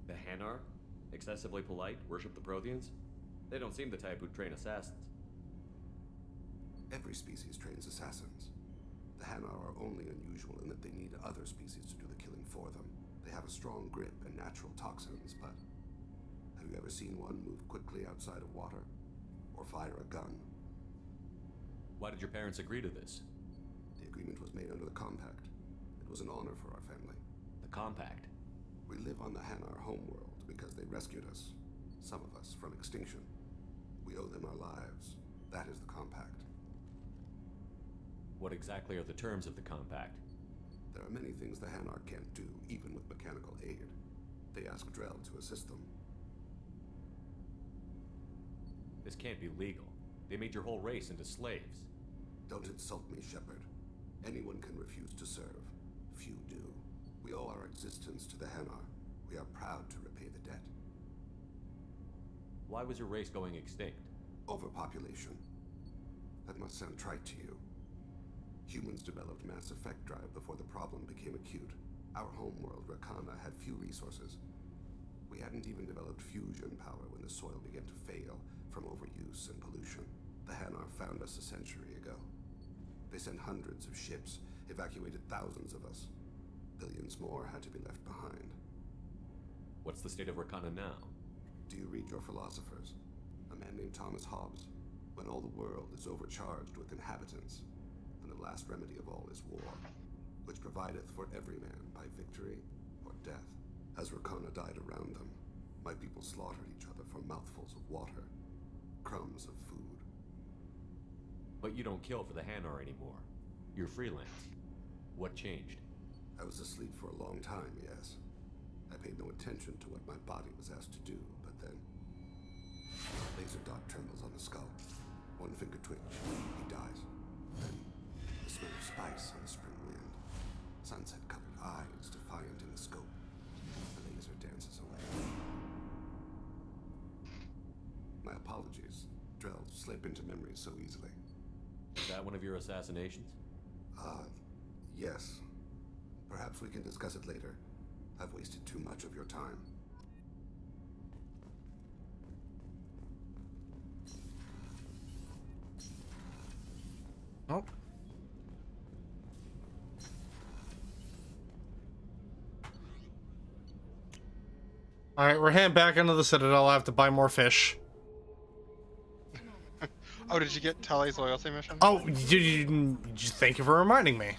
The Hanar? Excessively polite, worship the Protheans? They don't seem the type who'd train assassins. Every species trains assassins. The Hanar are only unusual in that they need other species to do the killing for them. They have a strong grip and natural toxins, but have you ever seen one move quickly outside of water? Or fire a gun? Why did your parents agree to this? The agreement was made under the Compact. It was an honor for our family. The Compact? We live on the Hanar homeworld because they rescued us. Some of us from extinction. We owe them our lives. That is the Compact. What exactly are the terms of the Compact? There are many things the Hanar can't do, even with mechanical aid. They ask Drell to assist them. This can't be legal. They made your whole race into slaves. Don't insult me, Shepard. Anyone can refuse to serve. Few do. We owe our existence to the Hanar. We are proud to repay the debt. Why was your race going extinct? Overpopulation. That must sound trite to you. Humans developed Mass Effect Drive before the problem became acute. Our homeworld, Rakana, had few resources. We hadn't even developed fusion power when the soil began to fail from overuse and pollution. The Hanar found us a century ago. They sent hundreds of ships, evacuated thousands of us. Billions more had to be left behind. What's the state of Rakana now? Do you read your philosophers? A man named Thomas Hobbes. When all the world is overcharged with inhabitants, and the last remedy of all is war, which provideth for every man by victory or death. As Rakana died around them, my people slaughtered each other for mouthfuls of water, crumbs of food. But you don't kill for the Hanar anymore. You're freelance. What changed? I was asleep for a long time, yes. I paid no attention to what my body was asked to do, but then... Laser dot trembles on the skull. One finger twitch. He dies. Then, the smell of spice on the spring wind. Sunset-colored eyes defiant in the scope. The laser dances away. My apologies. Drell slip into memory so easily. Is that one of your assassinations? Yes. Perhaps we can discuss it later. I've wasted too much of your time. Oh. Alright, we're heading back into the Citadel. I have to buy more fish. Oh, did you get Tali's loyalty mission? Oh, thank you for reminding me.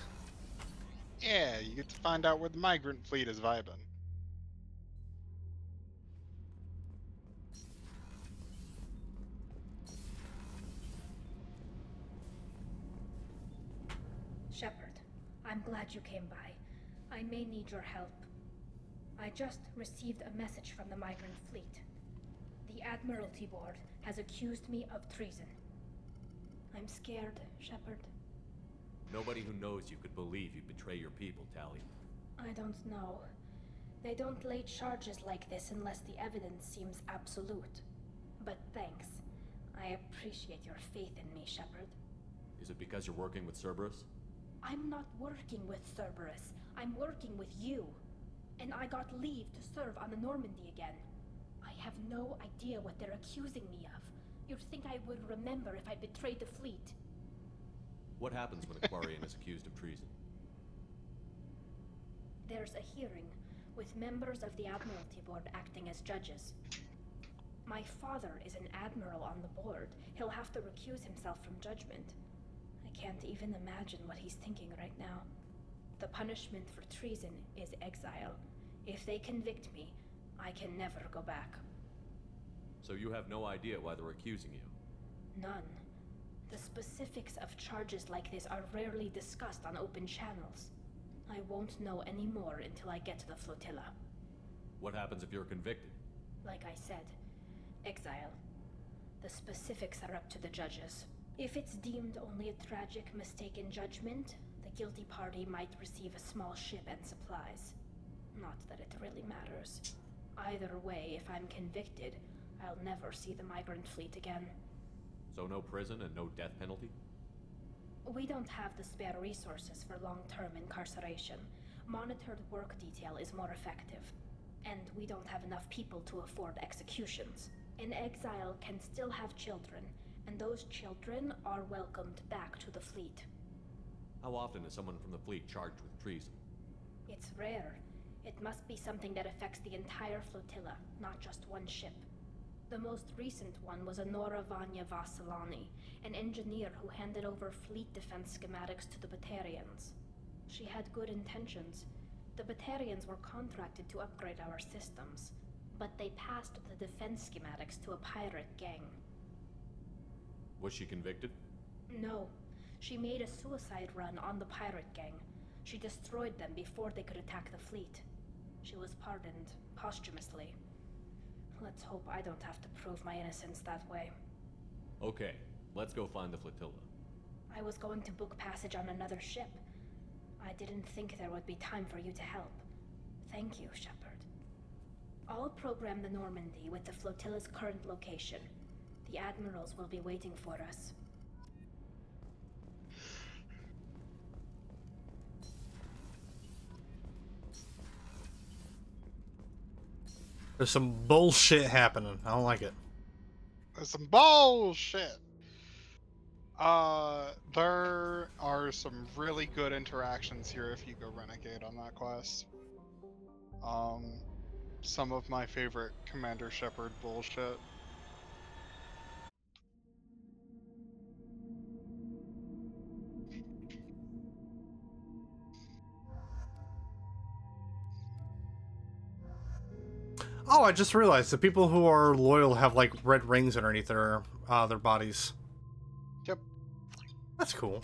Yeah, you get to find out where the migrant fleet is vibing. Shepard, I'm glad you came by. I may need your help. I just received a message from the migrant fleet. The Admiralty Board has accused me of treason. I'm scared, Shepard. Nobody who knows you could believe you betray your people, Tali. I don't know. They don't lay charges like this unless the evidence seems absolute. But thanks. I appreciate your faith in me, Shepard. Is it because you're working with Cerberus? I'm not working with Cerberus. I'm working with you. And I got leave to serve on the Normandy again. I have no idea what they're accusing me of. You'd think I would remember if I betrayed the fleet. What happens when a Quarian is accused of treason? There's a hearing, with members of the Admiralty Board acting as judges. My father is an admiral on the board. He'll have to recuse himself from judgment. I can't even imagine what he's thinking right now. The punishment for treason is exile. If they convict me, I can never go back. So you have no idea why they're accusing you? None. The specifics of charges like this are rarely discussed on open channels. I won't know any more until I get to the flotilla. What happens if you're convicted? Like I said, exile. The specifics are up to the judges. If it's deemed only a tragic mistake in judgment, the guilty party might receive a small ship and supplies. Not that it really matters. Either way, if I'm convicted, I'll never see the migrant fleet again. So no prison and no death penalty? We don't have the spare resources for long-term incarceration. Monitored work detail is more effective. And we don't have enough people to afford executions. An exile can still have children, and those children are welcomed back to the fleet. How often is someone from the fleet charged with treason? It's rare. It must be something that affects the entire flotilla, not just one ship. The most recent one was Anora Vanya Vasilani, an engineer who handed over fleet defense schematics to the Batarians. She had good intentions. The Batarians were contracted to upgrade our systems, but they passed the defense schematics to a pirate gang. Was she convicted? No. She made a suicide run on the pirate gang. She destroyed them before they could attack the fleet. She was pardoned posthumously. Let's hope I don't have to prove my innocence that way. Okay, let's go find the flotilla. I was going to book passage on another ship. I didn't think there would be time for you to help. Thank you, Shepard. I'll program the Normandy with the flotilla's current location. The admirals will be waiting for us. There's some bullshit happening. I don't like it. There's some bullshit. There are some really good interactions here if you go Renegade on that quest. Some of my favorite Commander Shepard bullshit. Oh, I just realized the people who are loyal have like red rings underneath their bodies. Yep. That's cool.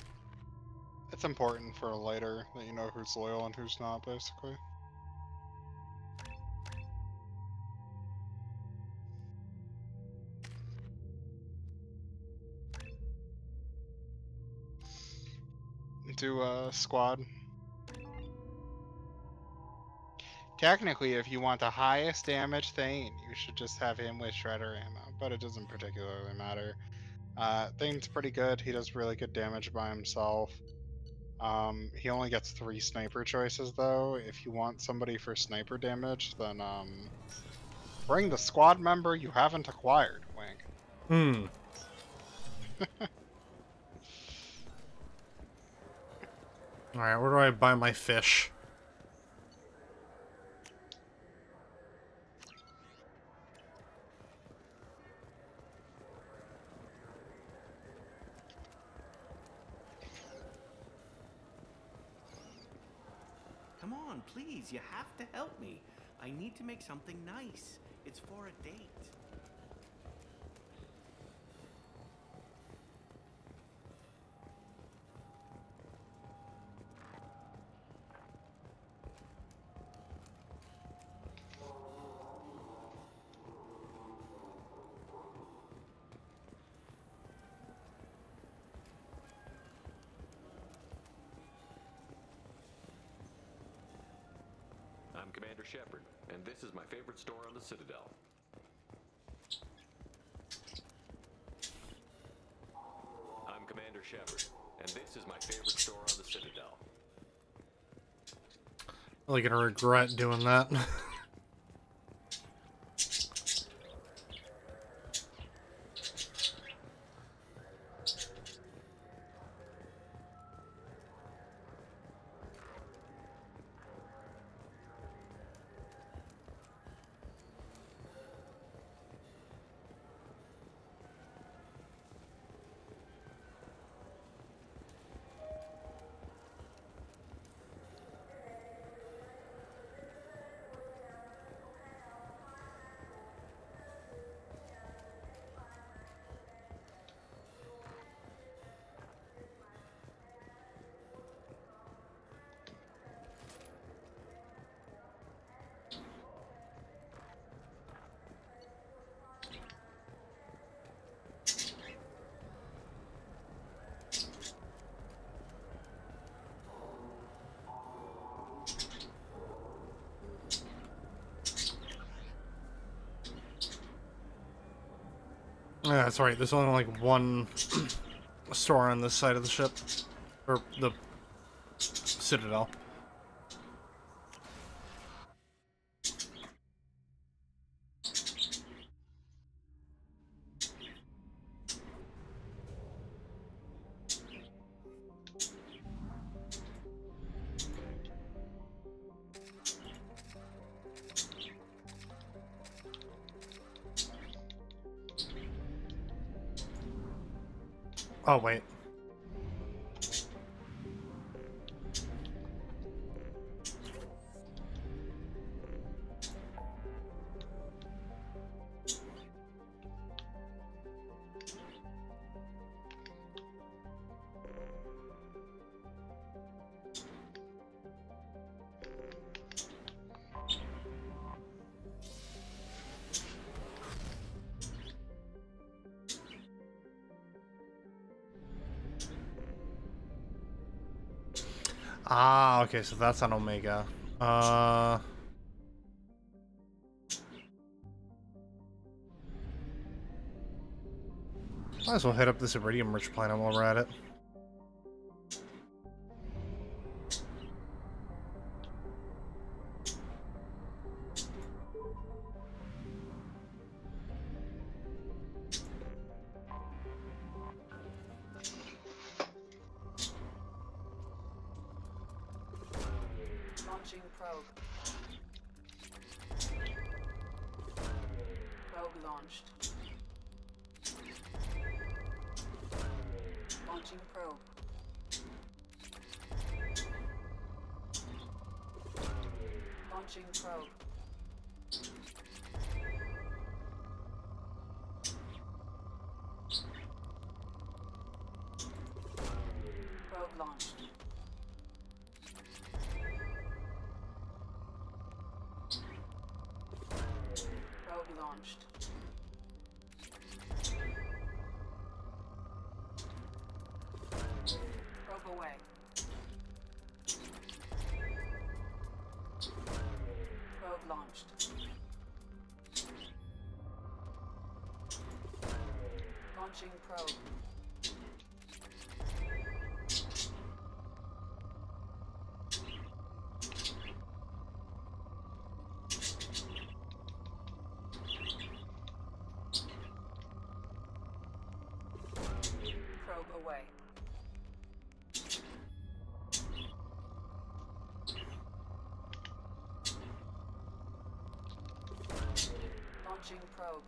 It's important for later that you know who's loyal and who's not, basically. Do a squad. Technically, if you want the highest damage Thane, you should just have him with Shredder ammo, but it doesn't particularly matter. Thane's pretty good. He does really good damage by himself. He only gets 3 sniper choices, though. If you want somebody for sniper damage, then, bring the squad member you haven't acquired, Wink. Alright, where do I buy my fish? Come on, please, you have to help me. I need to make something nice. It's for a date. I'm Commander Shepard, and this is my favorite store on the Citadel. I'm Commander Shepard, and this is my favorite store on the Citadel. Really gonna regret doing that. Yeah, that's right. There's only like one store on this side of the ship. Or the Citadel. Oh, wait. Ah, okay, so that's on Omega. Might as well hit up this iridium-rich planet while we're at it. Launching probe. Probe launched. Launching probe. Launching probe. Probe launched. Probe launched. Probe away. Probe launched. Launching probe. Probe away. Launching probe.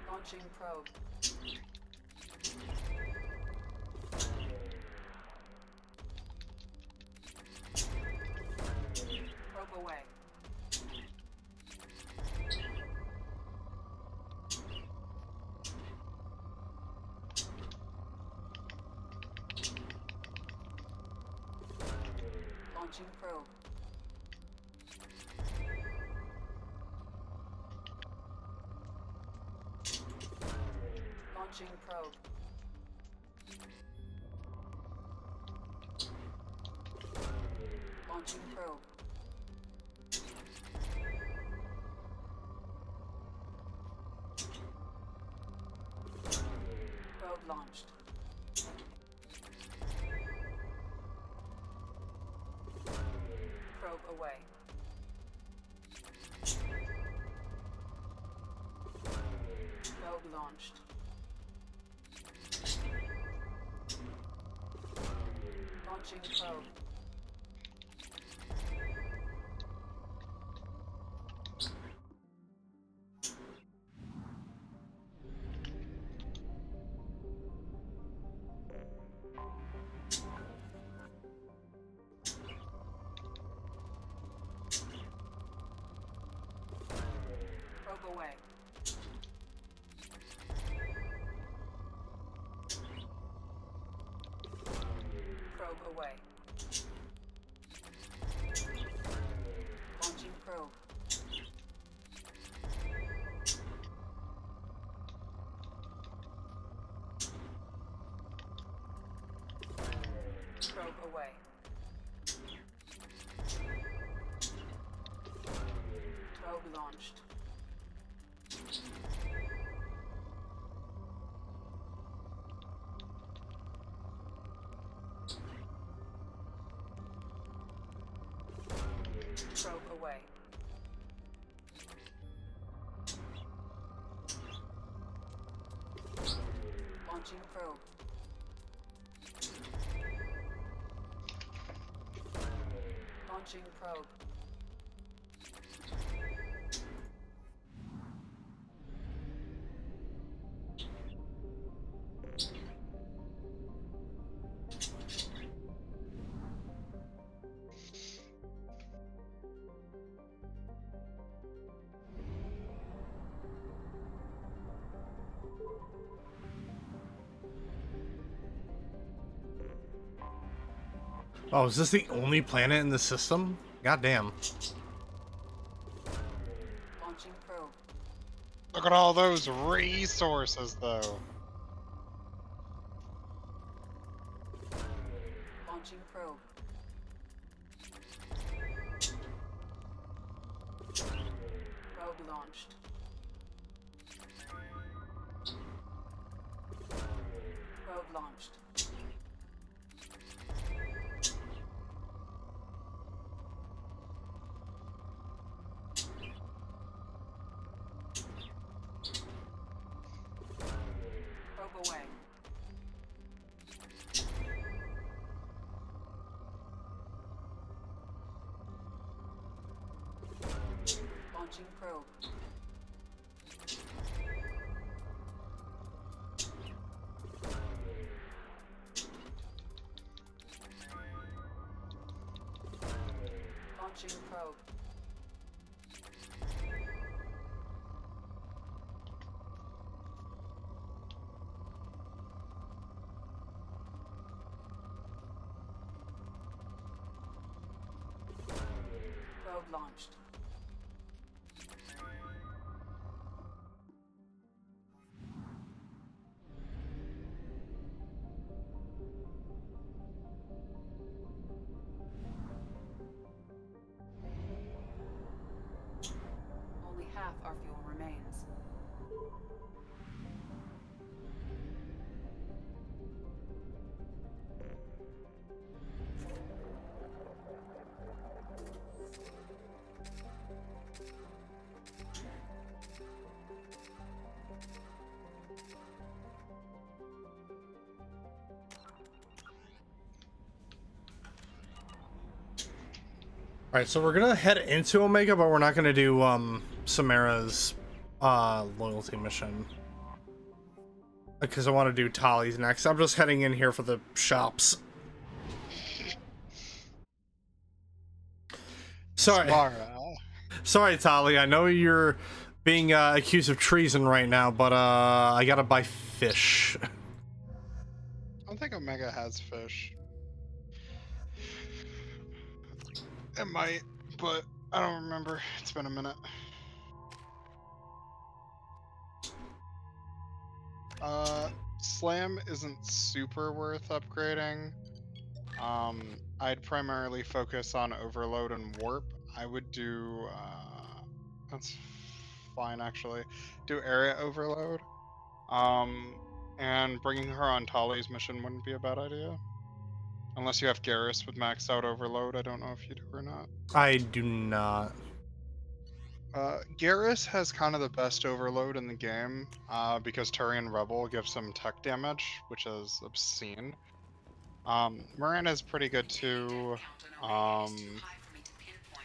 Launching probe. Probe away. Launching probe. Launching probe. Launching probe. Probe launched. Probe away. Probe launched. Launching probe. Probe away. Probe away. Launching probe. Probe away. Probe launched. Probe away. Launching probe. Launching probe. Oh, is this the only planet in the system? Goddamn. Launching probe. Look at all those resources, though. Launching probe. Probe launched. Probe launched. Probe away. Launching probe. Launching probe. Probe launched. Only half our fuel remains. Alright, so we're gonna head into Omega, but we're not gonna do Samara's loyalty mission. Because I want to do Tali's next. I'm just heading in here for the shops. Sorry. Sorry, Tali. I know you're being accused of treason right now, but I gotta buy fish. I don't think Omega has fish. It might, but I don't remember. It's been a minute. Slam isn't super worth upgrading. I'd primarily focus on Overload and Warp. I would do, that's fine actually, do Area Overload. And bringing her on Tali's mission wouldn't be a bad idea. Unless you have Garrus with maxed out Overload, I don't know if you do or not. I do not. Garrus has kind of the best Overload in the game, because Turian Rebel gives him tech damage, which is obscene. Miranda's pretty good too.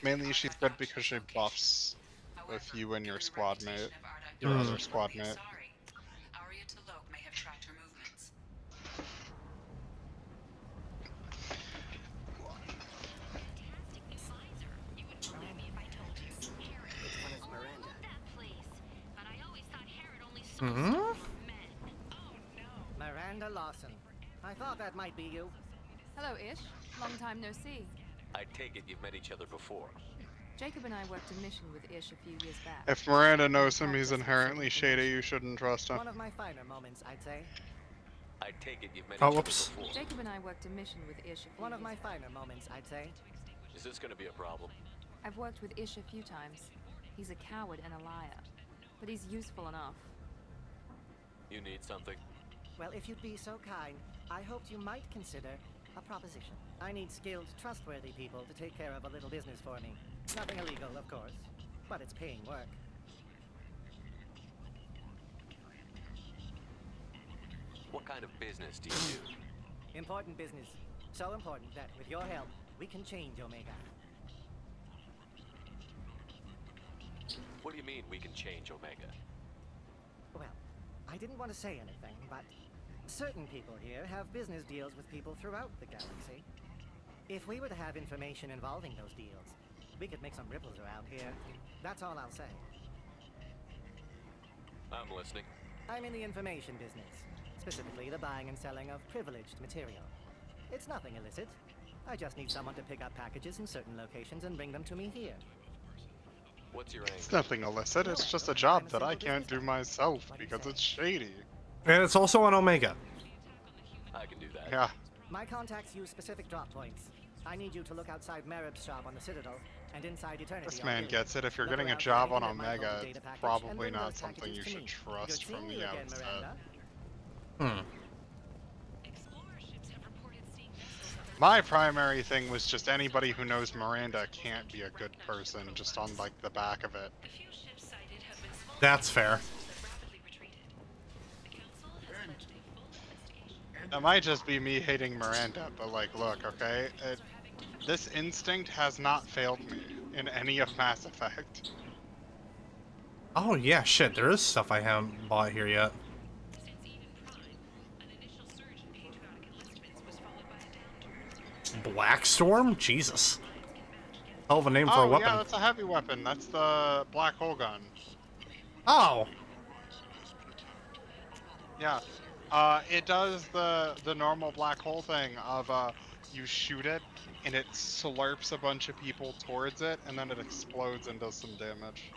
Mainly she's good because she buffs with you and your squad mate, your other squad mate. Miranda Lawson. I thought that might be you. Hello, Ish. Long time no see. I take it you've met each other before. Jacob and I worked a mission with Ish a few years back. If Miranda knows him, he's inherently shady. You shouldn't trust him. One of my finer moments, I'd say. I take it you've met Oh, each whoops. other before. Jacob and I worked a mission with Ish a few One of years my back. finer moments, I'd say. Is this going to be a problem? I've worked with Ish a few times. He's a coward and a liar, but he's useful enough. You need something? Well, if you'd be so kind, I hoped you might consider a proposition. I need skilled, trustworthy people to take care of a little business for me. Nothing illegal, of course, but it's paying work. What kind of business do you do? Important business. So important that, with your help, we can change Omega. What do you mean we can change Omega? Well, I didn't want to say anything, but certain people here have business deals with people throughout the galaxy. If we were to have information involving those deals, we could make some ripples around here. That's all I'll say. I'm listening. I'm in the information business, specifically the buying and selling of privileged material. It's nothing illicit, I just need someone to pick up packages in certain locations and bring them to me here. What's your angle? It's nothing illicit, it's just a job that I can't do myself because it's shady. And it's also on Omega. I can do that. Yeah. My contacts use specific drop points. I need you to look outside Merib's shop on the Citadel and inside Eternity. This man gets it. If you're getting a job on Omega, it's probably not something you should trust from the outset. My primary thing was just anybody who knows Miranda can't be a good person, just on like the back of it. That's fair. That might just be me hating Miranda, but like, look, okay? This instinct has not failed me in any of Mass Effect. Oh yeah, shit, there is stuff I haven't bought here yet. Blackstorm? Jesus. Hell of a name for a weapon. Yeah, that's a heavy weapon. That's the black hole gun. Oh! Yeah. It does the normal black hole thing of, you shoot it, and it slurps a bunch of people towards it, and then it explodes and does some damage.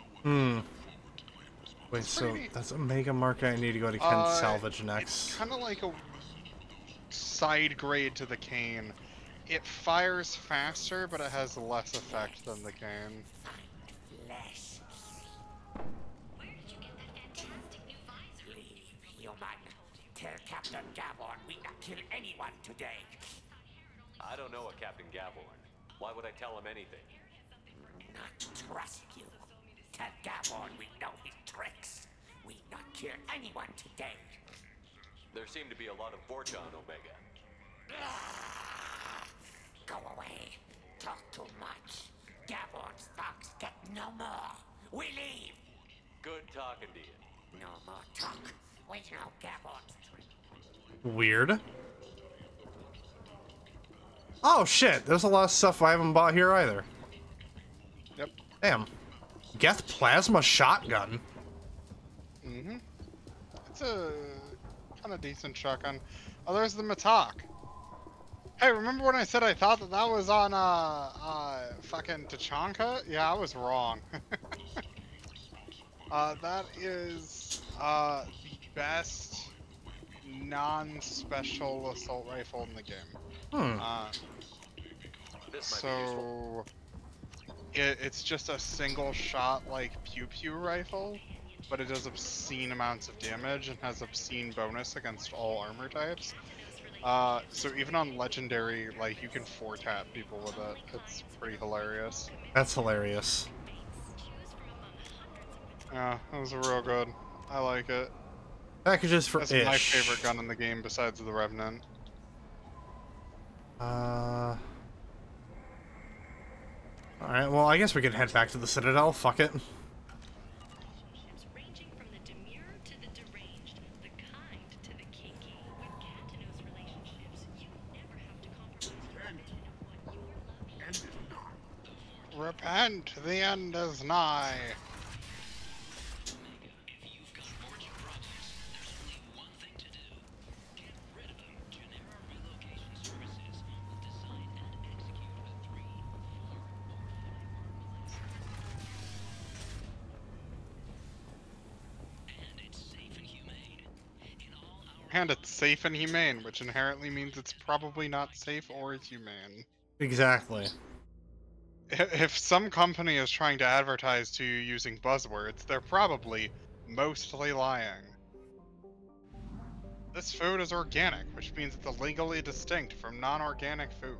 Wait, so that's a mega market I need to go to Kent Salvage next. It's kind of like a side grade to the cane. It fires faster, but it has less effect than the cane. Tell Captain Gaborn we not kill anyone today. I don't know a Captain Gaborn. Why would I tell him anything? Not trust you. Tell Gaborn we know his tricks. We not kill anyone today. There seem to be a lot of Vorcha on Omega. Go away. Talk too much. Gaborn's thugs get no more. We leave. Good talking to you. No more talk. We know Gaborn's Weird. Oh shit, there's a lot of stuff I haven't bought here either. Yep. Damn. Geth Plasma Shotgun. It's a kind of decent shotgun. Oh, there's the Matak. Hey, remember when I said I thought that was on, fucking Tachanka? Yeah, I was wrong. That is, the best non-special assault rifle in the game. So it's just a single shot like pew-pew rifle, but it does obscene amounts of damage and has obscene bonus against all armor types. So even on legendary, like, you can 4-tap people with it. It's pretty hilarious. That's hilarious. Yeah, that was real good. I like it. Packages for That's my favorite gun in the game besides the Revenant. Alright, well, I guess we can head back to the Citadel. Fuck it. Repent, the end is nigh. And it's safe and humane, which inherently means it's probably not safe or humane. Exactly. If some company is trying to advertise to you using buzzwords, they're probably mostly lying. This food is organic, which means it's legally distinct from non-organic food.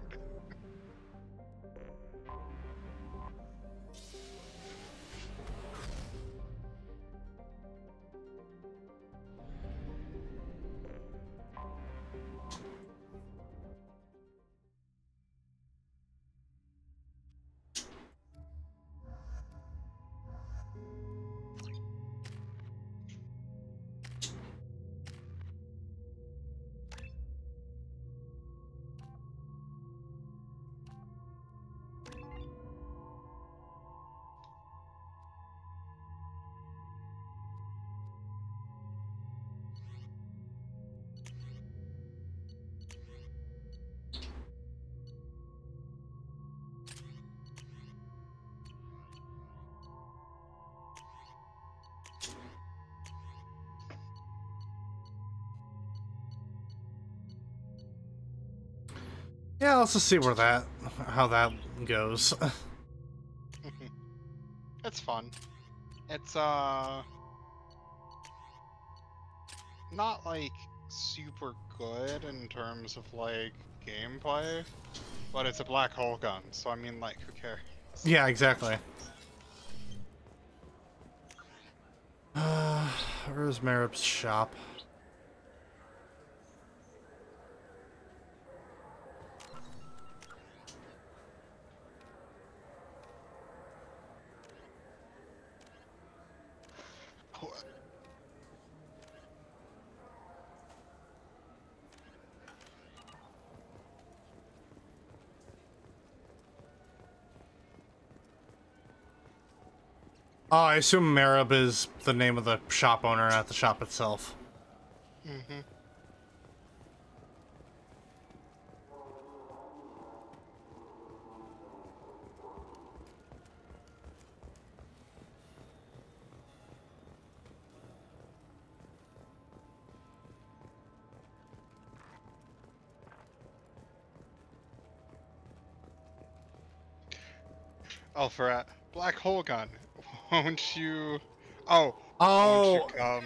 Yeah, let's just see how that goes. It's fun. It's not like super good in terms of like gameplay, but it's a black hole gun, so I mean, like, who cares? Yeah, exactly. Where's Merip's shop? Oh, I assume Merib is the name of the shop owner, not the shop itself. Mm-hmm. Oh, for a black hole gun, won't you? Oh, won't you come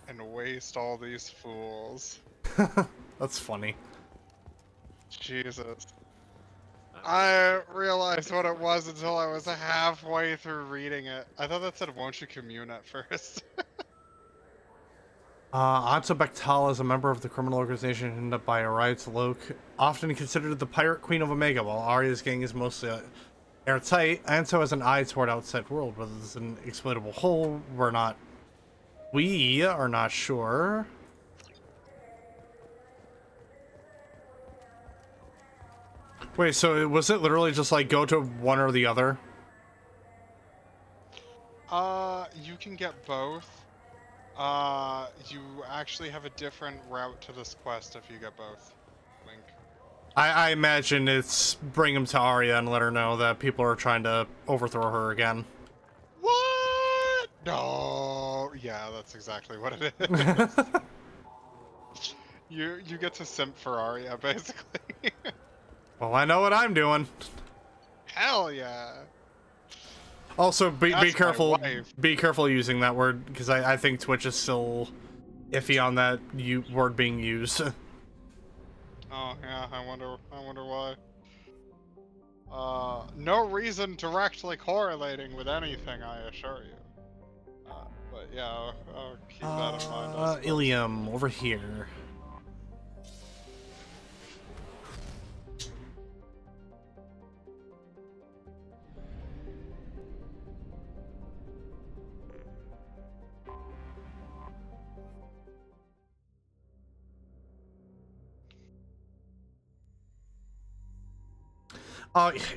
and waste all these fools? That's funny. Jesus. I realized what it was until I was halfway through reading it. I thought that said, won't you commune at first? Anta Bechtal is a member of the criminal organization headed up by Ariad's Loke, often considered the pirate queen of Omega, while Arya's gang is mostly airtight. Anto has an eye toward outside world, whether it's an exploitable hole, we are not sure. Wait, so was it literally just like go to one or the other? You can get both. You actually have a different route to this quest if you get both, Link. I imagine it's bring him to Arya and let her know that people are trying to overthrow her again. What? No. Yeah, that's exactly what it is. You get to simp for Arya, basically. Well, I know what I'm doing. Hell yeah. Also, be careful. Be careful using that word, because I think Twitch is still iffy on that word being used. Oh yeah, I wonder why. No reason directly correlating with anything, I assure you. But yeah, I'll keep that in mind. I suppose. Ilium, over here.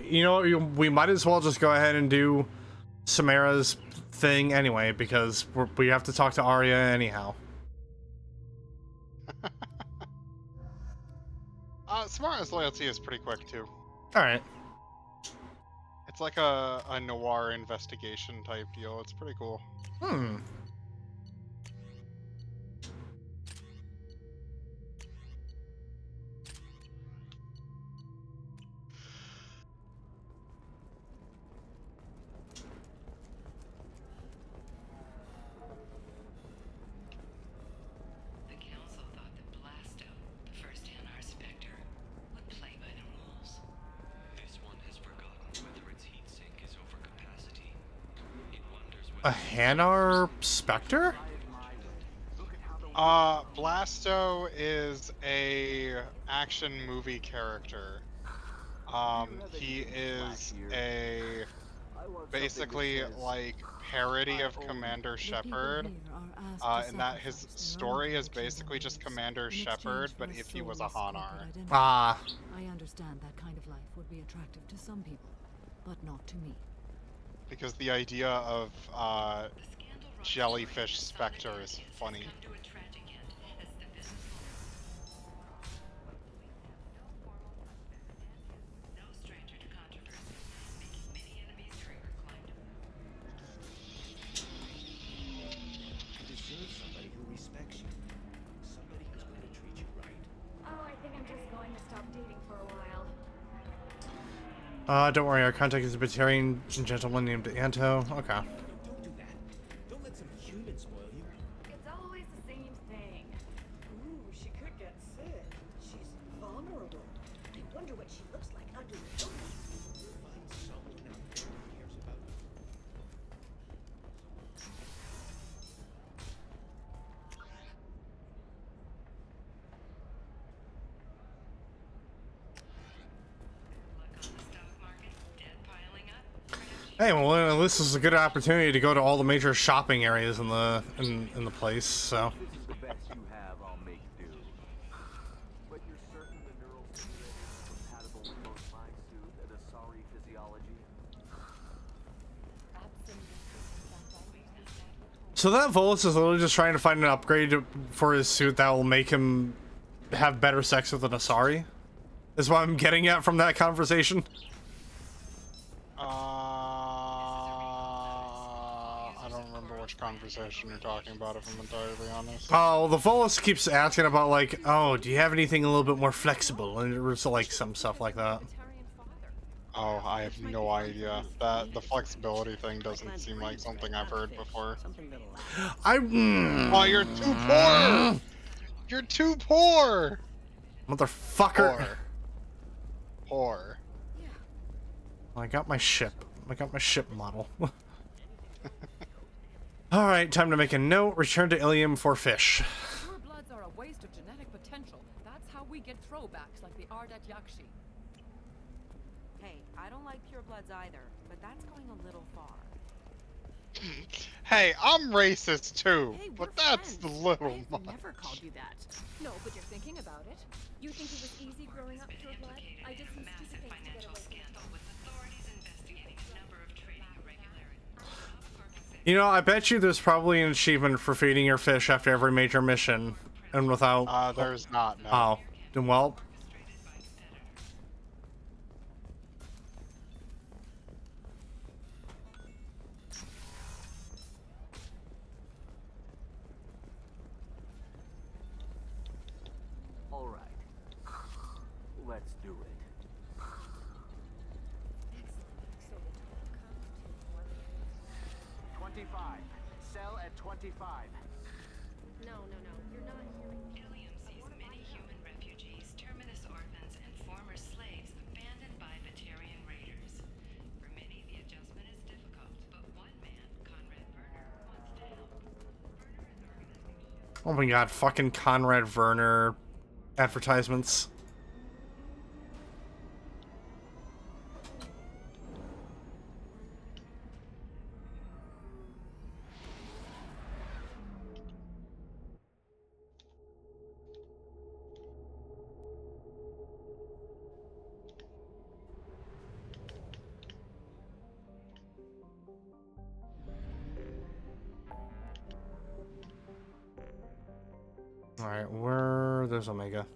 You know, we might as well just go ahead and do Samara's thing anyway, because we have to talk to Arya anyhow. Samara's loyalty is pretty quick too. Alright. It's like a noir investigation type deal. It's pretty cool. Hmm. A Hanar Spectre? Blasto is a action movie character. He is a basically like parody of Commander Shepard, in that his story is basically just Commander Shepard, but if he was a Hanar. Ah. I understand that kind of life would be attractive to some people, but not to me. Because the idea of jellyfish specter is funny. Somebody who respects you. Somebody who's going to treat you right. Oh, I think I'm just going to stop dating for a while. Don't worry, our contact is a Batarian gentleman named Anto. Okay. Don't do that. Don't let some human spoil you. It's always the same thing. Ooh, she could get sick. She's vulnerable. I wonder what she looks like under the hood. Find someone out there who cares about you. Hey, well, this is a good opportunity to go to all the major shopping areas in the place. So. This is the best you have, I'll make do. But you're certain the neural simulator is compatible with both my suit and Asari physiology? So that Volus is literally just trying to find an upgrade for his suit that will make him have better sex with an Asari. Is what I'm getting at from that conversation. I don't remember which conversation you're talking about, if I'm entirely honest. Oh, the Volus keeps asking about, like, oh, do you have anything a little bit more flexible? And it was like some stuff like that. Oh, I have no idea. The flexibility thing doesn't seem like something I've heard before. Oh, you're too poor! You're too poor! Motherfucker. Poor. I got my ship. I got my ship model. Alright, time to make a note. Return to Ilium for fish. Pure bloods are a waste of genetic potential. That's how we get throwbacks like the Ardat Yakshi. Hey, I don't like pure bloods either, but that's going a little far. Hey, I'm racist too, Hey, but we're that's friends. a little I've much. never called you that. No, but you're thinking about it. You think it was easy growing up pure blood? I did some stupid things to get away from You know, I bet you there's probably an achievement for feeding your fish after every major mission, and without... there's not, no. Oh, then well... Alright. Let's do it. 25. Sell at 25. No, you're not hearing. Ilium sees many human refugees, terminus orphans, and former slaves abandoned by Batarian raiders. For many, the adjustment is difficult, but one man, Conrad Werner, wants to help. Oh my god, fucking Conrad Werner advertisements. Alright, there's Omega.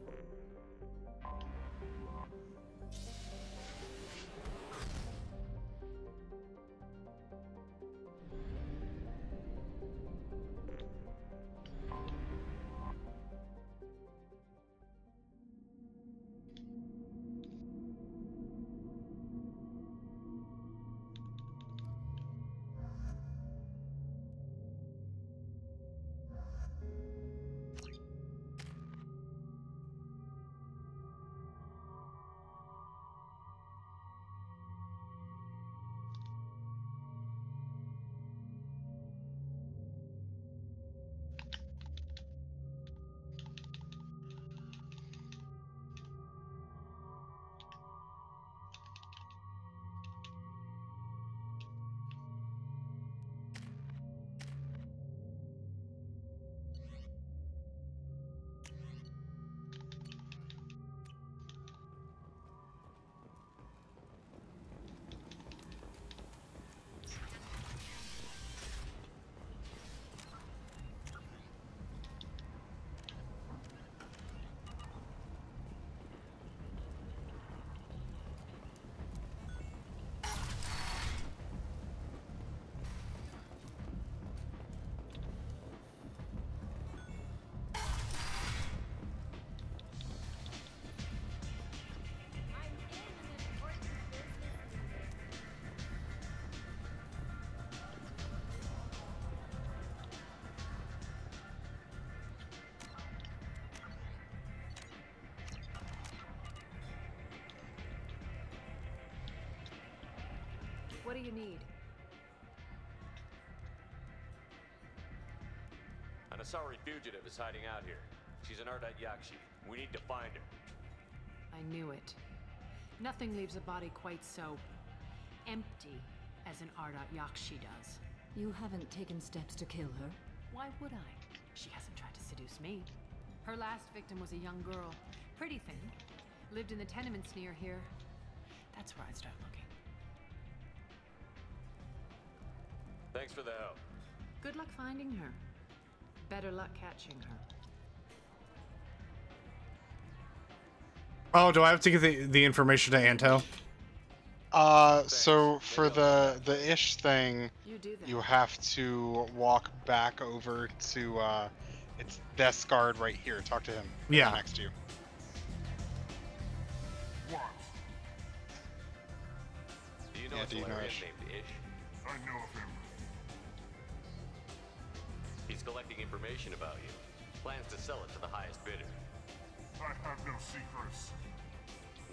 do you need? An Asari fugitive is hiding out here. She's an Ardite Yakshi. We need to find her. I knew it. Nothing leaves a body quite so empty as an Ardite Yakshi does. You haven't taken steps to kill her? Why would I? She hasn't tried to seduce me. Her last victim was a young girl. Pretty thin. Lived in the tenements near here. That's where I'd start looking. Thanks for the help. Good luck finding her. Better luck catching her. Oh, do I have to get the information to Anto? So for the ish thing, you have to walk back over to it's desk guard right here. Talk to him. Yeah. Next to you. Do you know a Solarian named Ish? I know of him. He's collecting information about you. Plans to sell it to the highest bidder. I have no secrets.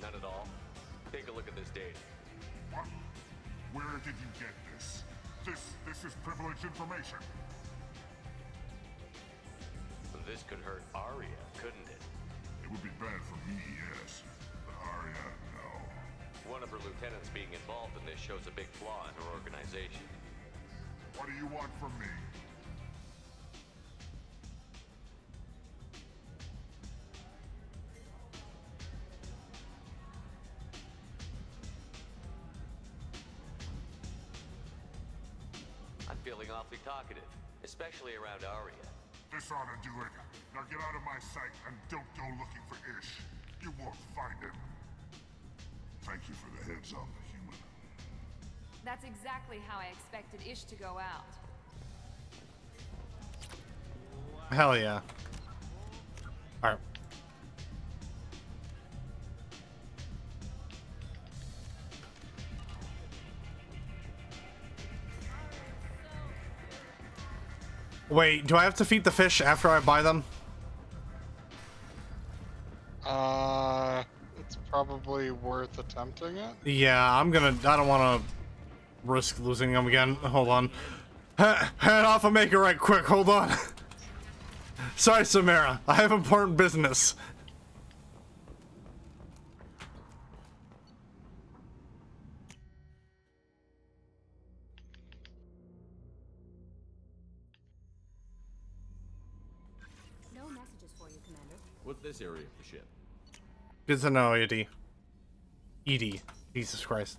None at all? Take a look at this data. What? Where did you get this? This is privileged information. This could hurt Arya, couldn't it? It would be bad for me, yes. But Arya, no. One of her lieutenants being involved in this shows a big flaw in her organization. What do you want from me? I'm feeling awfully talkative, especially around Arya. This ought to do it. Now get out of my sight and don't go looking for Ish. You won't find him. Thank you for the heads up, human. That's exactly how I expected Ish to go out. Hell yeah. Alright. Wait, do I have to feed the fish after I buy them? It's probably worth attempting it. Yeah, I don't want to risk losing them again. Hold on. Head off and make it right quick. Hold on. Sorry, Samara. I have important business. No messages for you, Commander. What's this area of the ship? Good to know, Edie. Edie. Jesus Christ.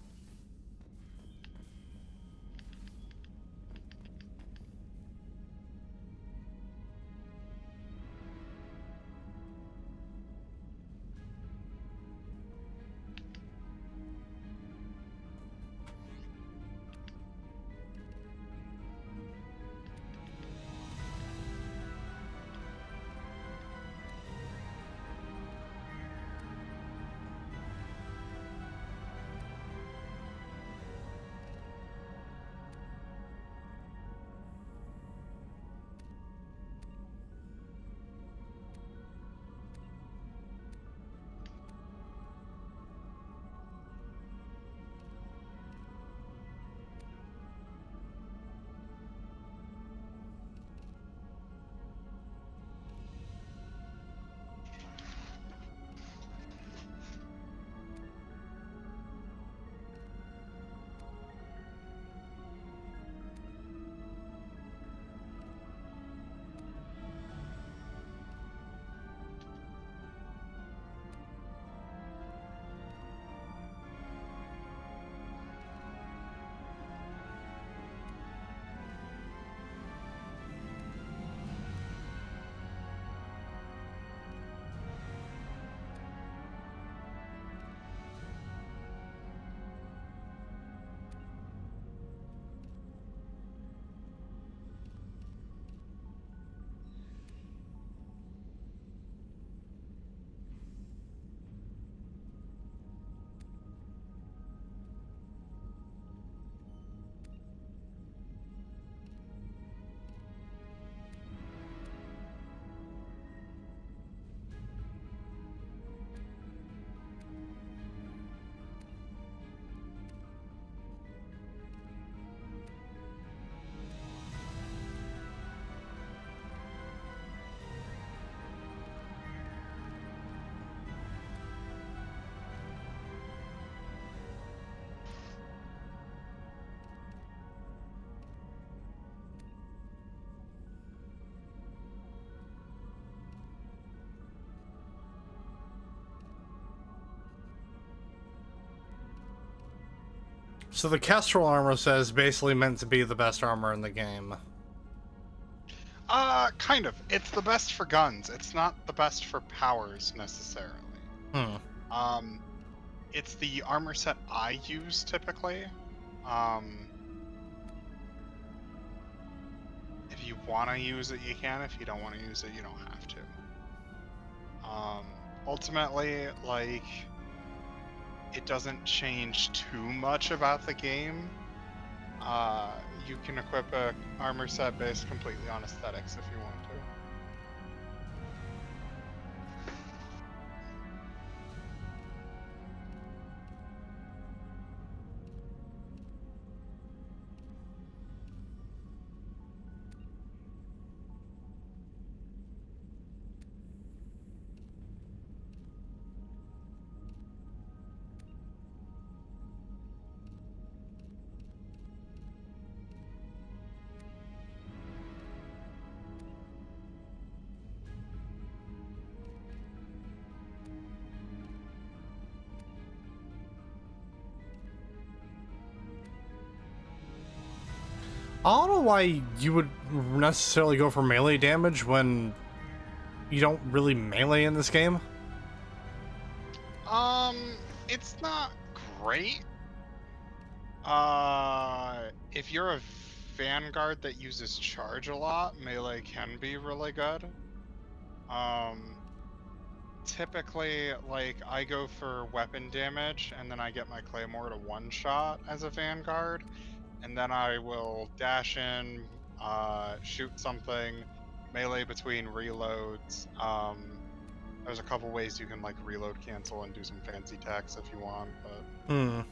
So the Kestrel armor says basically meant to be the best armor in the game. Kind of. It's the best for guns. It's not the best for powers necessarily. It's the armor set I use typically. If you want to use it, you can. If you don't want to use it, you don't have to. Ultimately, like, it doesn't change too much about the game. You can equip a armor set based completely on aesthetics if you want to. I don't know why you would necessarily go for melee damage when you don't really melee in this game. It's not great. If you're a vanguard that uses charge a lot, melee can be really good. Typically, like, I go for weapon damage, and then I get my claymore to one-shot as a vanguard, and then I will dash in, shoot something, melee between reloads. There's a couple ways you can, like, reload cancel and do some fancy attacks if you want, but...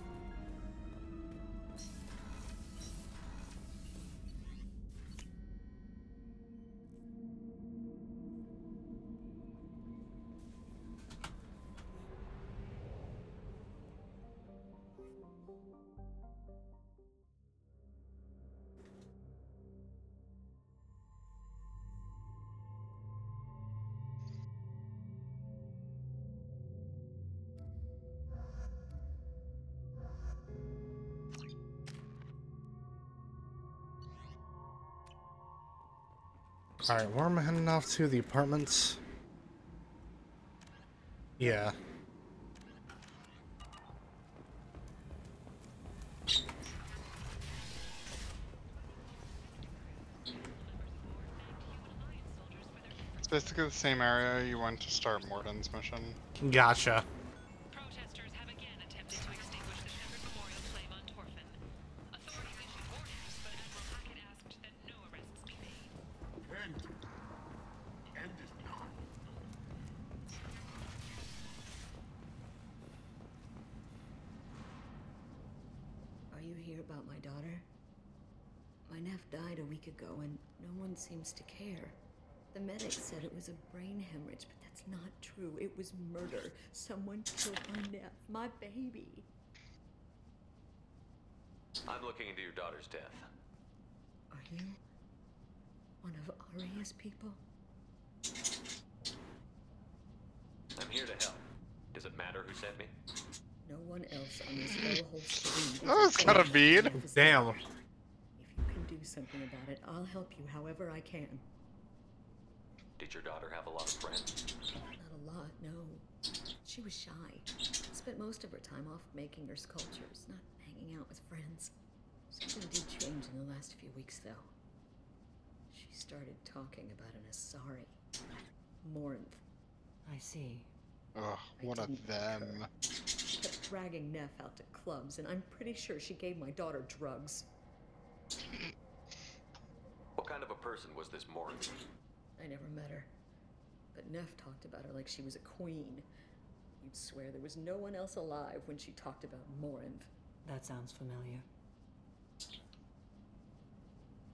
Alright, where am I heading off to? The apartments? Yeah. It's basically the same area you went to start Morden's mission. Gotcha. Protesters have again attempted to extinguish the Shepherd Memorial flame on Torfin. Authorities issued orders, but Admiral Hackett asked that no arrests be made. End is not. Are you here about my daughter? My nephew died a week ago and no one seems to care. The medic said it was a brain hemorrhage, but that's not true. It was murder. Someone killed my nephew, my baby. I'm looking into your daughter's death. Are you one of Aria's people? I'm here to help. Does it matter who sent me? No one else on this whole street. That was kind of mean. Damn. If you can do something about it, I'll help you however I can. Did your daughter have a lot of friends? Not a lot, no. She was shy. Spent most of her time off making her sculptures, not hanging out with friends. Something did change in the last few weeks, though. She started talking about an Asari. Morinth. I see. Ugh, one of them. Kept dragging Neff out to clubs, and I'm pretty sure she gave my daughter drugs. What kind of a person was this Morin? I never met her. But Neff talked about her like she was a queen. You'd swear there was no one else alive when she talked about Morinth. That sounds familiar.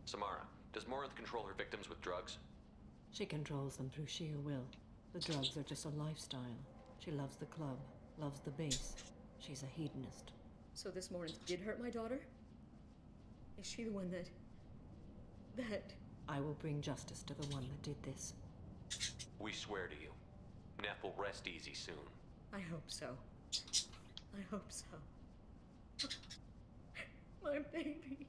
Samara, does Morinth control her victims with drugs? She controls them through sheer will. The drugs are just a lifestyle. She loves the club, loves the base. She's a hedonist. So this Morinth did hurt my daughter? Is she the one that... I will bring justice to the one that did this. We swear to you. Neff will rest easy soon. I hope so. I hope so. My baby.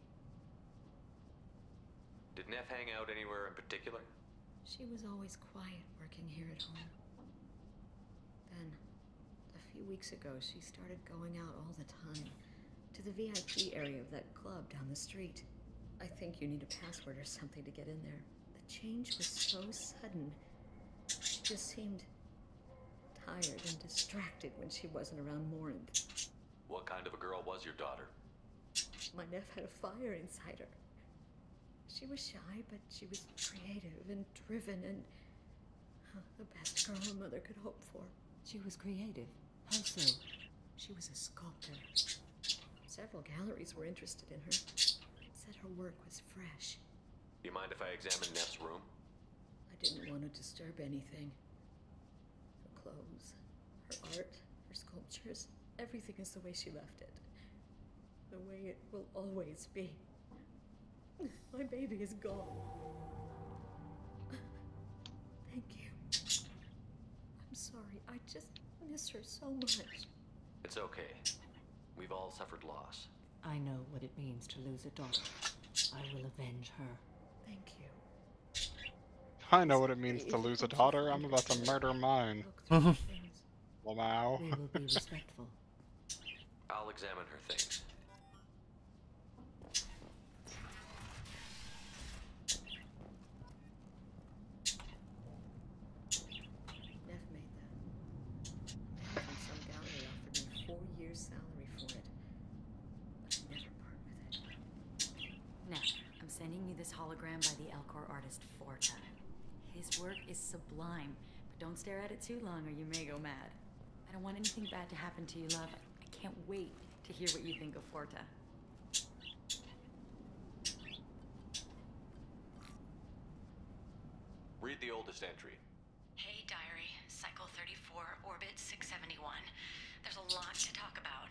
Did Neff hang out anywhere in particular? She was always quiet working here at home. Then, a few weeks ago, she started going out all the time to the VIP area of that club down the street. I think you need a password or something to get in there. The change was so sudden. She just seemed tired and distracted when she wasn't around Morinth. What kind of a girl was your daughter? My nephew had a fire inside her. She was shy, but she was creative and driven and the best girl a mother could hope for. She was creative. How so? She was a sculptor. Several galleries were interested in her. Said her work was fresh. Do you mind if I examine Neff's room? I didn't want to disturb anything. Her clothes, her art, her sculptures, everything is the way she left it. The way it will always be. My baby is gone. Thank you. I'm sorry. I just miss her so much. It's okay. We've all suffered loss. I know what it means to lose a daughter. I will avenge her. Thank you. I know what it means to lose a daughter. I'm about to murder mine. Wow. We will be respectful. I'll examine her things. Neff made that. A man from some gallery offered me 4 years' salary for it. But I'd never part with it. Now, I'm sending you this hologram by the Elcor artist Forta. His work is sublime, but don't stare at it too long or you may go mad. I don't want anything bad to happen to you, love. I can't wait to hear what you think of Forta. Read the oldest entry. Hey, diary. Cycle 34, orbit 671. There's a lot to talk about.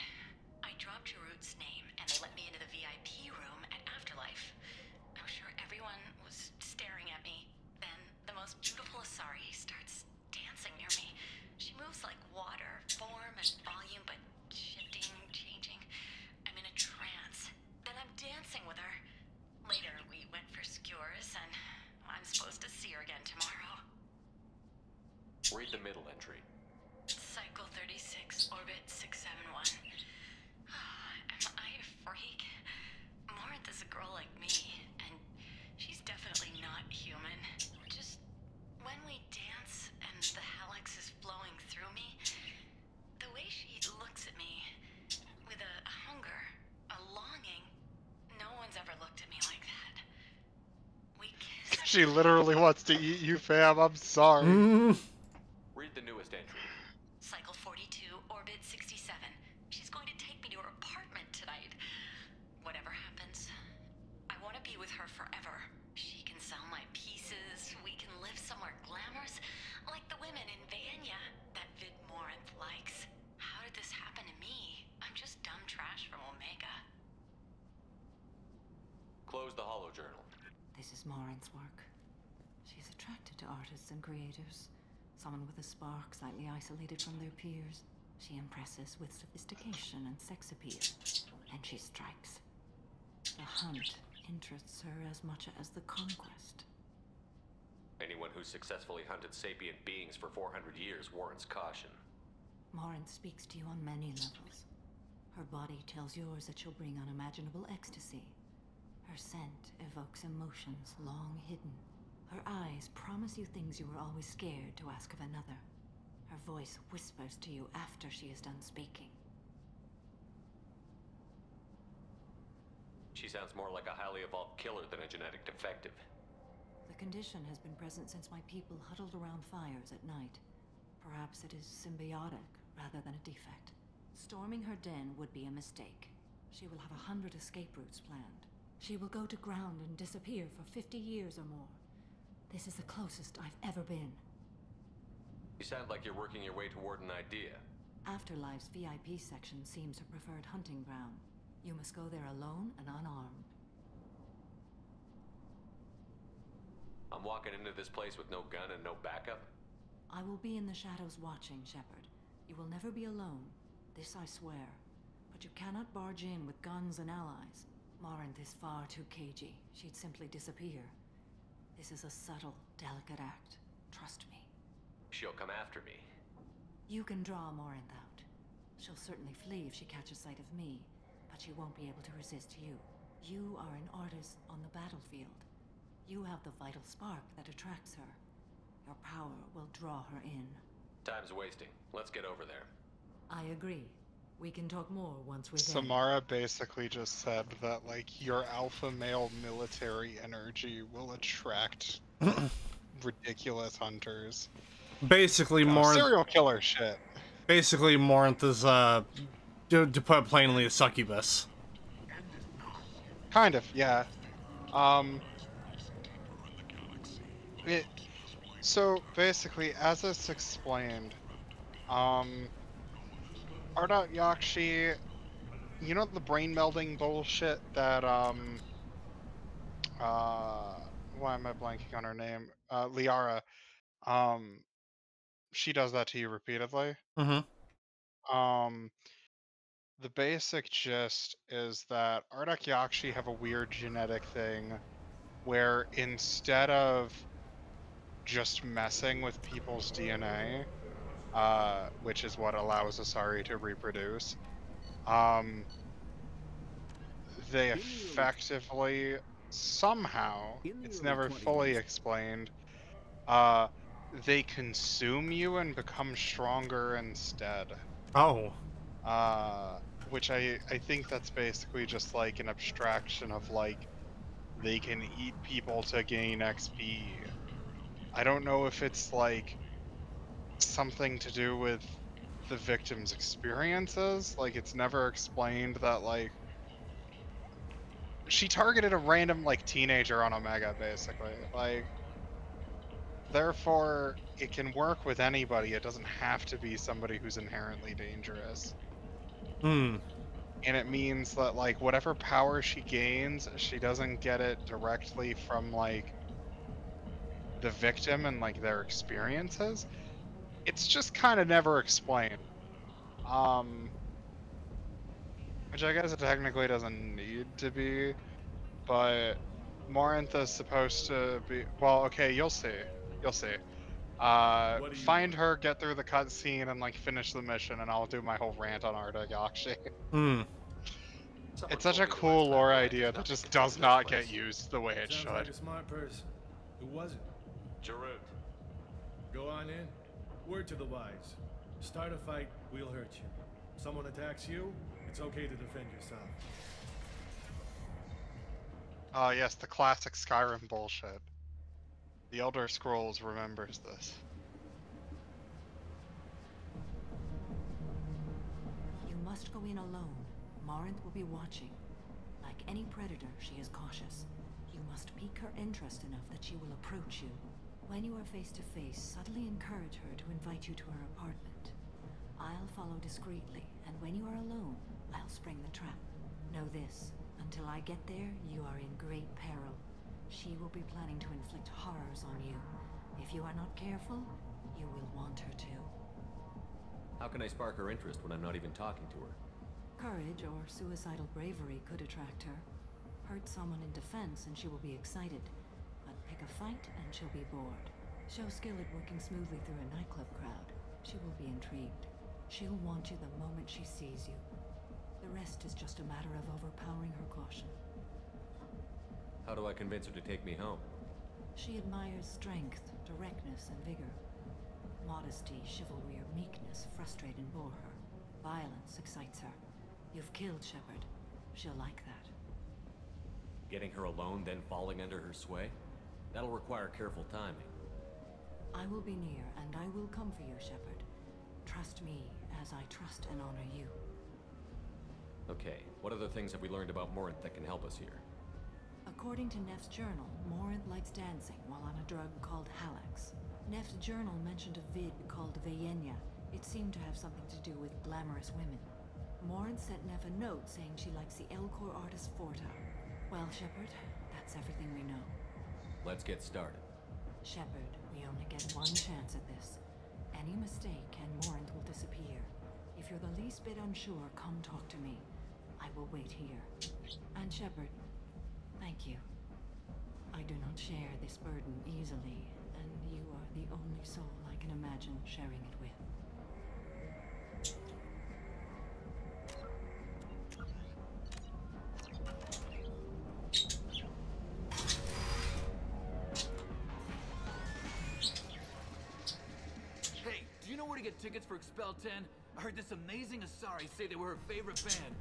I dropped Jarut's name, and they let me into the VIP room at Afterlife. I'm sure everyone was staring at me. Then the most beautiful Asari starts dancing near me. She moves like water, form and volume, but shifting, changing. I'm in a trance. Then I'm dancing with her. Later, we went for skewers, and I'm supposed to see her again tomorrow. Read the middle entry. Cycle 36, orbit 671. Am I a freak? Morinth is a girl like me, and she's definitely not human. Just when we dance and the helix is flowing through me, the way she looks at me with a hunger, a longing, no one's ever looked at me like that. We kiss. She literally wants to eat you, fam. I'm sorry. Read the newest entry. Cycle 42, orbit 67. She's going to take me to her apartment tonight. Whatever happens, I want to be with her forever. She can sell my pieces. We can live somewhere glamorous, like the women in Vanya that Vid Morinth likes. How did this happen to me? I'm just dumb trash from Omega. Close the holo journal. This is Morinth's work. She's attracted to artists and creators. Someone with a spark, slightly isolated from their peers. She impresses with sophistication and sex appeal. And she strikes. The hunt interests her as much as the conquest. Anyone who's successfully hunted sapient beings for 400 years warrants caution. Morinth speaks to you on many levels. Her body tells yours that she'll bring unimaginable ecstasy. Her scent evokes emotions long hidden. Her eyes promise you things you were always scared to ask of another. Her voice whispers to you after she is done speaking. She sounds more like a highly evolved killer than a genetic defective. The condition has been present since my people huddled around fires at night. Perhaps it is symbiotic rather than a defect. Storming her den would be a mistake. She will have 100 escape routes planned. She will go to ground and disappear for 50 years or more. This is the closest I've ever been. You sound like you're working your way toward an idea. Afterlife's VIP section seems her preferred hunting ground. You must go there alone and unarmed. I'm walking into this place with no gun and no backup? I will be in the shadows watching, Shepard. You will never be alone. This I swear. But you cannot barge in with guns and allies. Morinth is far too cagey. She'd simply disappear. This is a subtle, delicate act. Trust me. She'll come after me. You can draw Morinth out. She'll certainly flee if she catches sight of me, but she won't be able to resist you. You are an artist on the battlefield. You have the vital spark that attracts her. Your power will draw her in. Time's wasting. Let's get over there. I agree. We can talk more once we're there. Samara basically just said that, like, your alpha male military energy will attract ridiculous hunters. Basically, serial killer shit. Basically, Morinth is, to put it plainly, a succubus. Kind of, yeah. So basically, as it's explained, Ardot Yakshi, you know the brain melding bullshit that why am I blanking on her name? Liara. She does that to you repeatedly. Mm-hmm. The basic gist is that Ardot Yakshi have a weird genetic thing where instead of just messing with people's DNA, which is what allows Asari to reproduce, they effectively, somehow, it's never fully explained, they consume you and become stronger instead. Oh. Which I think that's basically just like an abstraction of like, they can eat people to gain XP. I don't know if it's like something to do with the victim's experiences. Like, it's never explained that, like, she targeted a random, like, teenager on Omega, basically. Like, therefore, it can work with anybody. It doesn't have to be somebody who's inherently dangerous. Hmm. And it means that, like, whatever power she gains, she doesn't get it directly from, like, the victim and, like, their experiences. It's just kind of never explained. Which I guess it technically doesn't need to be, but Morinth is supposed to be. Well, okay, you'll see. You'll see. Find her, get through the cutscene, and like finish the mission, and I'll do my whole rant on Ardot Yakshi. Hmm. It's such a cool lore idea that just does not get used the way it Sounds should. like a smart person. Who was it? Jarut. Go on in. Word to the wise. Start a fight, we'll hurt you. Someone attacks you, it's okay to defend yourself. Oh yes, the classic Skyrim bullshit. The Elder Scrolls remembers this. You must go in alone. Morinth will be watching. Like any predator, she is cautious. You must pique her interest enough that she will approach you. When you are face to face, subtly encourage her to invite you to her apartment. I'll follow discreetly, and when you are alone, I'll spring the trap. Know this, until I get there, you are in great peril. She will be planning to inflict horrors on you. If you are not careful, you will want her to. How can I spark her interest when I'm not even talking to her? Courage or suicidal bravery could attract her. Hurt someone in defense and she will be excited. But pick a fight and she'll be bored. Show skill at working smoothly through a nightclub crowd. She will be intrigued. She'll want you the moment she sees you. The rest is just a matter of overpowering her caution. How do I convince her to take me home? She admires strength, directness, and vigor. Modesty, chivalry, or meekness frustrate and bore her. Violence excites her. You've killed Shepard. She'll like that. Getting her alone, then falling under her sway? That'll require careful timing. I will be near, and I will come for you, Shepard. Trust me, as I trust and honor you. Okay, what other things have we learned about Morinth that can help us here? According to Neff's journal, Morinth likes dancing while on a drug called Halax. Neff's journal mentioned a vid called Vayenya. It seemed to have something to do with glamorous women. Morinth sent Neff a note saying she likes the Elcor artist Forta. Well, Shepard, that's everything we know. Let's get started. Shepard, we only get one chance at this. Any mistake and Morinth will disappear. If you're the least bit unsure, come talk to me. I will wait here. And Shepard, thank you. I do not share this burden easily, and you are the only soul I can imagine sharing it with. Hey, do you know where to get tickets for Expel 10? I heard this amazing Asari say they were her favorite band.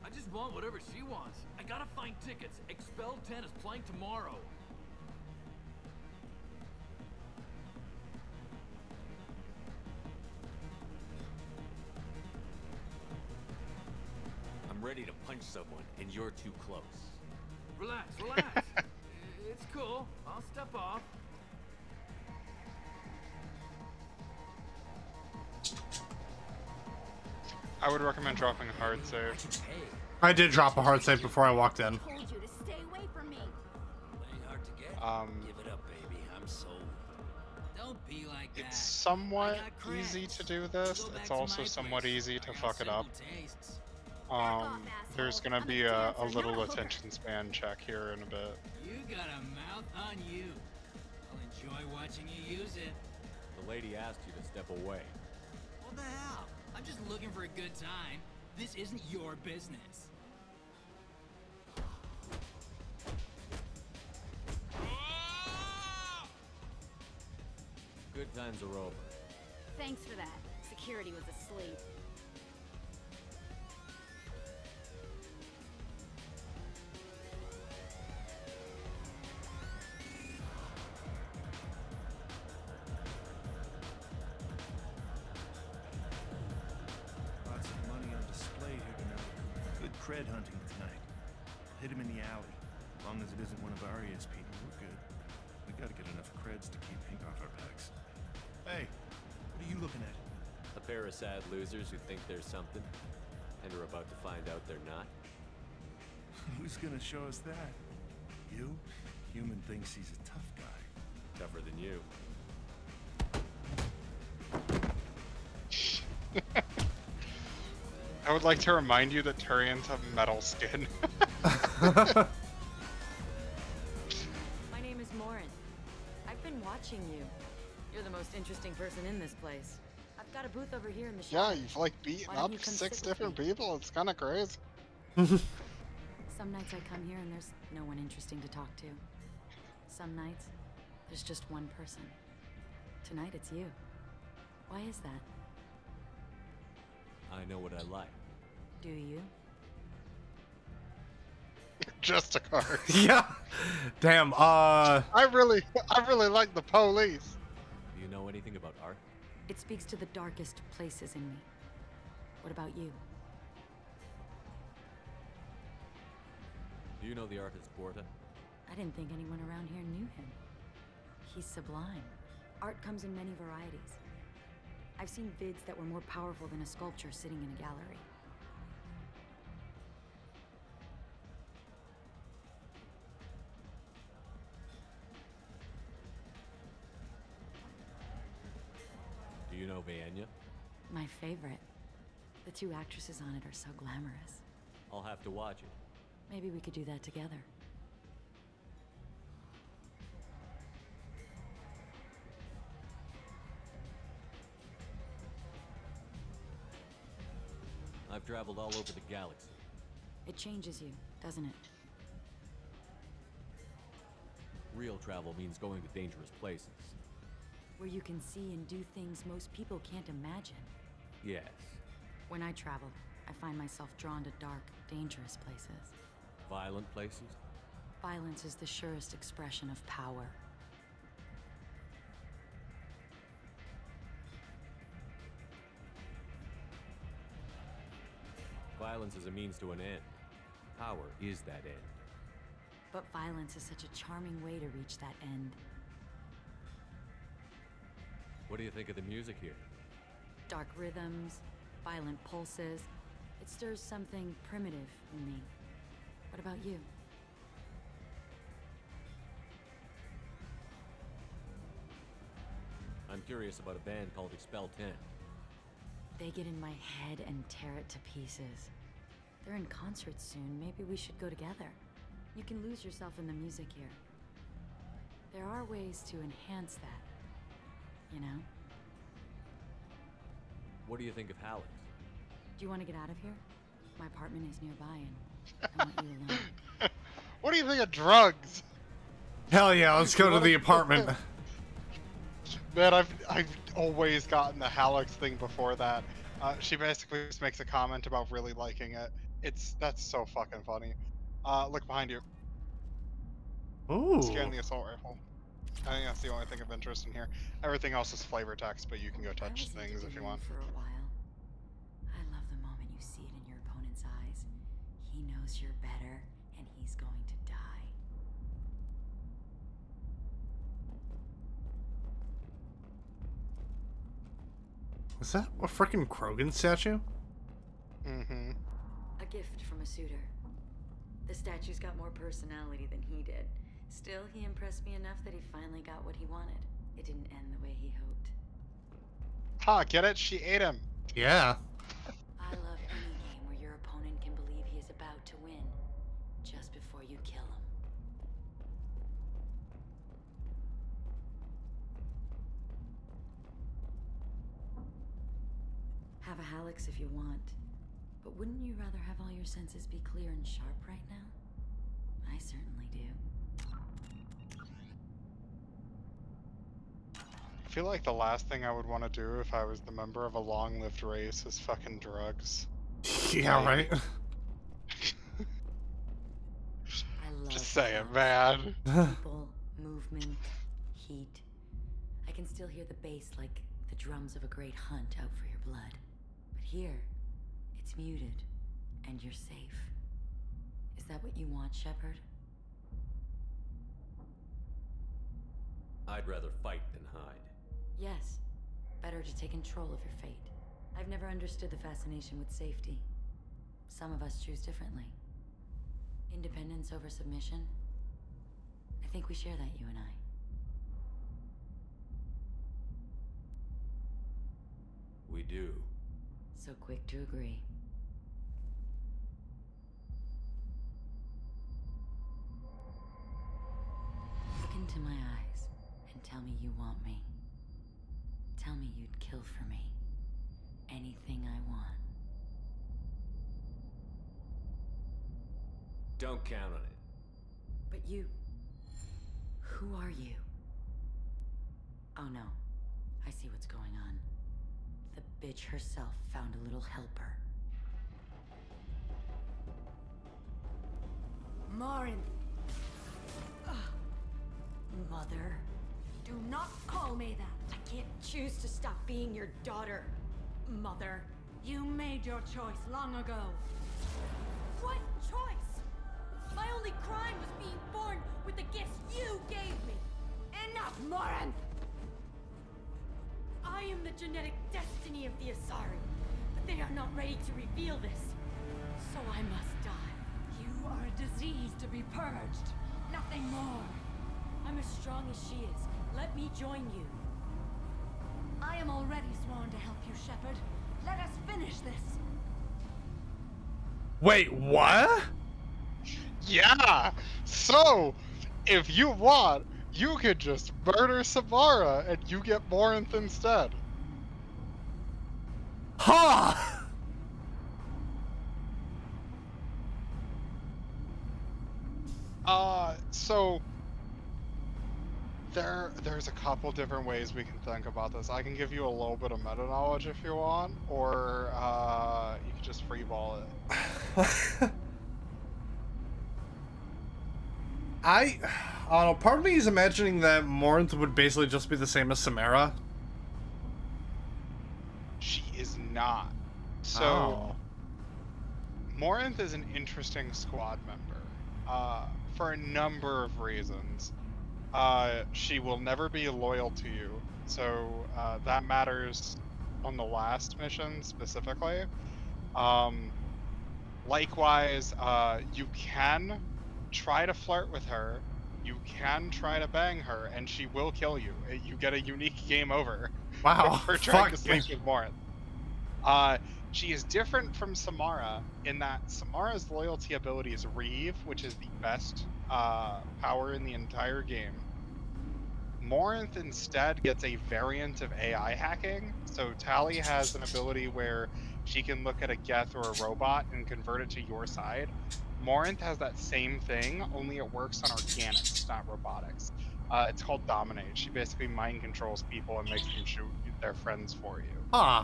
I just want whatever she wants. I gotta find tickets. Expel 10 is playing tomorrow. I'm ready to punch someone, and you're too close. Relax, relax. It's cool. I'll step off. I would recommend dropping a hard save. I did drop a hard save before I walked in. Told you to stay away from me. Ain't hard to get. Give it up, baby. I'm sold. Don't be like that. It's somewhat easy to do this. It's also somewhat easy to fuck it up. There's gonna be a little attention span check here in a bit. You got a mouth on you. I'll enjoy watching you use it. The lady asked you to step away. What the hell? I'm just looking for a good time. This isn't your business. Good times are over. Thanks for that. Security was asleep. Lots of money on display here tonight. Good cred hunting tonight. Hit him in the alley. As long as it isn't one of our ESP, we're good. We gotta get enough creds to keep pink off our backs. Hey, what are you looking at? A pair of sad losers who think there's something, and are about to find out they're not. Who's gonna show us that? You? Human thinks he's a tough guy. Tougher than you. I would like to remind you that Turians have metal skin. My name is Morin. I've been watching you. You're the most interesting person in this place. I've got a booth over here in the shop. Yeah, you've like beaten Why don't up you come 6 sit with different me? people. It's kind of crazy. Some nights I come here and there's no one interesting to talk to. Some nights, there's just one person. Tonight it's you. Why is that? I know what I like. Do you? Just a card. Yeah. Damn. I really like the police. Do you know anything about art? It speaks to the darkest places in me. What about you? Do you know the artist Borta? I didn't think anyone around here knew him. He's sublime. Art comes in many varieties. I've seen vids that were more powerful than a sculpture sitting in a gallery. Do you know Vaenya? My favorite. The two actresses on it are so glamorous. I'll have to watch it. Maybe we could do that together. I've traveled all over the galaxy. It changes you, doesn't it? Real travel means going to dangerous places. Where you can see and do things most people can't imagine. Yes. When I travel, I find myself drawn to dark, dangerous places. Violent places? Violence is the surest expression of power. Violence is a means to an end. Power is that end. But violence is such a charming way to reach that end. What do you think of the music here? Dark rhythms, violent pulses. It stirs something primitive in me. What about you? I'm curious about a band called Expel 10. They get in my head and tear it to pieces. They're in concert soon. Maybe we should go together. You can lose yourself in the music here. There are ways to enhance that, you know? What do you think of Halleck's? Do you want to get out of here? My apartment is nearby and I want you alone. What do you think of drugs? Hell yeah, let's go to the apartment. Man, I've always gotten the Halleck's thing before that. She basically just makes a comment about really liking it. That's so fucking funny. Look behind you. Ooh. Scan the assault rifle. I think that's the only thing of interest in here. Everything else is flavor text, but you can go touch things if you want. For a while. I love the moment you see it in your opponent's eyes. He knows you're better, and he's going to die. Is that a freaking Krogan statue? Mm-hmm. A gift from a suitor. The statue's got more personality than he did. Still, he impressed me enough that he finally got what he wanted. It didn't end the way he hoped. Ha, get it? She ate him. Yeah. I love any game where your opponent can believe he is about to win, just before you kill him. Have a Halleck's if you want, but wouldn't you rather have all your senses be clear and sharp right now? I certainly do. I feel like the last thing I would want to do if I was the member of a long-lived race is fucking drugs. Yeah, right? Just saying, man. People, movement, heat. I can still hear the bass like the drums of a great hunt out for your blood. But here, it's muted, and you're safe. Is that what you want, Shepard? I'd rather fight than hide. Yes. Better to take control of your fate. I've never understood the fascination with safety. Some of us choose differently. Independence over submission. I think we share that, you and I. We do. So quick to agree. Look into my eyes and tell me you want me. Tell me you'd kill for me. Anything I want. Don't count on it. But you... Who are you? Oh no. I see what's going on. The bitch herself found a little helper. Marin! Mother. Do not call me that. I can't choose to stop being your daughter, Mother. You made your choice long ago. What choice? My only crime was being born with the gifts you gave me. Enough, Morin! I am the genetic destiny of the Asari, but they are not ready to reveal this. So I must die. You are a disease to be purged. Nothing more. I'm as strong as she is. Let me join you. I am already sworn to help you, Shepard. Let us finish this. Wait, what? Yeah! So, if you want, you could just murder Samara and you get Morinth instead. Ha! So there's a couple different ways we can think about this. I can give you a little bit of meta knowledge if you want, or you can just freeball it. I don't know, part of me is imagining that Morinth would basically just be the same as Samara. She is not. So, Morinth is an interesting squad member, for a number of reasons. She will never be loyal to you, so that matters on the last mission specifically. Likewise, you can try to flirt with her, you can try to bang her, and she will kill you. You get a unique game over. Wow. for trying to sleep with Morinth. She is different from Samara in that Samara's loyalty ability is Reeve, which is the best power in the entire game. Morinth instead gets a variant of AI hacking. So Tali has an ability where she can look at a Geth or a robot and convert it to your side. Morinth has that same thing, only it works on organics, not robotics. It's called Dominate. She basically mind controls people and makes them shoot their friends for you. Huh.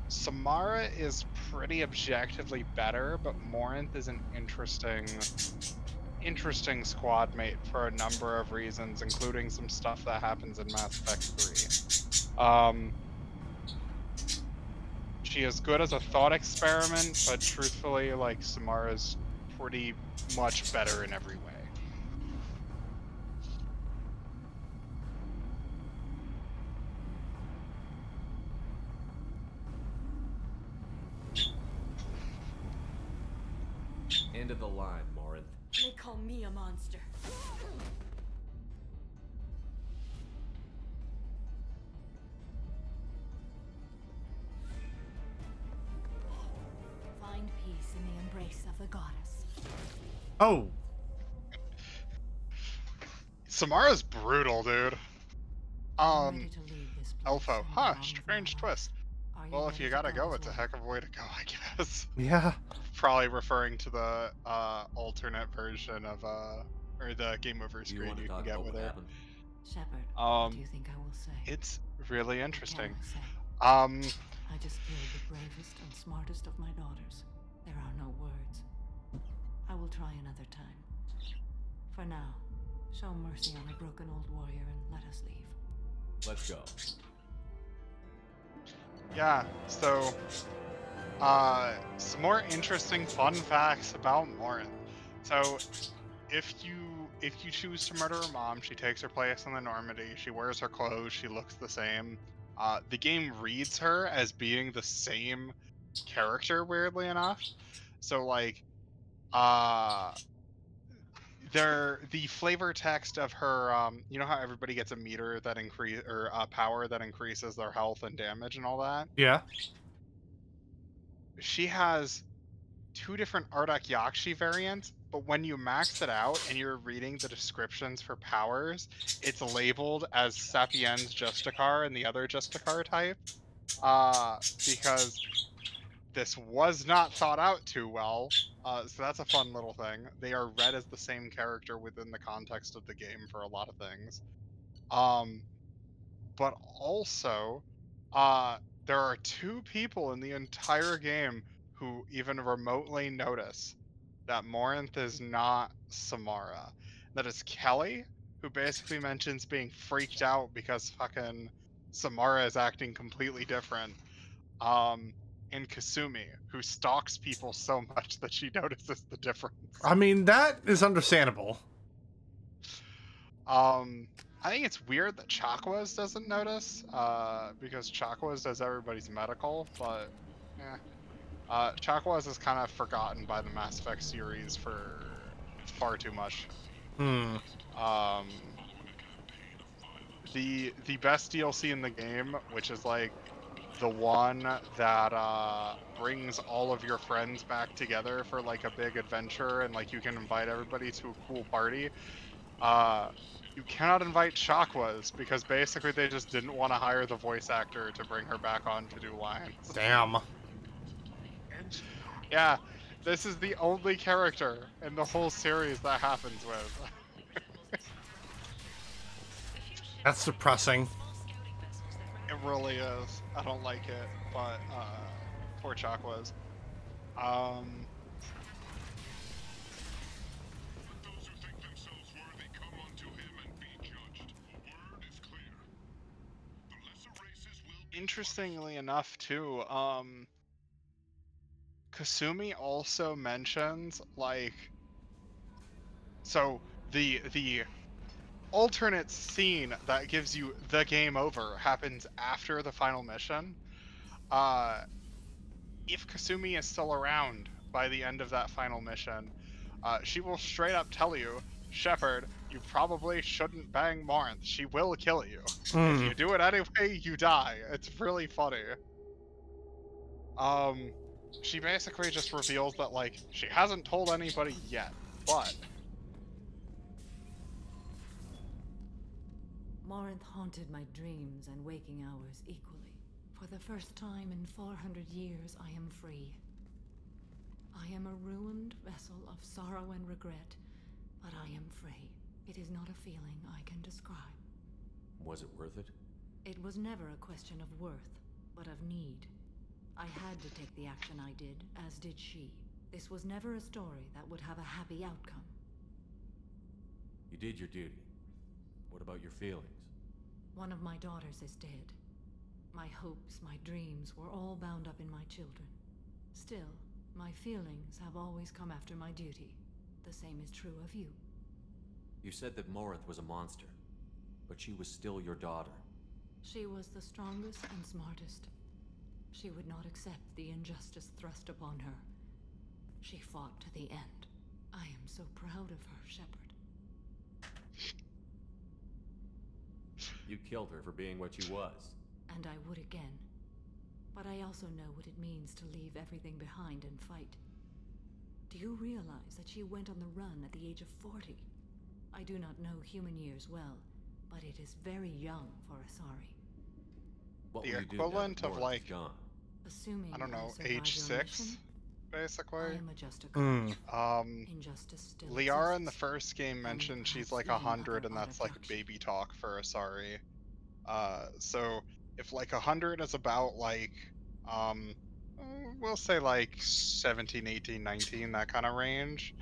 Samara is pretty objectively better, but Morinth is an interesting squad mate for a number of reasons, including some stuff that happens in Mass Effect 3. She is good as a thought experiment, but truthfully, like, Samara's pretty much better in every way. End of the line, Morinth. They call me a monster. Find peace in the embrace of the goddess. Oh. Samara's brutal, dude. Elfo. Huh, strange twist. Well, if you gotta go, it's a heck of a way to go, I guess. Yeah. Probably referring to the alternate version of or the game over screen you can get with her. Shepard, what do you think I will say? It's really interesting. I just killed the bravest and smartest of my daughters. There are no words. I will try another time. For now, show mercy on a broken old warrior and let us leave. Let's go. Yeah, so some more interesting fun facts about Morinth. So if you choose to murder her mom, she takes her place in the Normandy, she wears her clothes, she looks the same. The game reads her as being the same character, weirdly enough. So like the flavor text of her you know how everybody gets a meter that increase or power that increases their health and damage and all that? Yeah. She has 2 different Ardak Yakshi variants, but when you max it out and you're reading the descriptions for powers, it's labeled as Sapiens Justicar and the other Justicar type. Because this was not thought out too well. So that's a fun little thing. They are read as the same character within the context of the game for a lot of things. But also, there are 2 people in the entire game who even remotely notice that Morinth is not Samara. That is Kelly, who basically mentions being freaked out because fucking Samara is acting completely different. And Kasumi, who stalks people so much that she notices the difference. I mean, that is understandable. I think it's weird that Chakwas doesn't notice, because Chakwas does everybody's medical, but Chakwas is kind of forgotten by the Mass Effect series for far too much. Hmm. The best DLC in the game, which is like the one that brings all of your friends back together for like a big adventure, and like you can invite everybody to a cool party. You cannot invite Chakwas because basically they just didn't want to hire the voice actor to bring her back on to do lines. Damn. Yeah, this is the only character in the whole series that happens with. That's depressing. It really is. I don't like it, but poor Chakwas. Interestingly enough, too, Kasumi also mentions, like, so the alternate scene that gives you the game over happens after the final mission. If Kasumi is still around by the end of that final mission, she will straight up tell you, Shepard, you probably shouldn't bang Morinth. She will kill you. If you do it anyway, you die. It's really funny. She basically just reveals that, like, she hasn't told anybody yet, but... Morinth haunted my dreams and waking hours equally. For the first time in 400 years, I am free. I am a ruined vessel of sorrow and regret, but I am free. It is not a feeling I can describe. Was it worth it? It was never a question of worth, but of need. I had to take the action I did, as did she. This was never a story that would have a happy outcome. You did your duty. What about your feelings? One of my daughters is dead. My hopes, my dreams were all bound up in my children. Still, my feelings have always come after my duty. The same is true of you. You said that Morinth was a monster, but she was still your daughter. She was the strongest and smartest. She would not accept the injustice thrust upon her. She fought to the end. I am so proud of her, Shepard. You killed her for being what she was. And I would again. But I also know what it means to leave everything behind and fight. Do you realize that she went on the run at the age of 40? I do not know human years well, but it is very young for Asari. What the equivalent of, like, assuming I don't know, I age 6, basically. I am a just occurrence. Injustice still Liara in the exists. first game mentioned she's like 100, and that's like baby talk for Asari. So if like 100 is about like, we'll say like 17, 18, 19, that kind of range.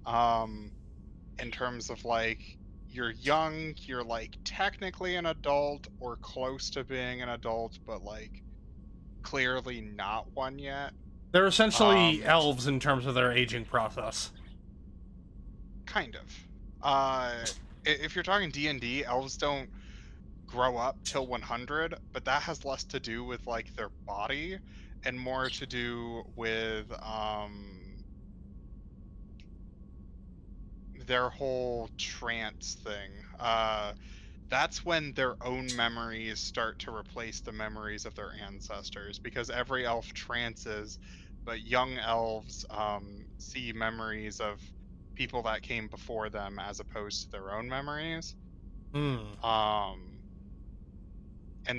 In terms of like, you're young, you're like technically an adult or close to being an adult, but like clearly not one yet. They're essentially elves in terms of their aging process. Kind of. If you're talking D&D, elves don't grow up till 100, but that has less to do with like their body and more to do with their whole trance thing. That's when their own memories start to replace the memories of their ancestors, because every elf trances, but young elves see memories of people that came before them as opposed to their own memories. And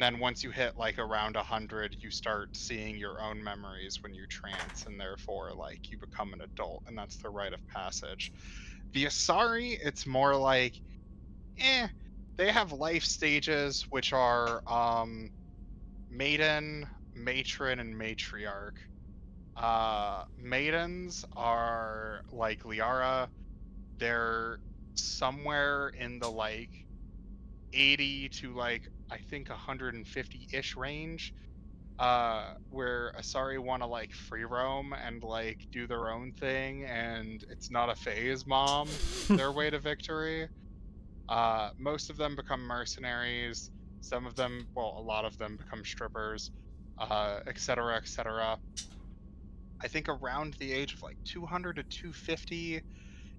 then once you hit like around 100, you start seeing your own memories when you trance, and therefore like you become an adult, and that's the rite of passage. The Asari, it's more like, they have life stages, which are maiden, matron, and matriarch. Maidens are like Liara. They're somewhere in the like 80 to like, I think 150-ish range, where Asari want to like free roam and like do their own thing, and it's not a phase mom their way to victory. Most of them become mercenaries. Some of them, well, a lot of them become strippers, etc., etc. I think around the age of like 200 to 250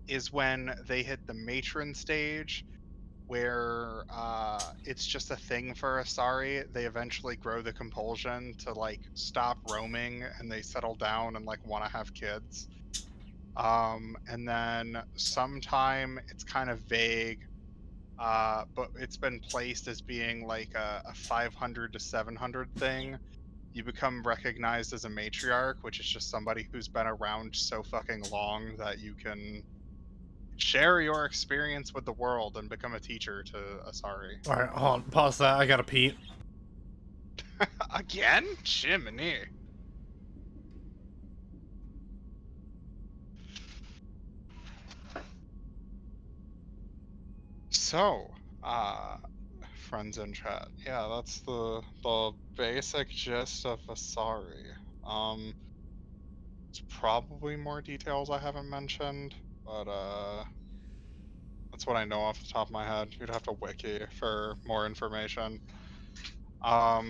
is when they hit the matron stage, where it's just a thing for Asari. They eventually grow the compulsion to like stop roaming, and they settle down and like want to have kids. And then sometime, it's kind of vague, but it's been placed as being like a 500 to 700 thing. You become recognized as a matriarch, which is just somebody who's been around so fucking long that you can share your experience with the world and become a teacher to Asari. Alright, hold on, pause that, I gotta pee. Again? Jiminy. So, friends in chat, yeah, that's the basic gist of Asari. It's probably more details I haven't mentioned, but that's what I know off the top of my head. You'd have to wiki for more information. Oh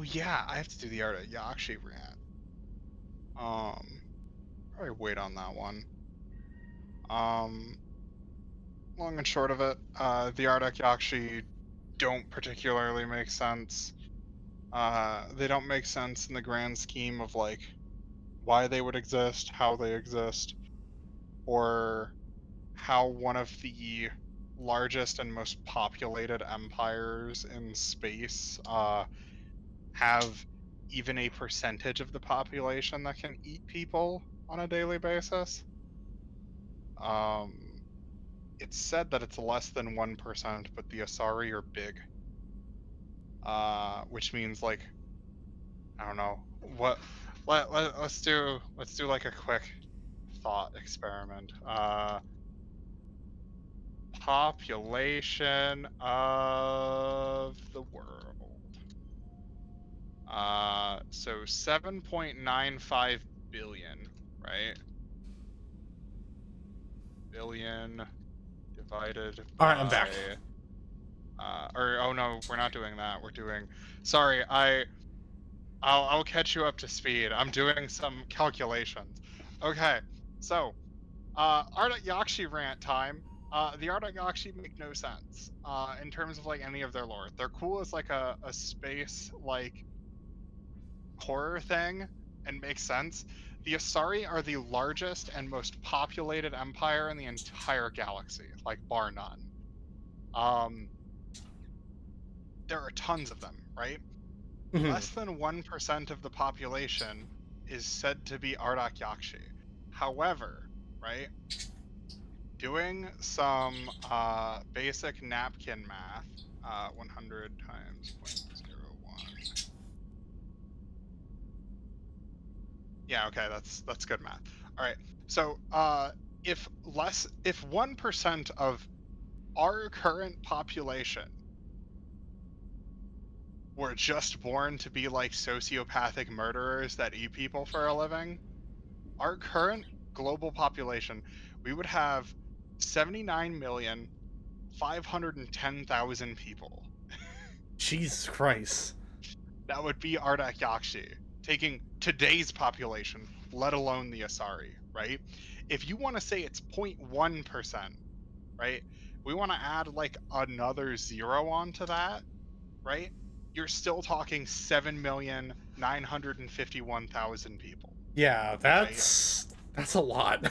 yeah, I have to do the art of Yakshi rant. Probably wait on that one. Long and short of it, the Arctic Yakshi don't particularly make sense. They don't make sense in the grand scheme of like why they would exist, how they exist, or how one of the largest and most populated empires in space have even a percentage of the population that can eat people on a daily basis. It's said that it's less than 1%, but the Asari are big. Which means like, I don't know what. Let's do like a quick thought experiment. Population of the world. So 7.95 billion, right? Billion divided by. All right, I'm back. Or oh no, we're not doing that. We're doing. Sorry, I'll catch you up to speed. I'm doing some calculations. Okay, so Ardat Yakshi rant time. The Ardat Yakshi make no sense in terms of like any of their lore. They're cool as like a space like horror thing and makes sense. The Asari are the largest and most populated empire in the entire galaxy, like bar none. There are tons of them, right? Less than 1% of the population is said to be Ardat Yakshi. However, right, doing some basic napkin math, 100 times 0.01. Yeah, okay, that's good math. All right, so if 1% of our current population were just born to be like sociopathic murderers that eat people for a living, our current global population, we would have 79,510,000 people. Jesus Christ. That would be Ardat Yakshi, taking today's population, let alone the Asari, right? If you want to say it's 0.1%, right? We want to add like another zero onto that, right? You're still talking 7,951,000 people. Yeah, that's a lot.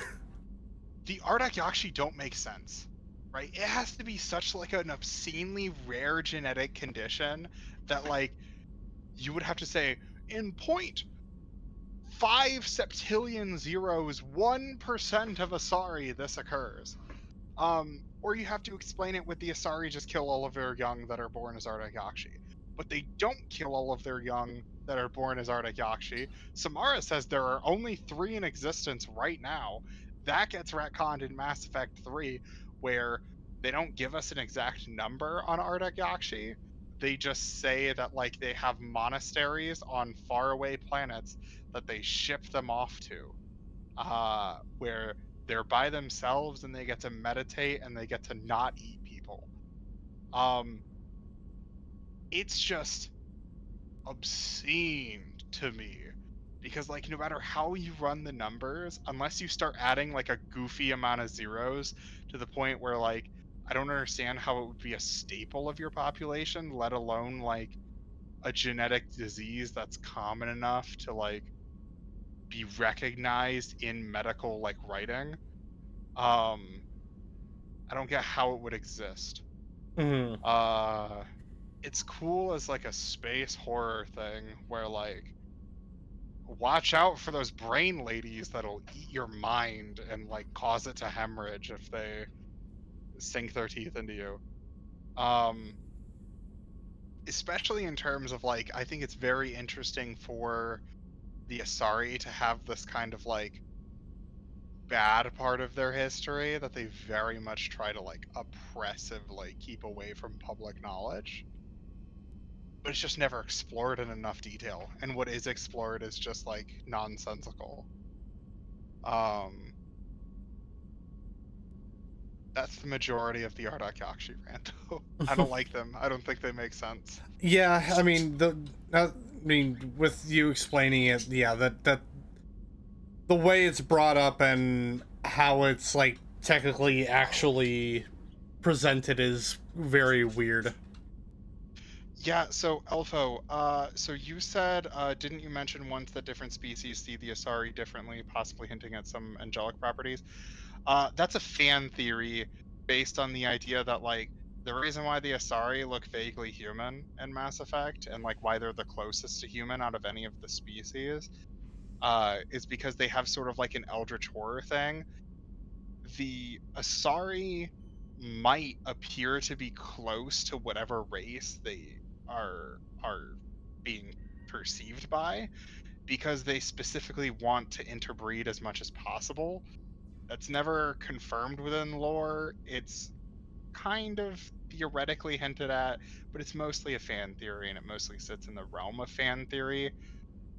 The Ardat Yakshi don't make sense, right? It has to be such like an obscenely rare genetic condition that like you would have to say in 0.5 septillion zeros 1% of Asari this occurs. Or you have to explain it with the Asari just kill all of their young that are born as Ardat Yakshi. But they don't kill all of their young that are born as Ardat Yakshi. Samara says there are only 3 in existence right now. That gets retconned in Mass Effect 3, where they don't give us an exact number on Ardat Yakshi. They just say that like they have monasteries on faraway planets that they ship them off to, where they're by themselves and they get to meditate and they get to not eat people. It's just obscene to me because like no matter how you run the numbers, unless you start adding like a goofy amount of zeros to the point where like I don't understand how it would be a staple of your population, let alone like a genetic disease that's common enough to like be recognized in medical like writing. I don't get how it would exist. It's cool as like a space horror thing where like watch out for those brain ladies that'll eat your mind and like cause it to hemorrhage if they sink their teeth into you. Especially in terms of like I think it's very interesting for the Asari to have this kind of like bad part of their history that they very much try to like oppressively keep away from public knowledge, but it's just never explored in enough detail, and what is explored is just like nonsensical. That's the majority of the Ardat Yakshi rant. I don't like them. I don't think they make sense. Yeah, I mean with you explaining it, yeah, that the way it's brought up and how it's like technically actually presented is very weird. Yeah, so Elfo, so you said, didn't you mention once that different species see the Asari differently, possibly hinting at some angelic properties? That's a fan theory based on the idea that, like, the reason why the Asari look vaguely human in Mass Effect, and, like, why they're the closest to human out of any of the species, is because they have sort of like an eldritch horror thing. The Asari might appear to be close to whatever race they are being perceived by, because they specifically want to interbreed as much as possible. That's never confirmed within lore. It's kind of theoretically hinted at, but it's mostly a fan theory, and it mostly sits in the realm of fan theory.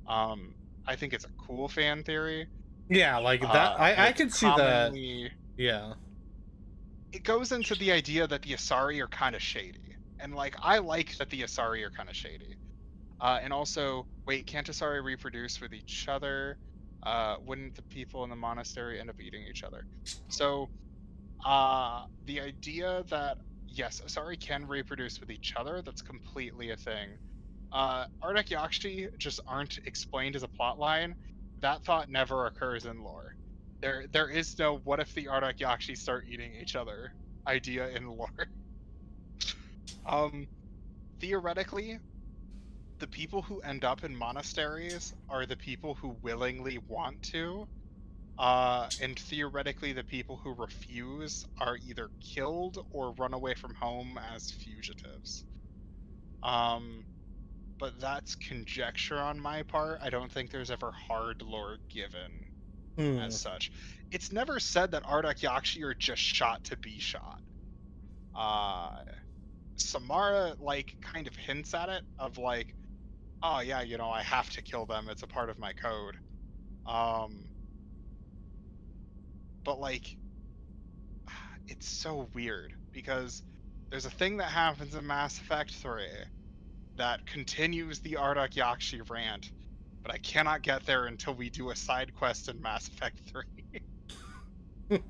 I think it's a cool fan theory. Yeah, like that. And I it's could see that. commonly Yeah. it goes into the idea that the Asari are kind of shady, and like I like that the Asari are kind of shady. And also, wait, can't Asari reproduce with each other? Wouldn't the people in the monastery end up eating each other? So, the idea that yes, Asari can reproduce with each other, that's completely a thing. Ardak Yakshi just aren't explained as a plot line. That thought never occurs in lore. There is no what if the Ardak Yakshi start eating each other idea in lore. Um, Theoretically, the people who end up in monasteries are the people who willingly want to, and theoretically the people who refuse are either killed or run away from home as fugitives. But that's conjecture on my part. I don't think there's ever hard lore given as such. It's never said that Ardak Yakshi are just shot to be shot. Samara like kind of hints at it of like, oh yeah, you know, I have to kill them. It's a part of my code. But like, it's so weird because there's a thing that happens in Mass Effect 3 that continues the Ardak Yakshi rant, but I cannot get there until we do a side quest in Mass Effect 3.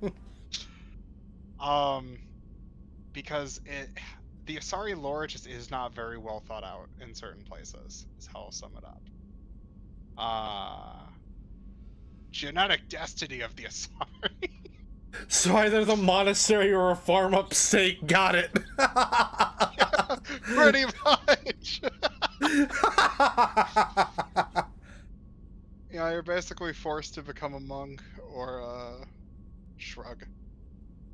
Because the Asari lore just is not very well thought out in certain places, is how I'll sum it up. Genetic destiny of the Asari. So either the monastery or a farm upstate. Got it. Yeah, pretty much. Yeah, you're basically forced to become a monk or a shrug.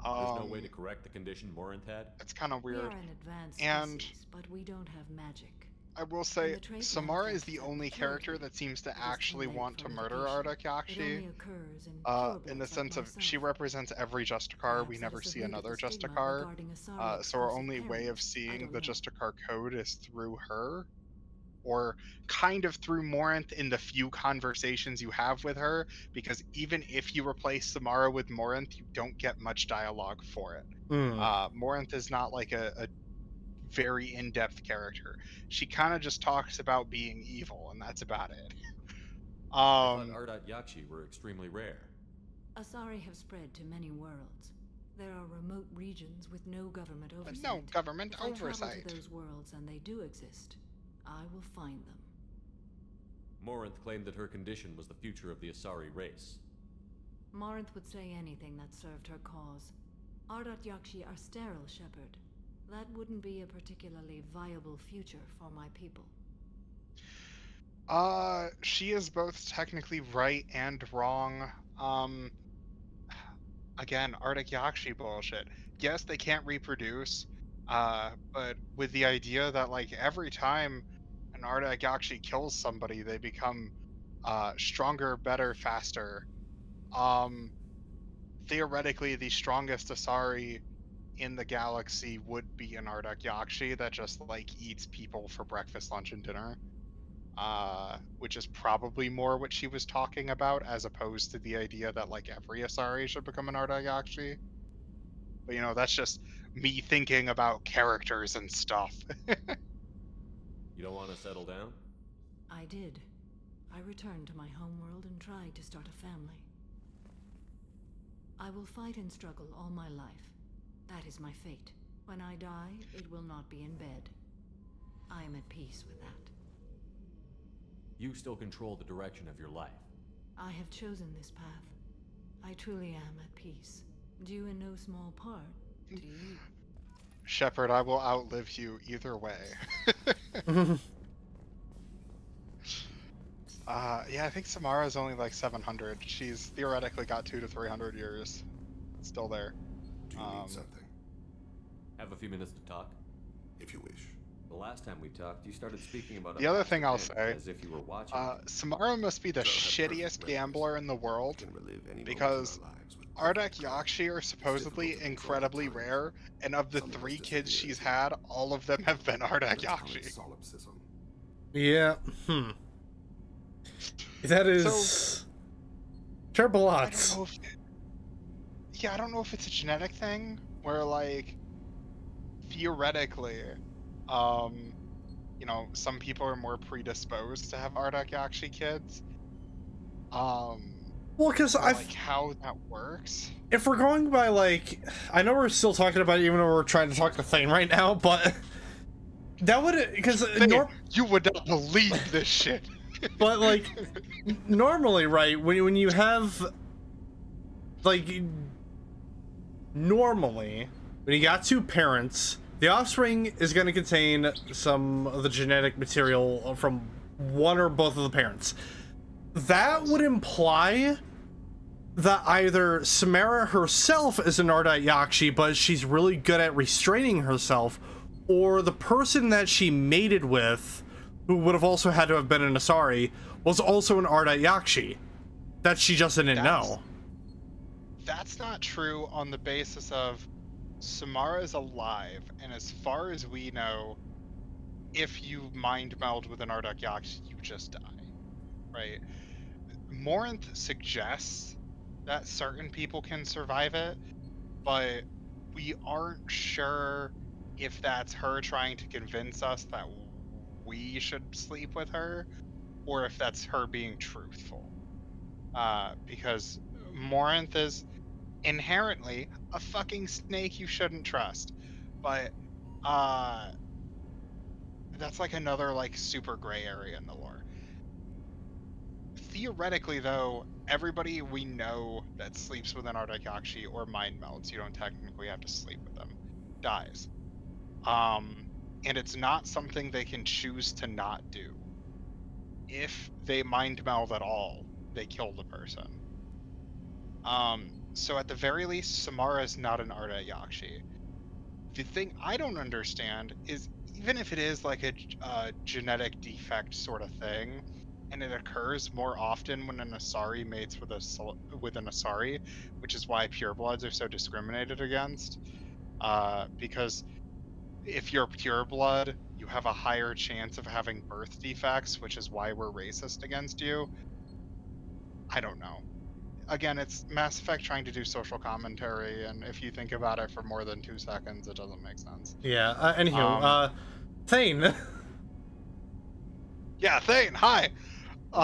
There's no way to correct the condition Morinth had? It's kind of We weird. are an advanced And species, but we don't have magic. I will say, Samara is the only character that seems to actually want to murder Ardak Yakshi. In the sense of, she represents every Justicar. We never see another Justicar. So our only way of seeing the Justicar code is through her. Or kind of through Morinth in the few conversations you have with her, because even if you replace Samara with Morinth, you don't get much dialogue for it. Morinth is not like a very in-depth character. She kind of just talks about being evil, and that's about it. I thought Ardat Yakshi were extremely rare. Asari have spread to many worlds. There are remote regions with no government oversight. No government if oversight. I travel to those worlds, and they do exist, I will find them. Morinth claimed that her condition was the future of the Asari race. Morinth would say anything that served her cause. Ardat Yakshi are sterile, Shepard. That wouldn't be a particularly viable future for my people. She is both technically right and wrong. Again, Ardak Yakshi bullshit. Yes, they can't reproduce, but with the idea that, like, every time an Ardak Yakshi kills somebody, they become, stronger, better, faster. Theoretically, the strongest Asari in the galaxy would be an Ardak Yakshi that just, like, eats people for breakfast, lunch, and dinner. Which is probably more what she was talking about, as opposed to the idea that, like, every Asari should become an Ardak Yakshi. But, you know, that's just me thinking about characters and stuff. You don't want to settle down? I did. I returned to my homeworld and tried to start a family. I will fight and struggle all my life. That is my fate. When I die, it will not be in bed. I am at peace with that. You still control the direction of your life. I have chosen this path. I truly am at peace. Due in no small part to you. Shepard, I will outlive you either way. Yeah, I think Samara's only like 700. She's theoretically got 200 to 300 years. Still there. Do you need something? Have a few minutes to talk? If you wish. The last time we talked, you started speaking about the other thing I'll say, as if you were watching. Samara must be the shittiest gambler in the world, because Ardak Yakshi are supposedly incredibly rare, and of the 3 kids she's had, all of them have been Ardak Yakshi. Yeah, That is terrible odds. I don't know if it's a genetic thing, where, like, theoretically, you know, some people are more predisposed to have Ardak Yakshi kids. Well, because like how that works. If we're going by, like, I know we're still talking about it, even though we're trying to talk to Thane right now, but that would, because you would not believe this shit. But like, normally, right, when you have, like, normally when you got 2 parents, the offspring is going to contain some of the genetic material from one or both of the parents. That would imply that either Samara herself is an Ardat Yakshi, but she's really good at restraining herself, or the person that she mated with, who would have also had to have been an Asari, was also an Ardat Yakshi that she just didn't know. That's not true on the basis of Samara is alive, and as far as we know, if you mind meld with an Ardak Yakshi, you just die, right? Morinth suggests that certain people can survive it, but we aren't sure if that's her trying to convince us that we should sleep with her, or if that's her being truthful. Because Morinth is inherently a fucking snake you shouldn't trust. But that's like another like super gray area in the lore. Theoretically though, everybody we know that sleeps with an Ardak Yakshi or mind melds, you don't technically have to sleep with them, dies. And it's not something they can choose to not do. If they mind meld at all, they kill the person. So at the very least, Samara is not an Ardat Yakshi. The thing I don't understand is, even if it is like a genetic defect sort of thing, and it occurs more often when an Asari mates with an Asari, which is why purebloods are so discriminated against, because if you're pureblood, you have a higher chance of having birth defects, which is why we're racist against you. I don't know. Again, it's Mass Effect trying to do social commentary, and if you think about it for more than 2 seconds, it doesn't make sense. Yeah, anywho, Thane. Yeah, Thane, hi! When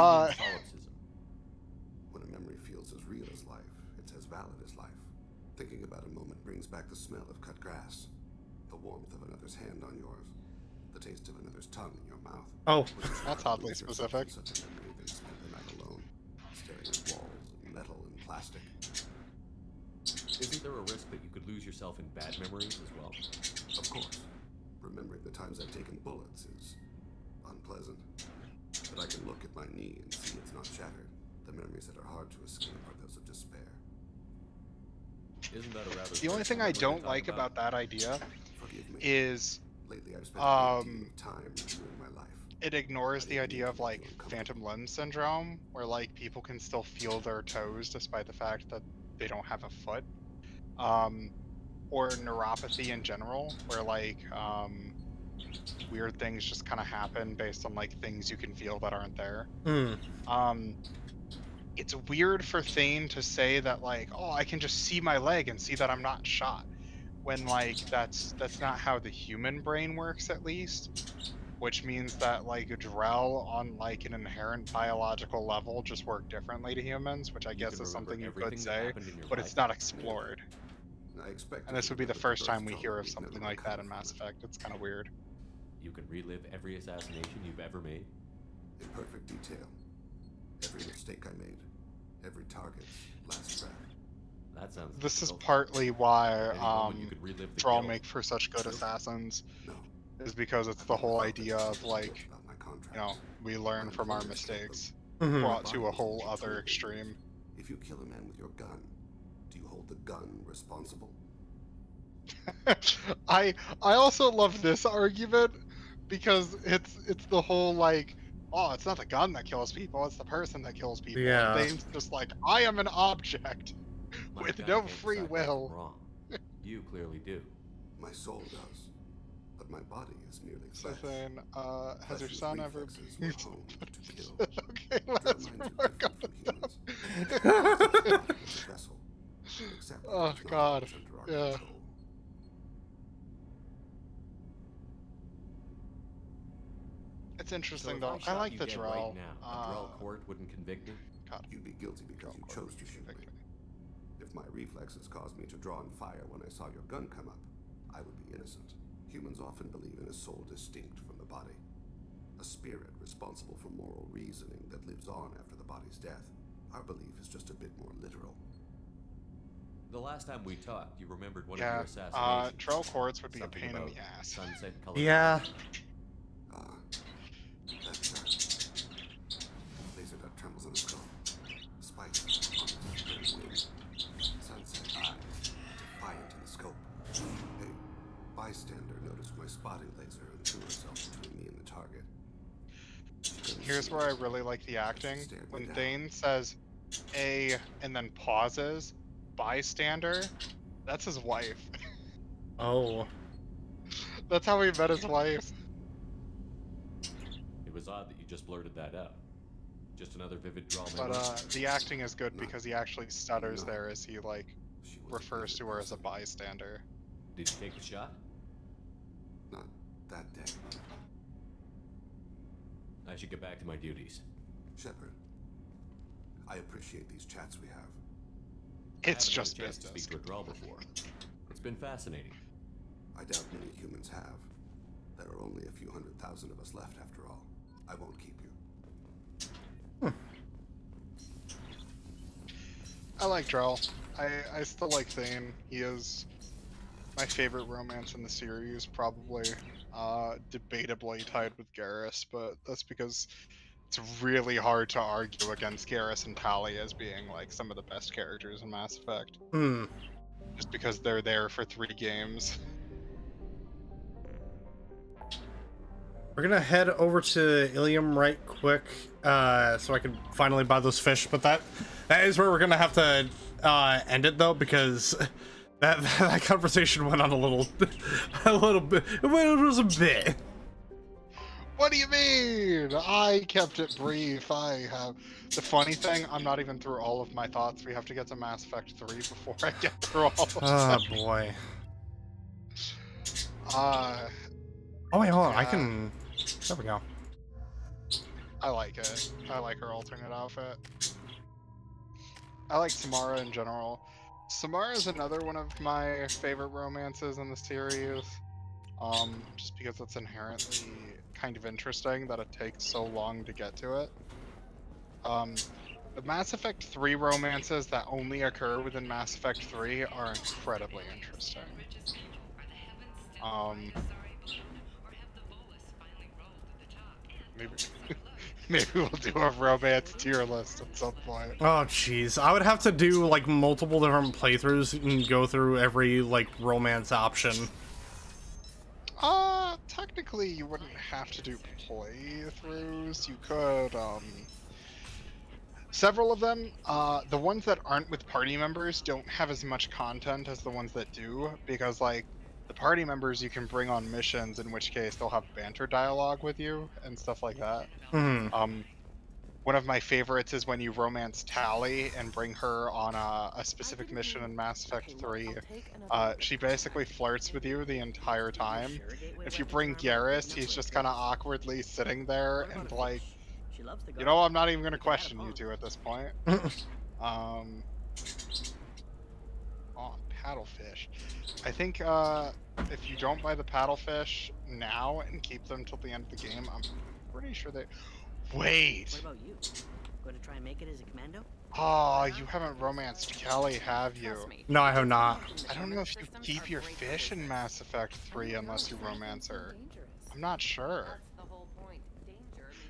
a memory feels as real as life, it's as valid as life. Thinking about a moment brings back the smell of cut grass, the warmth of another's hand on yours, the taste of another's tongue in your mouth. Oh, that's oddly specific. Such a memory than spend the night alone, staring at walls and metal and plastic. Isn't there a risk that you could lose yourself in bad memories as well? Of course. Remembering the times I've taken bullets is unpleasant. But I can look at my knee and see it's not shattered. The memories that are hard to escape are those of despair. Isn't that a rather... The only thing I don't like about that idea is lately I've spent a deal of time reviewing my life. It ignores the idea of like phantom limb syndrome, where like people can still feel their toes despite the fact that they don't have a foot, or neuropathy in general, where like weird things just kind of happen based on like things you can feel that aren't there. It's weird for Thane to say that like, oh, I can just see my leg and see that I'm not shot, when like that's not how the human brain works, at least. Which means that like Drell on like an inherent biological level just work differently to humans, which I guess is something you could say, but it's not explored. And this would be the first time we hear of something like that in Mass Effect. It's kind of weird. You can relive every assassination you've ever made? In perfect detail. Every mistake I made. Every target's last breath. That sounds This is difficult. partly why Any moment you could relive the Draw guilt. make for such good assassins. No. Is because it's the whole idea of like, you know, we learn from our mistakes, brought to a whole other extreme. If you kill a man with your gun, do you hold the gun responsible? I also love this argument because it's the whole like, oh, it's not the gun that kills people, it's the person that kills people. Yeah. And Dane's just like, I am an object with no free will. Wrong. You clearly do. My soul does, but my body is merely So flesh. then, has your son ever Reflexes were honed to kill. Okay, let's work on Vessel. Except Oh it's not god, under our yeah. control. It's So interesting if though. I shot like you the dead draw. right now, a draw court wouldn't convict me? God. You'd be guilty because you chose to shoot me. If my reflexes caused me to draw and fire when I saw your gun come up, I would be innocent. Humans often believe in a soul distinct from the body. A spirit responsible for moral reasoning that lives on after the body's death. Our belief is just a bit more literal. The last time we talked, you remembered one of Yeah, your assassinations. trail courts would be Something a pain in about the ass. Sunset color. Yeah. That's laser dot trembles on the skull. Spikes on the red wing. Sunset eyes, defiant in the scope. A bystander noticed my spotting laser and threw herself between me and the target. Here's where I really like the acting. When Dane says A and then pauses, bystander, that's his wife. Oh. That's how he met his wife. It was odd that you just blurted that out. Just another vivid draw. But the acting is good because he actually stutters there as he like refers to her as a bystander. Did you take the shot? Not that day. I should get back to my duties. Shepard, I appreciate these chats we have. It's I haven't had just a chance business. to speak to a draw before. It's been fascinating. I doubt many humans have. There are only a few 100,000 of us left after all. I won't keep you. I like Drell. I still like Thane. He is my favorite romance in the series, probably. Debatably tied with Garrus, but that's because it's really hard to argue against Garrus and Tali as being like some of the best characters in Mass Effect. Just because they're there for 3 games. We're gonna head over to Ilium right quick, so I can finally buy those fish. But that is where we're gonna have to end it though, because that conversation went on a little bit. It was a bit. What do you mean? I kept it brief. The funny thing, I'm not even through all of my thoughts. We have to get to Mass Effect 3 before I get through all of them. Oh boy. Oh wait, hold on. I can. There we go. I like it. I like her alternate outfit. I like Samara in general. Samara is another one of my favorite romances in the series. Just because it's inherently kind of interesting that it takes so long to get to it. The Mass Effect 3 romances that only occur within Mass Effect 3 are incredibly interesting. Maybe we'll do a romance tier list at some point. Oh jeez, I would have to do like multiple different playthroughs and go through every like romance option. Technically you wouldn't have to do playthroughs. You could, several of them, the ones that aren't with party members don't have as much content as the ones that do, because like, the party members you can bring on missions, in which case they'll have banter dialogue with you and stuff like that. One of my favorites is when you romance Tali and bring her on a specific mission in Mass Effect 3. She basically flirts with you the entire time. If you bring Garrus, he's just kind of awkwardly sitting there and like, you know, I'm not even going to question you two at this point. Oh, paddlefish. I think if you don't buy the paddlefish now and keep them till the end of the game, I'm pretty sure they... Wait! What about you? Going to try and make it as a commando? Oh, you haven't romanced Kelly, have you? No, I have not. I don't know if you keep your fish in Mass Effect 3 unless you romance her. I'm not sure.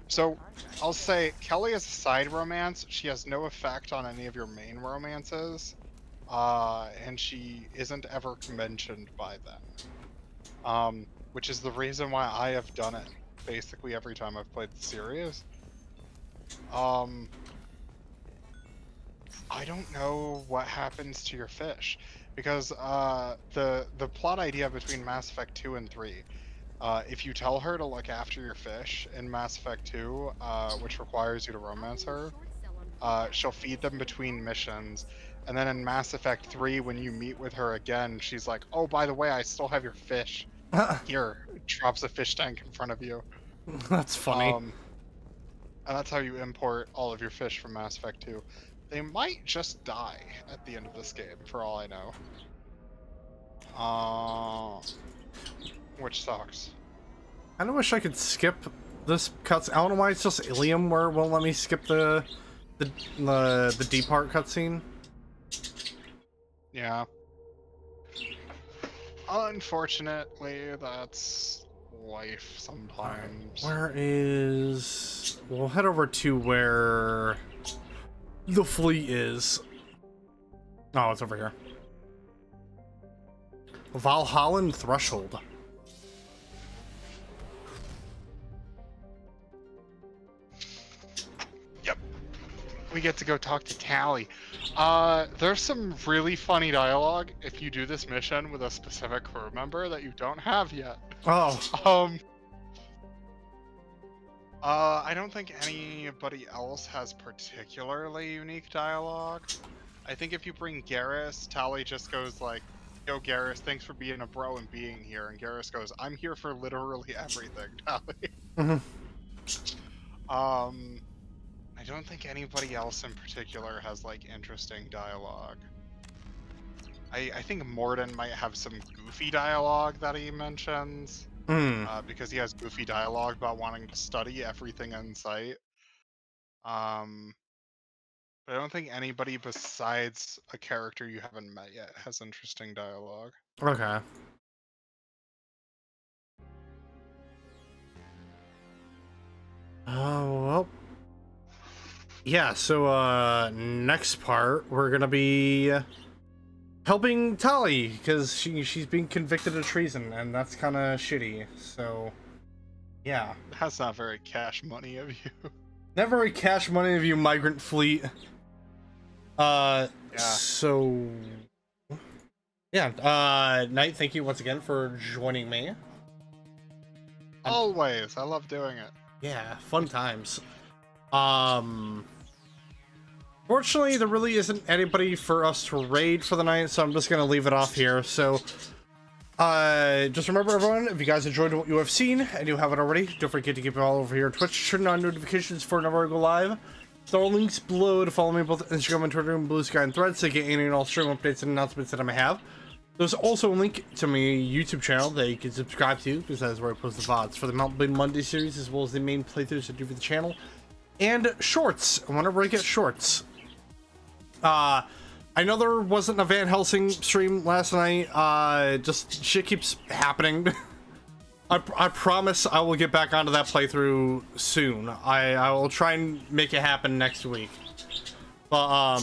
So, I'll say, Kelly is a side romance. She has no effect on any of your main romances. And she isn't ever mentioned by them. Which is the reason why I have done it basically every time I've played the series. I don't know what happens to your fish, because the plot idea between Mass Effect 2 and 3, if you tell her to look after your fish in Mass Effect 2, which requires you to romance her, she'll feed them between missions, and then in Mass Effect 3, when you meet with her again, she's like, oh, by the way, I still have your fish. Here, drops a fish tank in front of you. That's funny. And that's how you import all of your fish from Mass Effect 2. They might just die at the end of this game, for all I know. Which sucks. I kinda wish I could skip this cutscene. I don't know why it's just Ilium where it won't let me skip the deep part cutscene. Yeah. Unfortunately, that's life sometimes. Where is... We'll head over to where the fleet is. Oh, it's over here. Valhalla Threshold. Yep. We get to go talk to Tali. There's some really funny dialogue if you do this mission with a specific crew member that you don't have yet. Oh. I don't think anybody else has particularly unique dialogue. I think if you bring Garrus, Tali just goes like, yo Garrus, thanks for being a bro and being here. And Garrus goes, I'm here for literally everything, Tali. I don't think anybody else in particular has like interesting dialogue. I think Morden might have some goofy dialogue that he mentions. Because he has goofy dialogue about wanting to study everything in sight. But I don't think anybody besides a character you haven't met yet has interesting dialogue. Okay. Oh, well. Yeah, so, next part, we're gonna be helping Tali, because she's being convicted of treason, and that's kind of shitty, so, yeah. That's not very cash money of you. Not very cash money of you, migrant fleet. Yeah. So, yeah, Nite, thank you once again for joining me. Always, I love doing it. Yeah, fun times. Fortunately, there really isn't anybody for us to raid for the night, so I'm just going to leave it off here. So, just remember, everyone, if you guys enjoyed what you have seen, and you haven't already, don't forget to keep it all over here on Twitch. Turn on notifications for whenever I go live. There are links below to follow me both Instagram and Twitter and Blue Sky and Threads to get any and all stream updates and announcements that I may have. There's also a link to my YouTube channel that you can subscribe to, because that is where I post the VODs for the Mountain Blade Monday series, as well as the main playthroughs I do for the channel. And shorts, whenever I get shorts. I know there wasn't a Van Helsing stream last night, just shit keeps happening. I promise I will get back onto that playthrough soon. I will try and make it happen next week. But,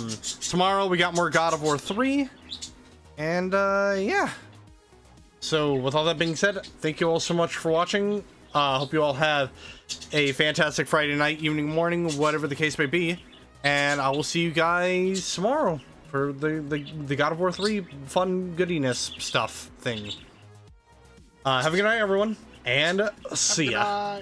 tomorrow we got more God of War 3, and, yeah. So, with all that being said, thank you all so much for watching. Hope you all have a fantastic Friday night, evening, morning, whatever the case may be. And I will see you guys tomorrow for the God of War 3 fun goodiness stuff thing. Have a good night, everyone, and see ya.